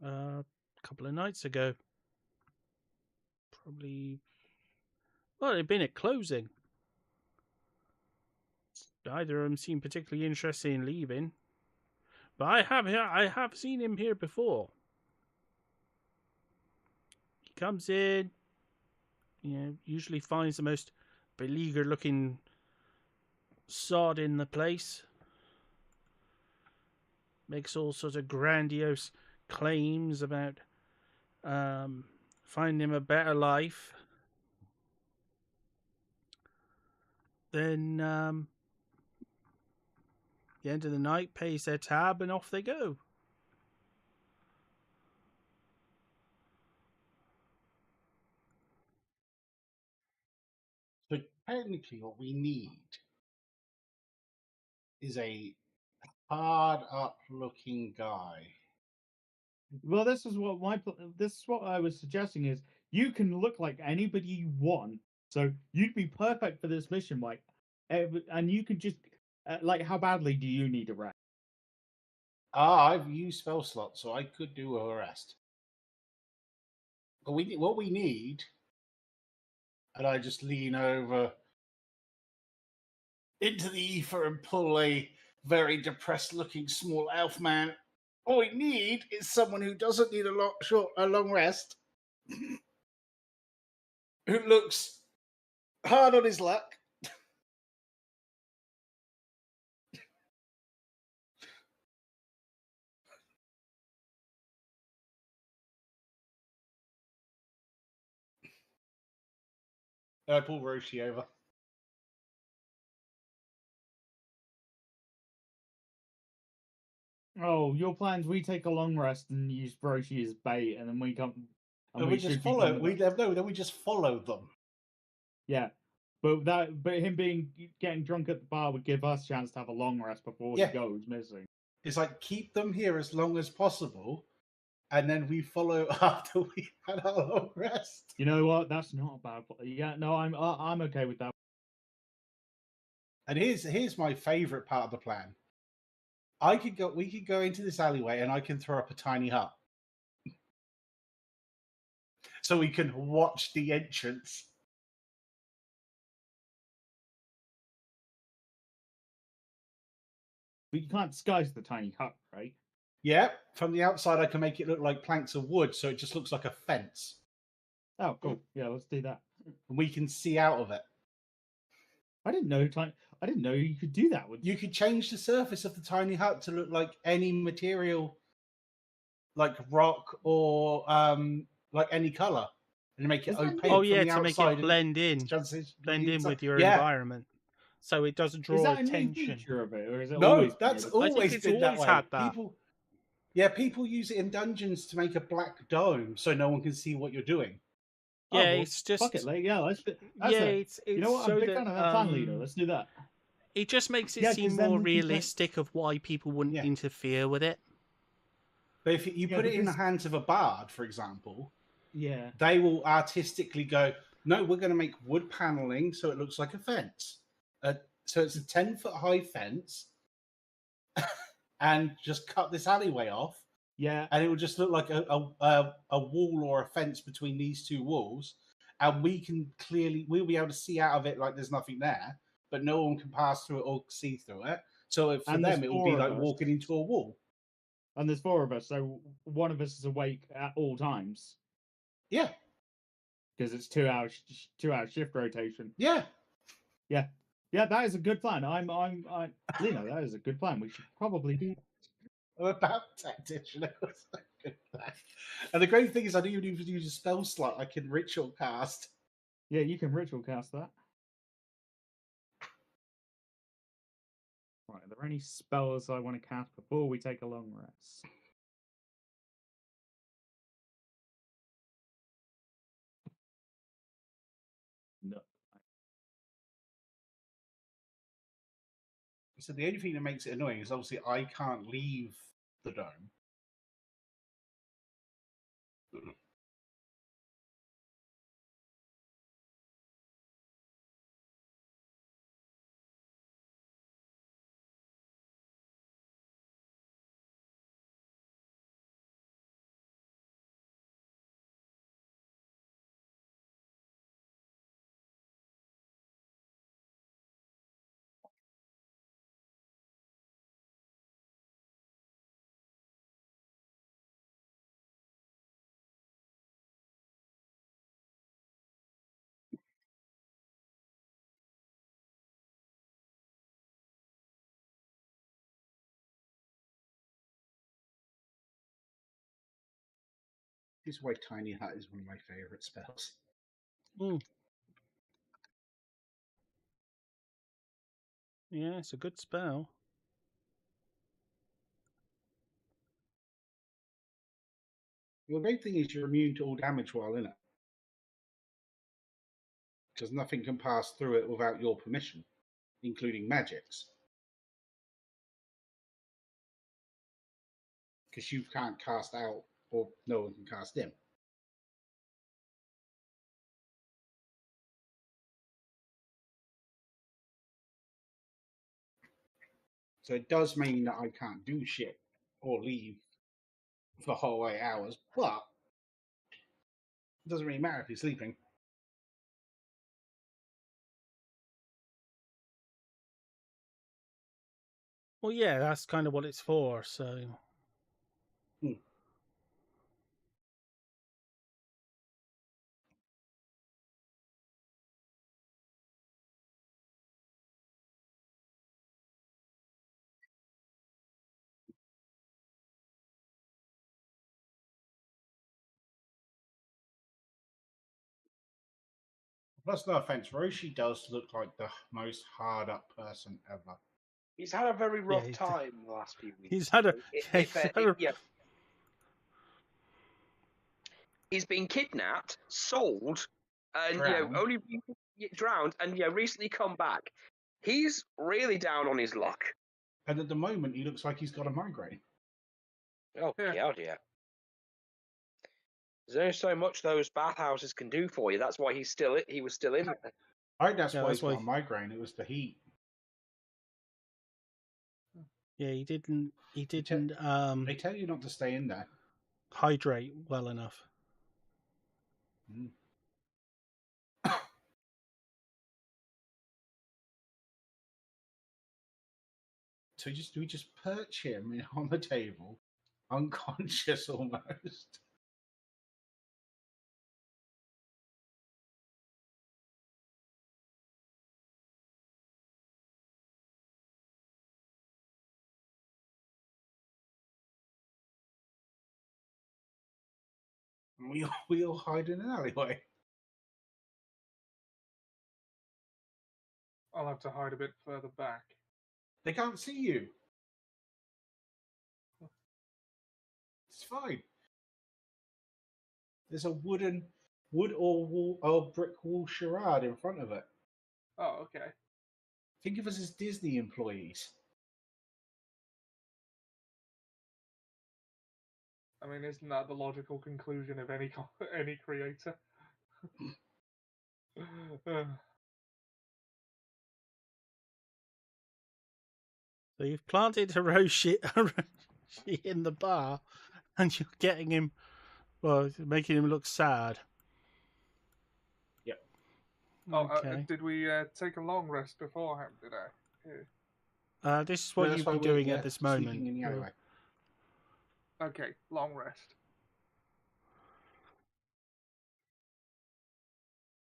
A couple of nights ago. Probably. Well, it'd been at closing. Neither of them seemed particularly interested in leaving. But I have seen him here before. He comes in, usually finds the most beleaguered looking sod in the place. Makes all sorts of grandiose claims about finding him a better life. Then the end of the night, pays their tab, and off they go. So technically, what we need is a hard-up-looking guy. Well, this is what I was suggesting is you can look like anybody you want, so you'd be perfect for this mission, Mike. And you could just like, how badly do you need a rest? I've used spell slots, so I could do a rest. But what we need, and I just lean over into the ether and pull a very depressed-looking small elf man. All we need is someone who doesn't need a long rest, who looks hard on his luck. I pull Roshi over. Oh, your plans? We take a long rest and use Broshi as bait, and then we come. And we just follow. Then we just follow them. Yeah, but him getting drunk at the bar would give us a chance to have a long rest before he goes missing. It's like keep them here as long as possible, and then we follow after we had our long rest. You know what? That's not a bad plan. Yeah, no, I'm okay with that. And here's my favorite part of the plan. We could go into this alleyway, and I can throw up a tiny hut, so we can watch the entrance. But you can't disguise the tiny hut, right? Yeah, from the outside, I can make it look like planks of wood, so it just looks like a fence. Oh, cool. Yeah, let's do that. And we can see out of it. I didn't know you could do that. You could change the surface of the tiny hut to look like any material, like rock or like any color, and make it opaque. Oh yeah, from the to make outside it blend in with your environment, so it doesn't draw Is that attention. a new feature of it, or is it No, always? that's been always I think it's been always that way. had that. People use it in dungeons to make a black dome so no one can see what you're doing. Yeah, well, it's just fuck it, like, yeah. it's you know what? so I'm a big that, fan of that plan leader. Let's do that. It just makes it Yeah, seem 'cause then more we can play- realistic of why people wouldn't interfere with it. But if you put it in the hands of a bard, for example, yeah, they will artistically go, no, we're going to make wood paneling so it looks like a fence. So it's a 10-foot high fence, and just cut this alleyway off. Yeah, and it will just look like a wall or a fence between these two walls, and we'll be able to see out of it like there's nothing there, but no one can pass through it or see through it. So for them, it will be like walking into a wall. And there's 4 of us, so one of us is awake at all times. Yeah, because it's 2 hours shift rotation. Yeah. That is a good plan. Lino, that is a good plan. We should probably do that. I'm about tactician. And the great thing is, I don't even need to use a spell slot. I can ritual cast. Yeah, you can ritual cast that. Right, are there any spells I want to cast before we take a long rest? No. So the only thing that makes it annoying is obviously I can't leave the dome. This is why Tiny Hut is one of my favourite spells. Yeah, it's a good spell. Well, the great thing is you're immune to all damage while in it. Because nothing can pass through it without your permission, including magics. Because you can't cast out, or no one can cast in. So it does mean that I can't do shit or leave for whole 8 hours, but it doesn't really matter if you're sleeping. Well, yeah, that's kind of what it's for, so... Plus, no offense, Roshi does look like the most hard up person ever. He's had a very rough time the last few weeks. He's had a... He's been kidnapped, sold, and Drowned. only drowned, and recently come back. He's really down on his luck. And at the moment, he looks like he's got a migraine. Oh Yeah. God, yeah. There's only so much those bathhouses can do for you. That's why he was still in there. I think that's Yeah, why that's he's got why- a migraine. It was the heat. Yeah, he didn't. He didn't They tell you not to stay in there. hydrate well enough. Mm. So we just perch him on the table, unconscious almost. We all hide in an alleyway. I'll have to hide a bit further back. They can't see you. It's fine. There's a wood or brick wall charade in front of it. Oh, okay. Think of us as Disney employees. I mean, isn't that the logical conclusion of any creator? So you've planted Hiroshi in the bar, and you're getting him, well, making him look sad. Yep. Oh, Okay. did we take a long rest beforehand? Did I? Yeah. This is what that's you'd why be we're, doing at this moment. sneaking in the alleyway. Okay, long rest.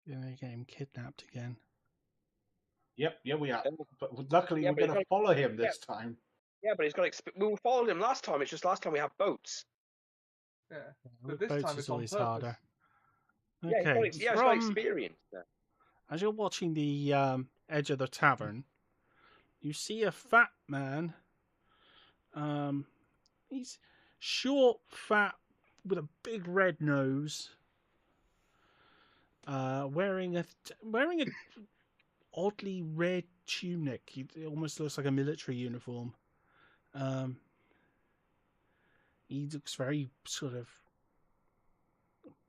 You're going to get him kidnapped again. Yep, yeah, we are. But luckily, Yeah, we're but he's going to follow him this time. Yeah, but he's got. We followed him last time. It's just last time we have boats. Yeah, With but this boats time is it's on always purpose. harder. Yeah, Okay, he's got experience there. as you're watching the edge of the tavern, you see a fat man. He's short, fat, with a big red nose. Wearing a oddly red tunic. It almost looks like a military uniform. He looks very sort of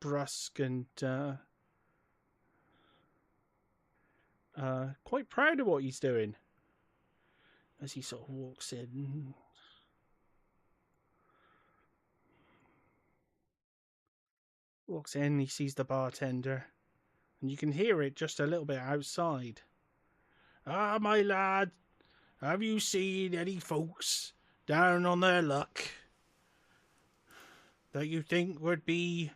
brusque and quite proud of what he's doing as he sort of walks in. He sees the bartender, and you can hear it just a little bit outside. Ah, my lad, have you seen any folks down on their luck that you think would be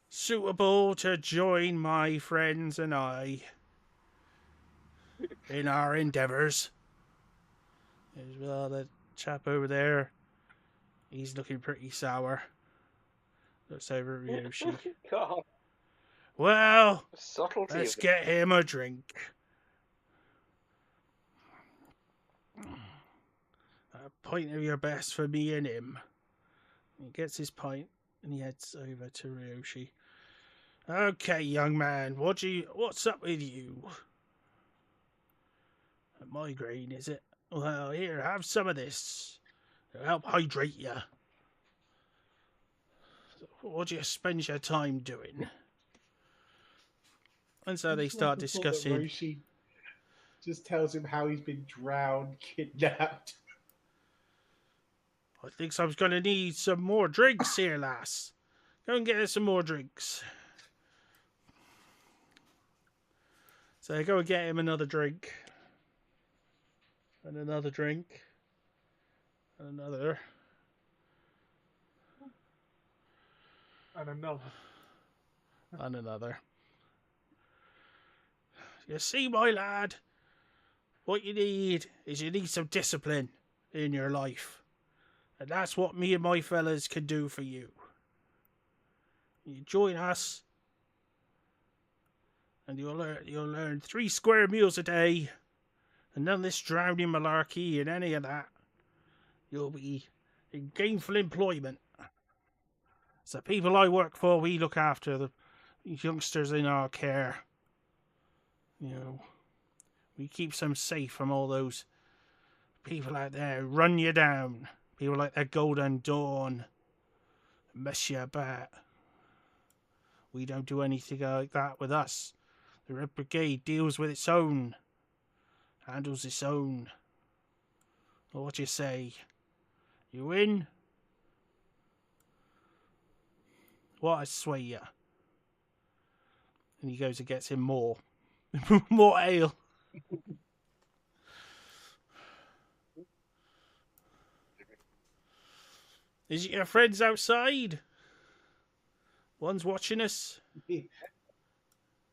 suitable to join my friends and I in our endeavours? As well, that chap over there, he's looking pretty sour. Looks over at Ryoshi. God, Well, the subtlety let's of it. get him a drink. A pint of your best for me and him. He gets his pint and he heads over to Ryoshi. Okay, young man, what's up with you? A migraine, is it? Well, here, have some of this. It'll help hydrate you. What do you spend your time doing? And so they start discussing. Roshi just tells him how he's been drowned, kidnapped. I think I'm going to need some more drinks here, lass. Go and get us some more drinks. So they go and get him another drink. And another drink. And another. And another. And another. You see, my lad, what you need some discipline in your life. And that's what me and my fellas can do for you. You join us, and you'll learn 3 square meals a day, and none of this drowning malarkey and any of that. You'll be in gainful employment. It's the people I work for, we look after the youngsters in our care. You know, we keep them safe from all those people out there who run you down. People like that Golden Dawn, mess you about. We don't do anything like that with us. The Red Brigade deals with its own, handles its own. Well, what do you say? You in? What, I sway you. And he goes and gets him more. More ale. Is it your friends outside? One's watching us.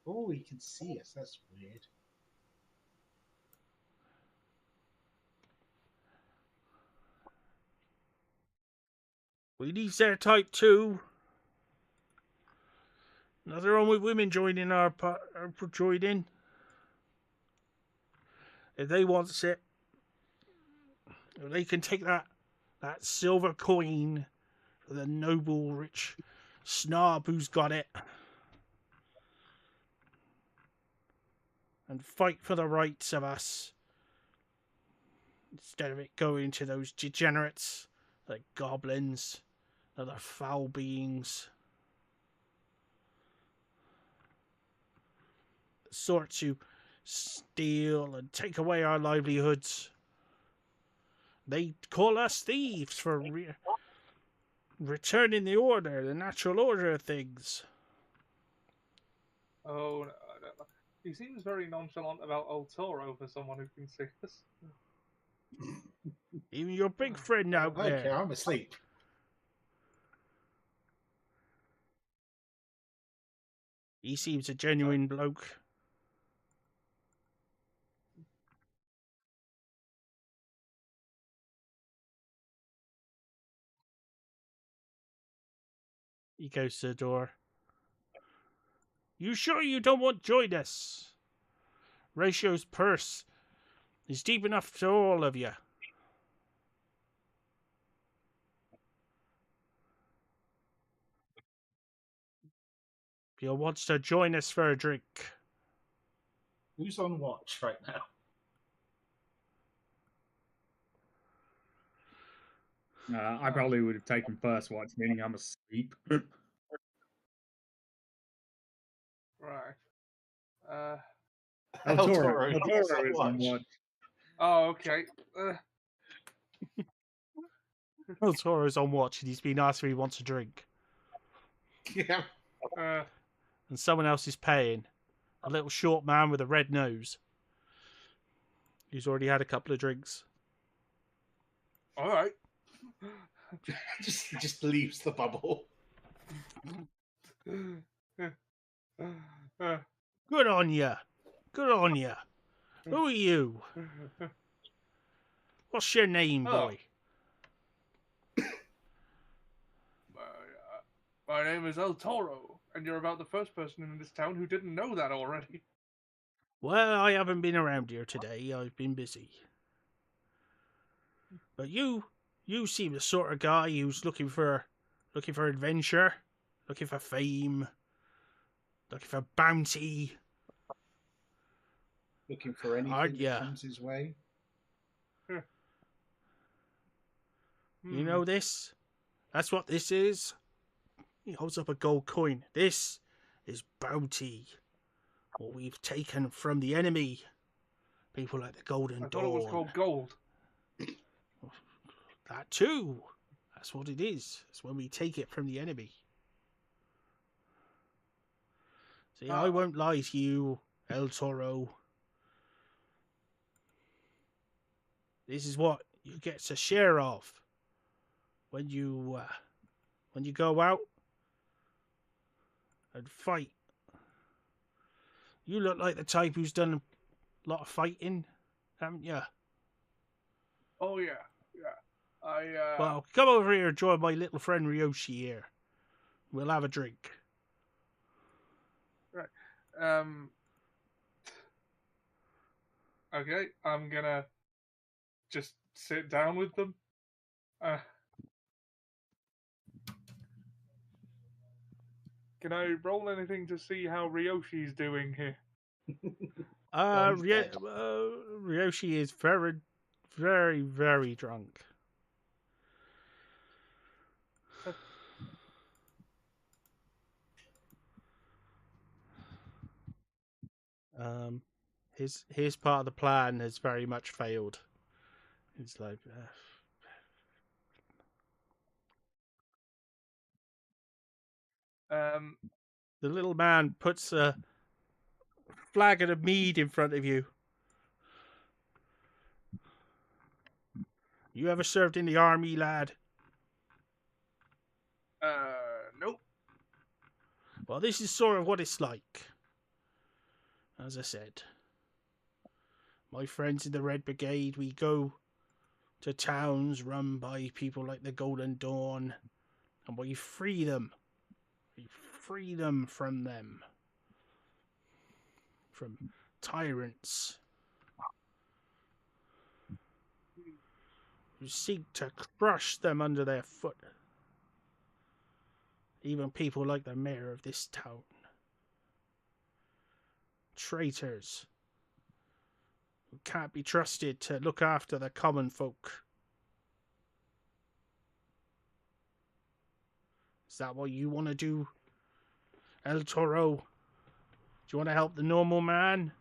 Oh, he can see us. That's weird. We need their type too. Nothing wrong with women joining our joining. If they want it, if they can take that silver coin for the noble rich snob who's got it, and fight for the rights of us, instead of it going to those degenerates like goblins, other foul beings. The sorts who steal and take away our livelihoods. They call us thieves for returning the order, the natural order of things. Oh, no, I don't know. He seems very nonchalant about El Toro for someone who can see us. Even your big friend out Okay, there. I'm asleep. He seems a genuine bloke. He goes to the door. You sure you don't want to join us? Ratio's purse is deep enough for all of you. If you want to join us for a drink. Who's on watch right now? I probably would have taken first watch, meaning I'm asleep. Right. El El Toro. Toro, El yes, Toro on is on watch. watch. Oh, okay. El Toro's on watch and he's been asked if he wants a drink. Yeah. And someone else is paying. A little short man with a red nose. He's already had a couple of drinks. All right. just leaves the bubble. Good on ya. Good on ya. Who are you? What's your name, boy? My name is El Toro, and you're about the first person in this town who didn't know that already. Well, I haven't been around here today. I've been busy. But you seem the sort of guy who's looking for adventure, looking for fame, looking for bounty. Looking for anything Aren't ya? that comes his way. You know this? That's what this is. He holds up a gold coin. This is bounty. What we've taken from the enemy. People like the Golden I Dawn. thought it was called gold. That too. That's what it is. It's when we take it from the enemy. See, I won't lie to you, El Toro. This is what you get a share of when you go out and fight. You look like the type who's done a lot of fighting, haven't you? Oh yeah. Well, come over here and join my little friend Ryoshi here. We'll have a drink. Right. Okay, I'm gonna just sit down with them. Can I roll anything to see how Ryoshi's doing here? he's dead. Ryoshi is very, very, very drunk. His part of the plan has very much failed. It's like the little man puts a flagon of mead in front of you. You ever served in the army, lad? Nope. Well, this is sort of what it's like. As I said, my friends in the Red Brigade, we go to towns run by people like the Golden Dawn, and we free them. We free them from them. From tyrants who seek to crush them under their foot. Even people like the mayor of this town. Traitors who can't be trusted to look after the common folk. Is that what you want to do, El Toro? Do you want to help the normal man?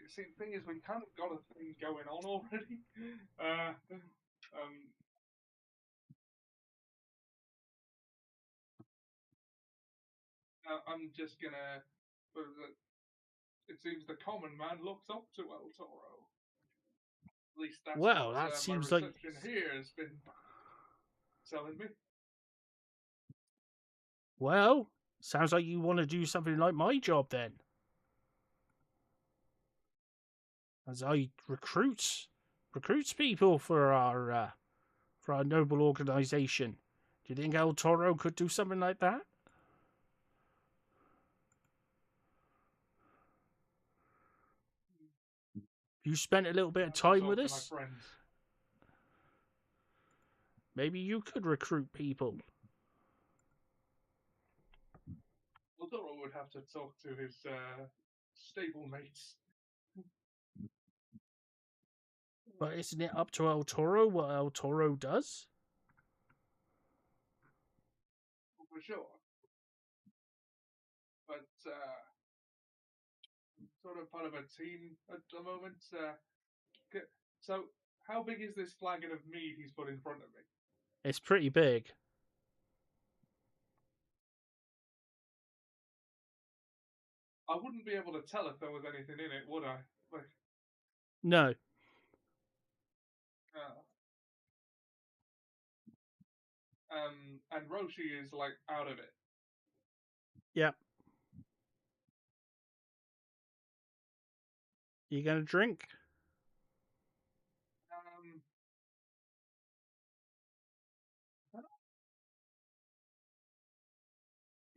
See, the thing is, we kind of got a thing going on already. I'm just gonna. It seems the common man looks up to El Toro. At least that's Well, what that my seems reception like here has been telling me. well, sounds like you want to do something like my job then. As I recruits people for our noble organization. Do you think El Toro could do something like that? You spent a little bit of time with us. Maybe you could recruit people. El Toro would have to talk to his stablemates. But isn't it up to El Toro what El Toro does? For sure. But sort of part of a team at the moment. So, how big is this flagon of mead he's put in front of me? It's pretty big. I wouldn't be able to tell if there was anything in it, would I? Like, No. and Roshi is like out of it. Yep. You gonna drink?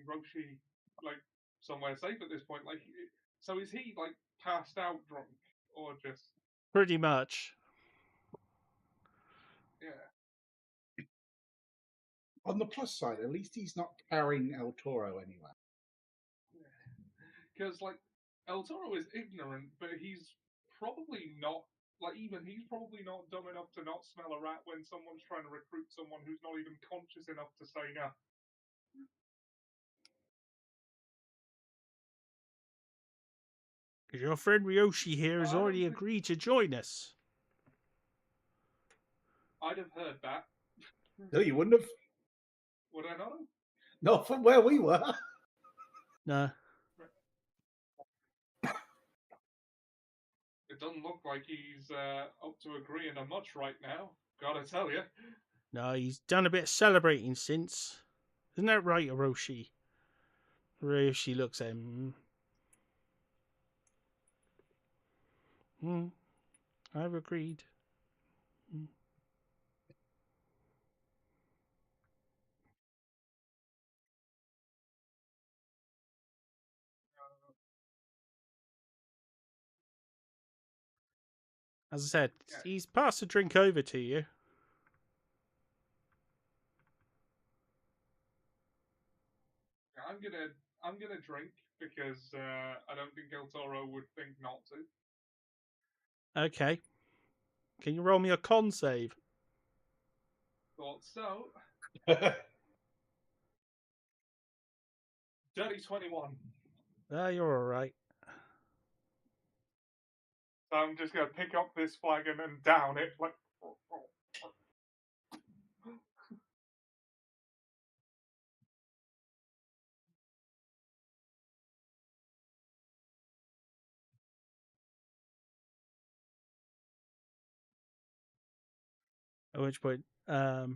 Roshi, like, somewhere safe at this point. Like, so is he like passed out drunk or just? Pretty much. Yeah. On the plus side, at least he's not carrying El Toro anywhere. Because like El Toro is ignorant, but he's probably not. Like, even he's probably not dumb enough to not smell a rat when someone's trying to recruit someone who's not even conscious enough to say no. Because your friend Ryoshi here has already agreed to join us. I'd have heard that. No, you wouldn't have. Would I not have? Not from where we were. No. It doesn't look like he's up to agreeing to much right now. Gotta tell you. No, he's done a bit of celebrating since. Isn't that right, Hiroshi? Hiroshi looks at him. I've agreed. As I said, he's passed the drink over to you. I'm gonna drink because I don't think El Toro would think not to. Okay. Can you roll me a con save? Thought so. Dirty 21. You're all right. So I'm just gonna pick up this flagon and down it like. At which point, The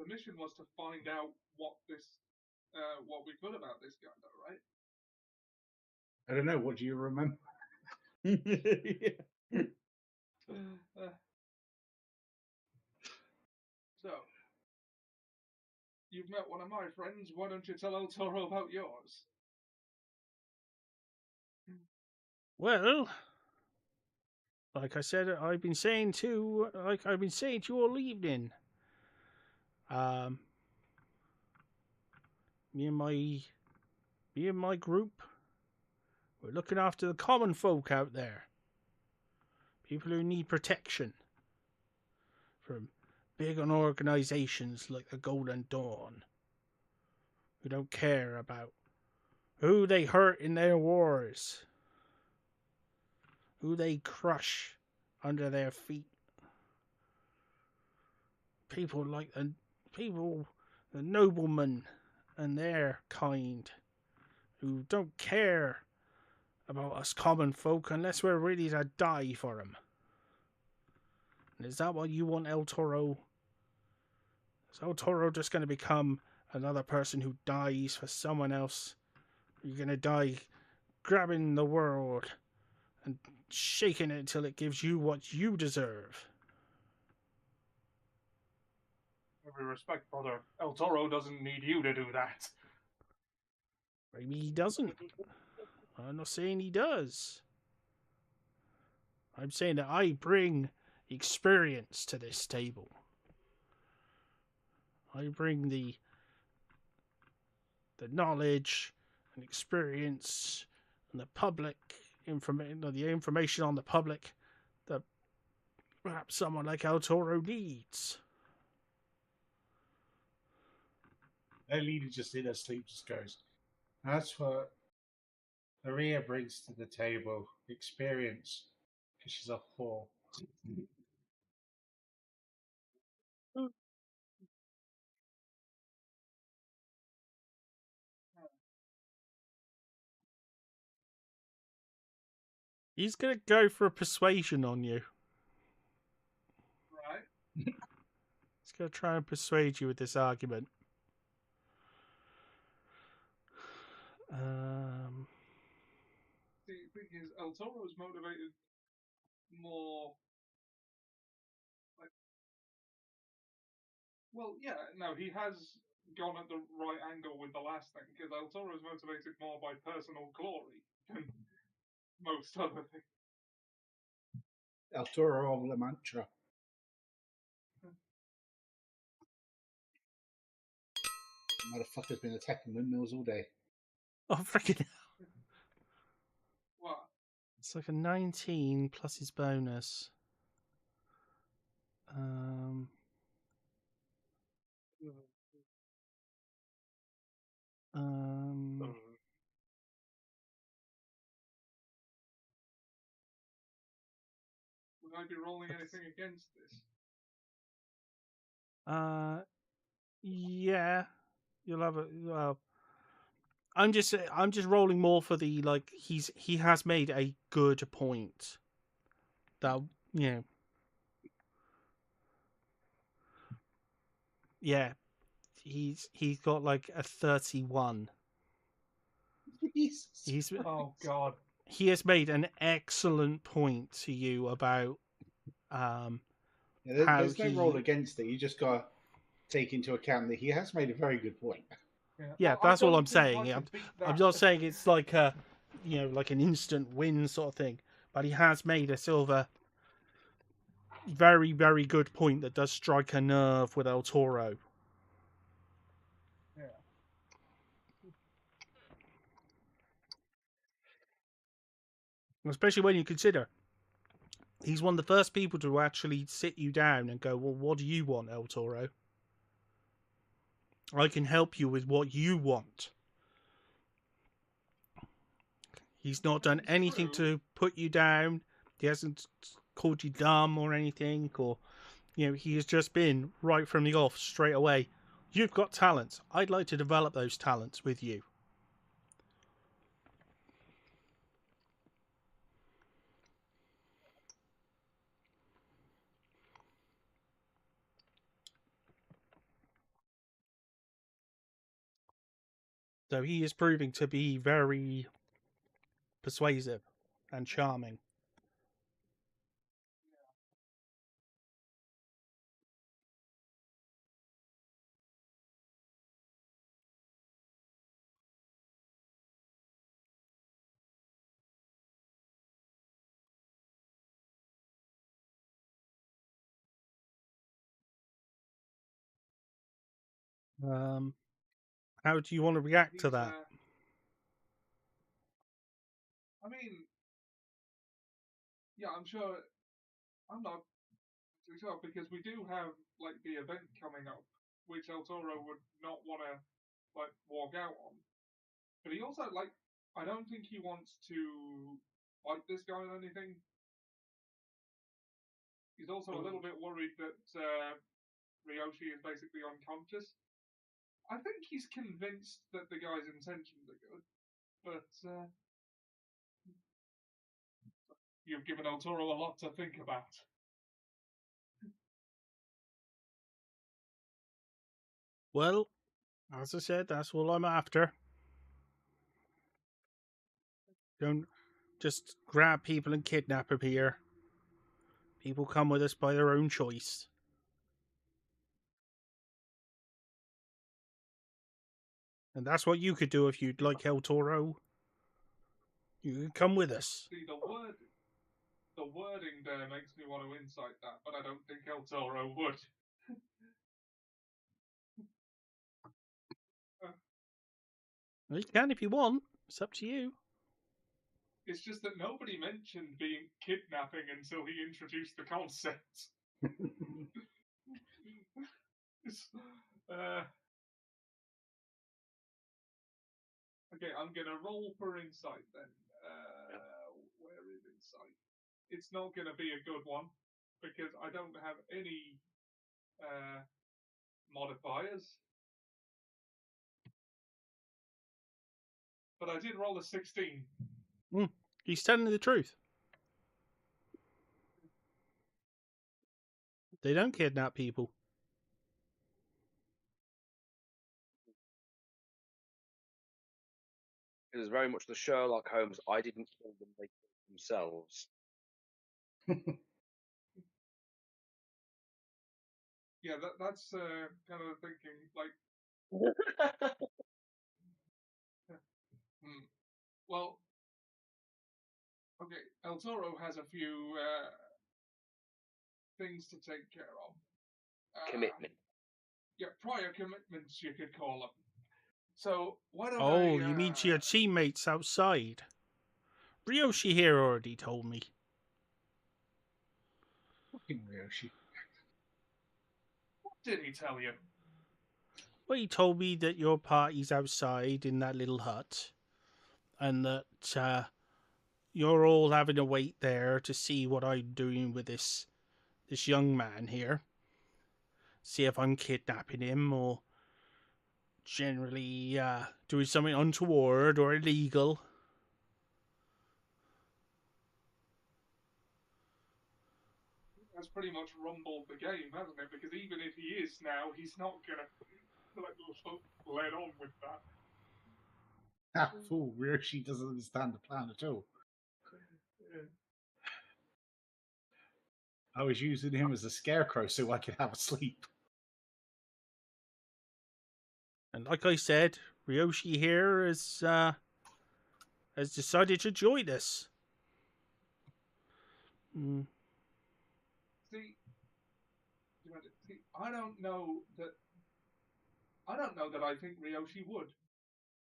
mission was to find out what we could about this guy, though, right? I don't know. What do you remember? So, you've met one of my friends. Why don't you tell El Toro about yours? well, like I said, I've been saying to you all evening. Me and my group, we're looking after the common folk out there. People who need protection from big organizations like the Golden Dawn, who don't care about who they hurt in their wars, who they crush under their feet. People like the noblemen and their kind, who don't care about us common folk unless we're ready to die for them. And is that what you want, El Toro? Is El Toro just going to become another person who dies for someone else? You're going to die grabbing the world and shaking it until it gives you what you deserve. Every respect, brother. El Toro doesn't need you to do that. Maybe he doesn't. I'm not saying he does. I'm saying that I bring experience to this table. I bring the knowledge and experience and the public information, the information on the public that perhaps someone like El Toro needs. That leader just in her sleep just goes, that's what Maria brings to the table. Experience. Because she's a whore. He's going to go for a persuasion on you. Right? He's going to try and persuade you with this argument. The thing is, El Toro is motivated more. Like, well, yeah, no, he has gone at the right angle with the last thing, because El Toro is motivated more by personal glory than most other things. El Toro of La Mancha. Motherfucker's been attacking windmills all day. Oh, freaking hell. What? It's like a 19 plus his bonus. Would I be rolling anything against this? Yeah. You'll have a well. I'm just rolling more for the like he has made a good point. That yeah, he's got like a 31. Jesus. Oh God. He has made an excellent point to you about Yeah, there's no roll against it. You just got to take into account that he has made a very good point. Yeah, Well, that's all I'm I don't think I saying. could beat I'm that. not saying it's like a, like an instant win sort of thing, but he has made a sort of a very, very good point that does strike a nerve with El Toro. Yeah. Especially when you consider he's one of the first people to actually sit you down and go, well, what do you want, El Toro? I can help you with what you want. He's not done anything to put you down. He hasn't called you dumb or anything, or, he has just been right from the off, straight away. You've got talents. I'd like to develop those talents with you. So he is proving to be very persuasive and charming. How do you want to react to that? I mean, yeah, I'm sure. I'm not too sure because we do have like the event coming up, which El Toro would not want to like walk out on. But he also like, I don't think he wants to fight this guy or anything. He's also a little bit worried that Ryoshi is basically unconscious. I think he's convinced that the guy's intentions are good, but you've given El Toro a lot to think about. Well, as I said, that's all I'm after. Don't just grab people and kidnap them here. People come with us by their own choice. And that's what you could do if you'd like, El Toro. You can come with us. See, the wording there makes me want to incite that, but I don't think El Toro would. Well, you can if you want. It's up to you. It's just that nobody mentioned being kidnapping until he introduced the concept. Okay, I'm gonna roll for insight then. Where is insight? It's not gonna be a good one because I don't have any modifiers. But I did roll a 16. He's telling the truth. They don't kidnap people. It was very much the Sherlock Holmes, I didn't kill them, they killed themselves. Yeah, that's kind of thinking, like... Well, okay, El Toro has a few things to take care of. Commitment. Yeah, prior commitments, you could call them. So, why don't I... Oh, you mean to your teammates outside? Ryoshi here already told me. Fucking Ryoshi. What did he tell you? Well, he told me that your party's outside in that little hut, and that you're all having to wait there to see what I'm doing with this young man here. See if I'm kidnapping him or generally doing something untoward or illegal. That's pretty much rumbled the game, hasn't it? Because even if he is now, he's not gonna let on with that. Ah, fool, Ryoshi doesn't understand the plan at all. I was using him as a scarecrow so I could have a sleep. And like I said, Ryoshi here has decided to join us. See, I don't know that I think Ryoshi would.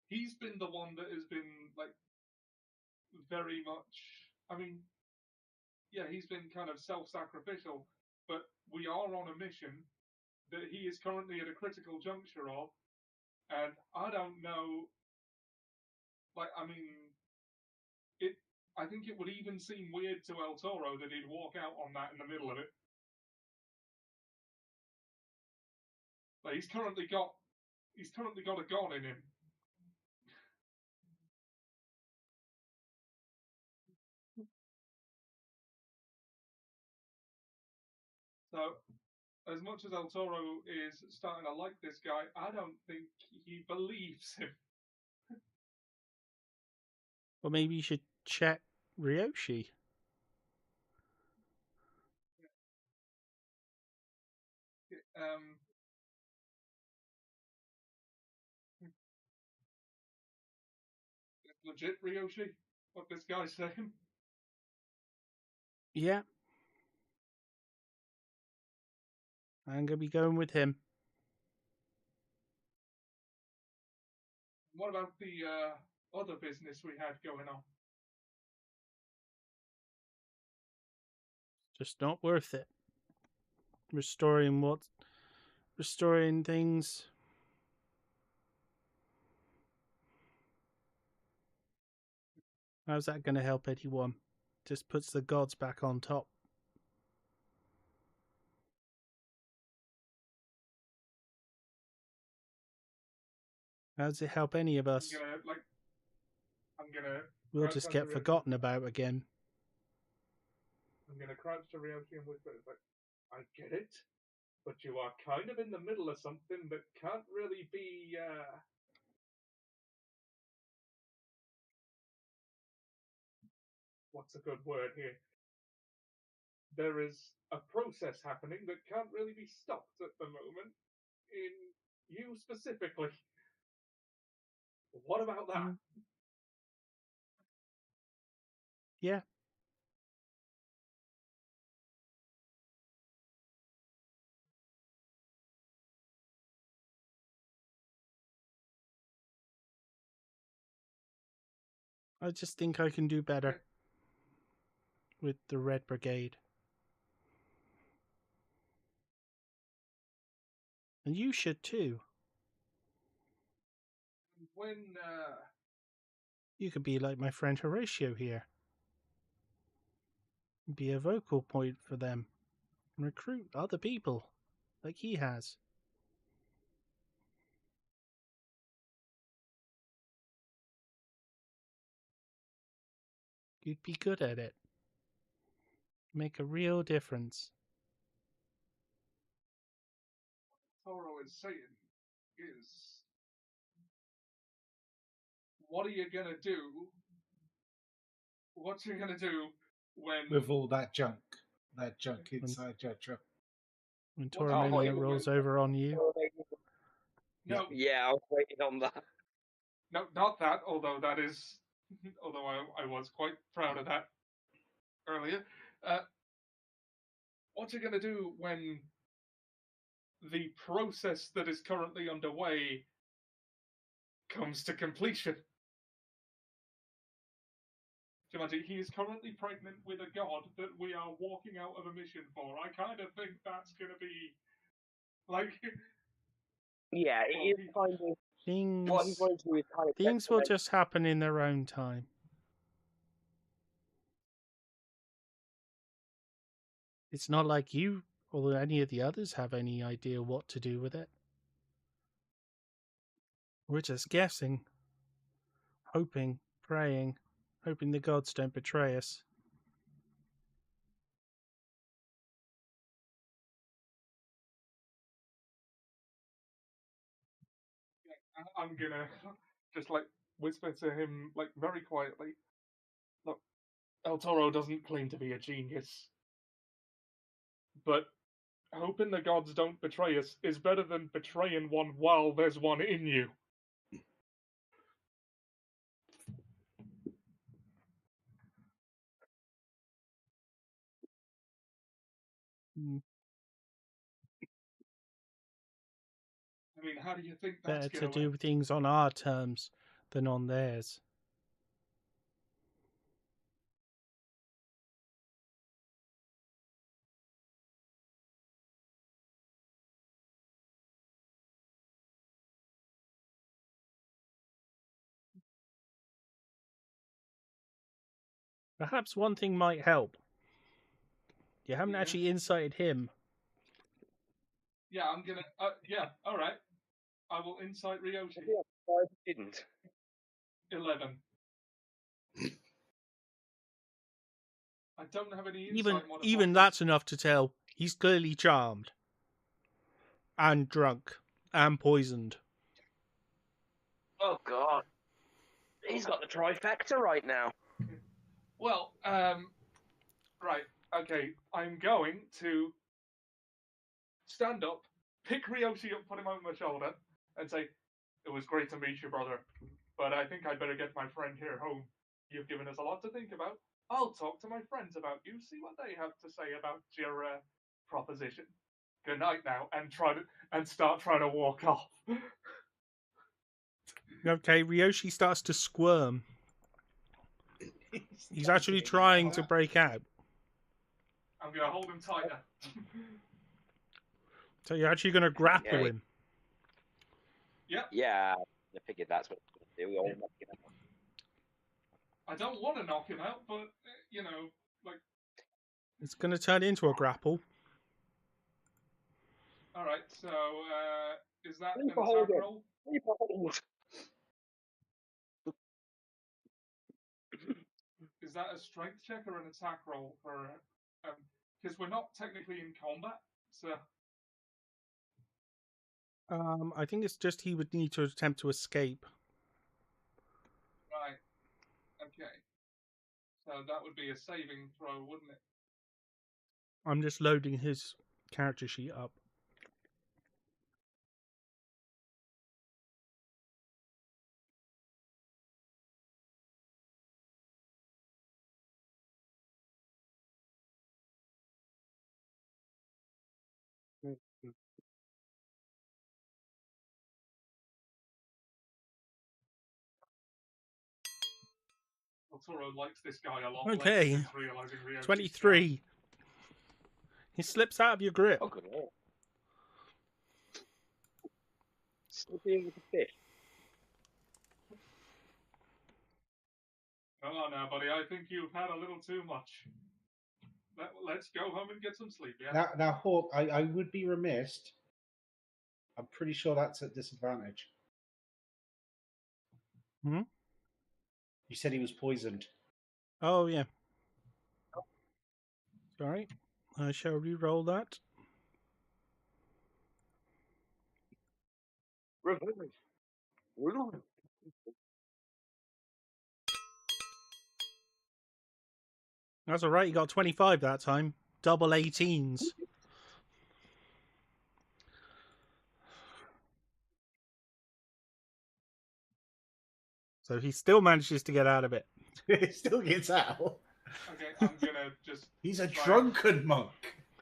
He's been the one that has been like very much I mean, yeah, he's been kind of self-sacrificial, but we are on a mission that he is currently at a critical juncture of, and I don't know. Like, I mean, it. I think it would even seem weird to El Toro that he'd walk out on that in the middle of it. Like, he's currently got a god in him. So, as much as El Toro is starting to like this guy, I don't think he believes him. Well, maybe you should check Ryoshi. Legit Ryoshi, what this guy's saying. Yeah. I'm going to be going with him. What about the other business we had going on? Just not worth it. Restoring things. How's that going to help anyone? Just puts the gods back on top. How does it help any of us? We'll just get forgotten about again. I'm gonna crouch to Ryoshi and whisper, it's like, I get it, but you are kind of in the middle of something that can't really be what's a good word here? There is a process happening that can't really be stopped at the moment in you specifically. What about that? Yeah. I just think I can do better with the Red Brigade. And you should too. When you could be like my friend Horatio here. Be a vocal point for them. And recruit other people like he has. You'd be good at it. Make a real difference. What Toro is saying is, what are you gonna do? What you gonna do when with all that junk inside your truck? When Toromania rolls over on you. No. Yeah, I was waiting on that. No, not that. Although that is, although I was quite proud of that earlier. What you gonna do when the process that is currently underway comes to completion? Imagine, he is currently pregnant with a god that we are walking out of a mission for. I kind of think that's going to be like. Yeah, it is kind of. What he's going to do is kind of. Things will just happen in their own time. It's not like you or any of the others have any idea what to do with it. We're just guessing, hoping, praying, hoping the gods don't betray us. I'm gonna just like whisper to him, like very quietly. Look, El Toro doesn't claim to be a genius, but hoping the gods don't betray us is better than betraying one while there's one in you. I mean, how do you think that's Better to going to do things on our terms than on theirs. Perhaps one thing might help. You haven't Yeah. actually incited him. Yeah, I'm gonna. Yeah, all right. I will incite Ryoshi. I didn't. 11. I don't have any insight modifiers. Even that's enough to tell he's clearly charmed. And drunk. And poisoned. Oh God, he's got the trifecta right now. Well, right. Okay, I'm going to stand up, pick Ryoshi up, put him on my shoulder, and say, "It was great to meet you, brother. But I think I'd better get my friend here home. You've given us a lot to think about. I'll talk to my friends about you, see what they have to say about your proposition. Good night now," and start trying to walk off. Okay, Ryoshi starts to squirm. He's actually trying to break out. I'm gonna hold him tighter. So you're actually going to grapple Okay. him. Yep. Yeah, I figured that's what it's going to do. We all knock him out. I don't want to knock him out, but you know, like. It's going to turn into a grapple. All right. So is that an Sleep attack hold. roll? Sleep hold. Is that a strength check or an attack roll for? Because we're not technically in combat, so. I think it's just he would need to attempt to escape. Right. Okay. So that would be a saving throw, wouldn't it? I'm just loading his character sheet up. Toro likes this guy a lot Okay. less since realizing Ryo's 23. He slips out of your grip. Oh, good lord. Sleeping with the fish. Come on now, buddy. I think you've had a little too much. Let's go home and get some sleep, yeah? Now, Hawk, I would be remiss. I'm pretty sure that's at disadvantage. Hmm? You said he was poisoned. Oh, yeah. Sorry. I shall re-roll that. Revenge. That's alright, you got 25 that time. Double 18s. So he still manages to get out of it. It still gets out. Okay, I'm gonna just. He's a try- drunken monk.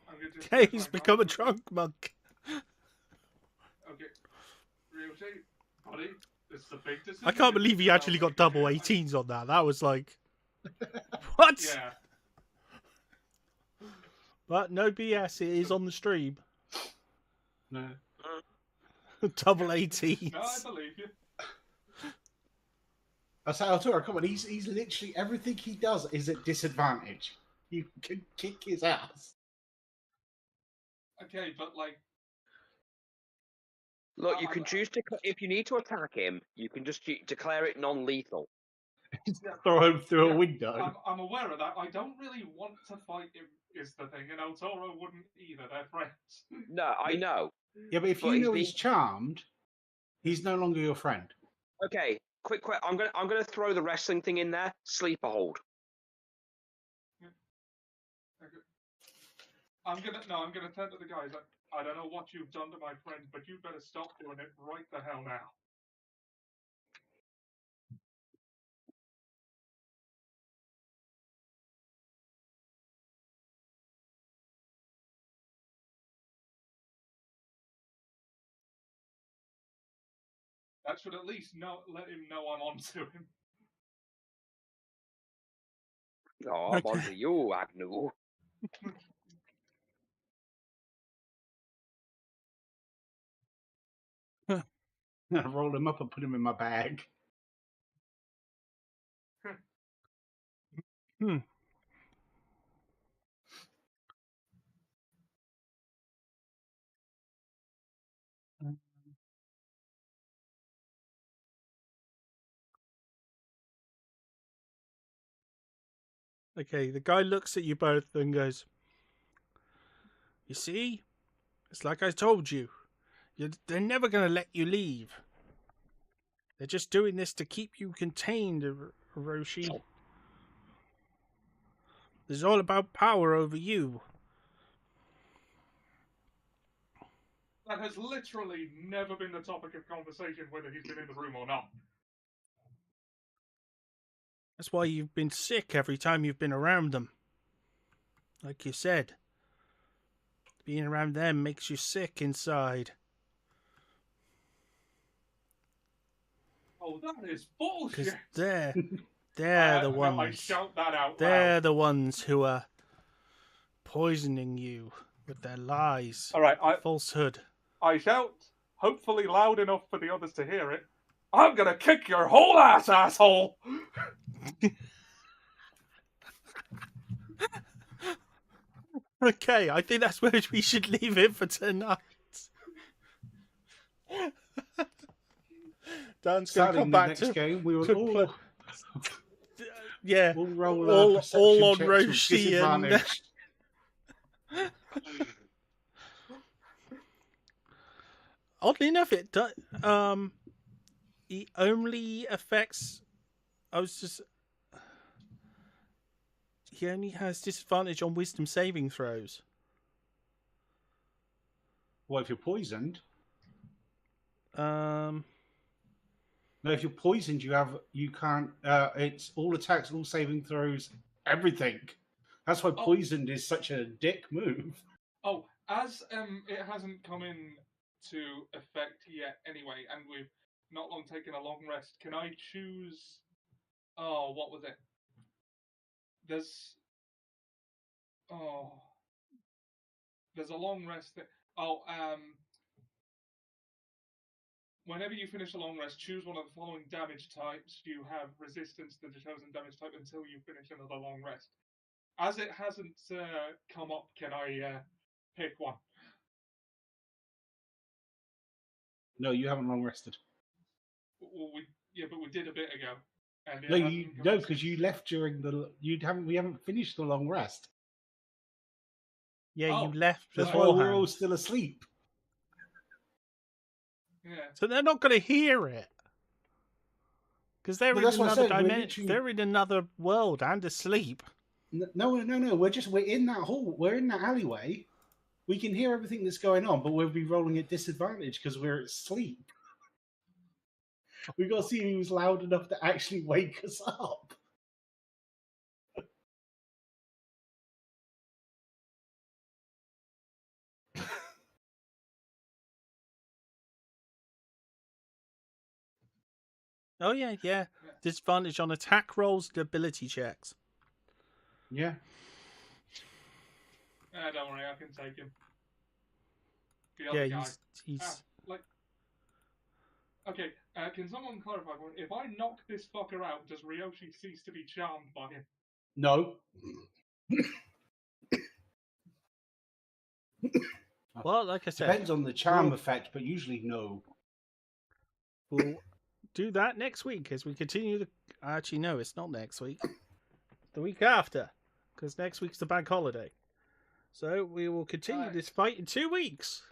I'm gonna just Okay, try he's my become a best. drunk monk. Okay. Ryoshi, buddy, this is a big decision. I can't believe he So, actually got like, double okay, 18s on that. That was like... What? Yeah. But no BS, it is on the stream. No. Double 18s. No, I believe you. I say, Arturo, come on. He's literally everything he does is at disadvantage. You can kick his ass. Okay, but like. Look, you can choose to, if you need to attack him, you can just declare it non-lethal. Throw him through a window. I'm aware of that. I don't really want to fight him, is the thing, and Toro wouldn't either. They're friends. No, I know. Yeah, but if But you he's know being- he's charmed, he's no longer your friend. Okay, quick. I'm gonna throw the wrestling thing in there. Sleeper hold. I'm gonna turn to the guys. I don't know what you've done to my friend, but you better stop doing it right the hell now. That should at least let him know I'm onto him. Oh, I'm onto you, Agnew. I rolled him up and put him in my bag. Hmm. Okay, the guy looks at you both and goes, "You see? It's like I told you. They're never going to let you leave. They're just doing this to keep you contained, Hiroshi. This is all about power over you." That has literally never been the topic of conversation, whether he's been in the room or not. That's why you've been sick every time you've been around them. Like you said, being around them makes you sick inside. Oh, that is bullshit. Because they're the ones. No, I shout that out They're loud. the ones who are poisoning you with their lies. All right, falsehood. I shout, hopefully loud enough for the others to hear it. I'm gonna kick your whole ass, asshole! Okay, I think that's where we should leave it for tonight. Dan's going to come back next to game. We will all, yeah, we'll roll all on check to Roshi and disadvantage. oddly enough, it does. It only affects. He only has disadvantage on wisdom saving throws. Well, if you're poisoned. Um. No, if you're poisoned, you can't. It's all attacks, all saving throws, everything. That's why poisoned is such a dick move. Oh, as it hasn't come in to effect yet anyway, and we've not long taken a long rest, can I choose... Oh, what was it? There's a long rest that... Whenever you finish a long rest, choose one of the following damage types. You have resistance to the chosen damage type until you finish another long rest. As it hasn't come up, can I pick one? No, you haven't long rested. Well, but we did a bit ago. And No, because you left during the. We haven't finished the long rest. Yeah, you left That's beforehand. why we're all still asleep. Yeah. So they're not going to hear it. Because they're in another dimension. They're in another world and asleep. No. We're in that hall. We're in that alleyway. We can hear everything that's going on, but we'll be rolling at disadvantage because we're asleep. We've got to see who's loud enough to actually wake us up. Oh, yeah. Disadvantage on attack rolls and ability checks. Yeah. Don't worry, I can take him. He's... Okay, can someone clarify? If I knock this fucker out, does Ryoshi cease to be charmed by him? No. Well, like I said... Depends on the charm effect, but usually no. We'll do that next week as we continue the... Actually, no, it's not next week. The week after. Because next week's the bank holiday. So we will continue this fight in 2 weeks.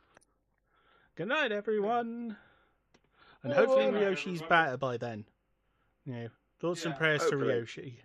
Good night, everyone. And hopefully Ryoshi's better by then. Thoughts and prayers to Ryoshi.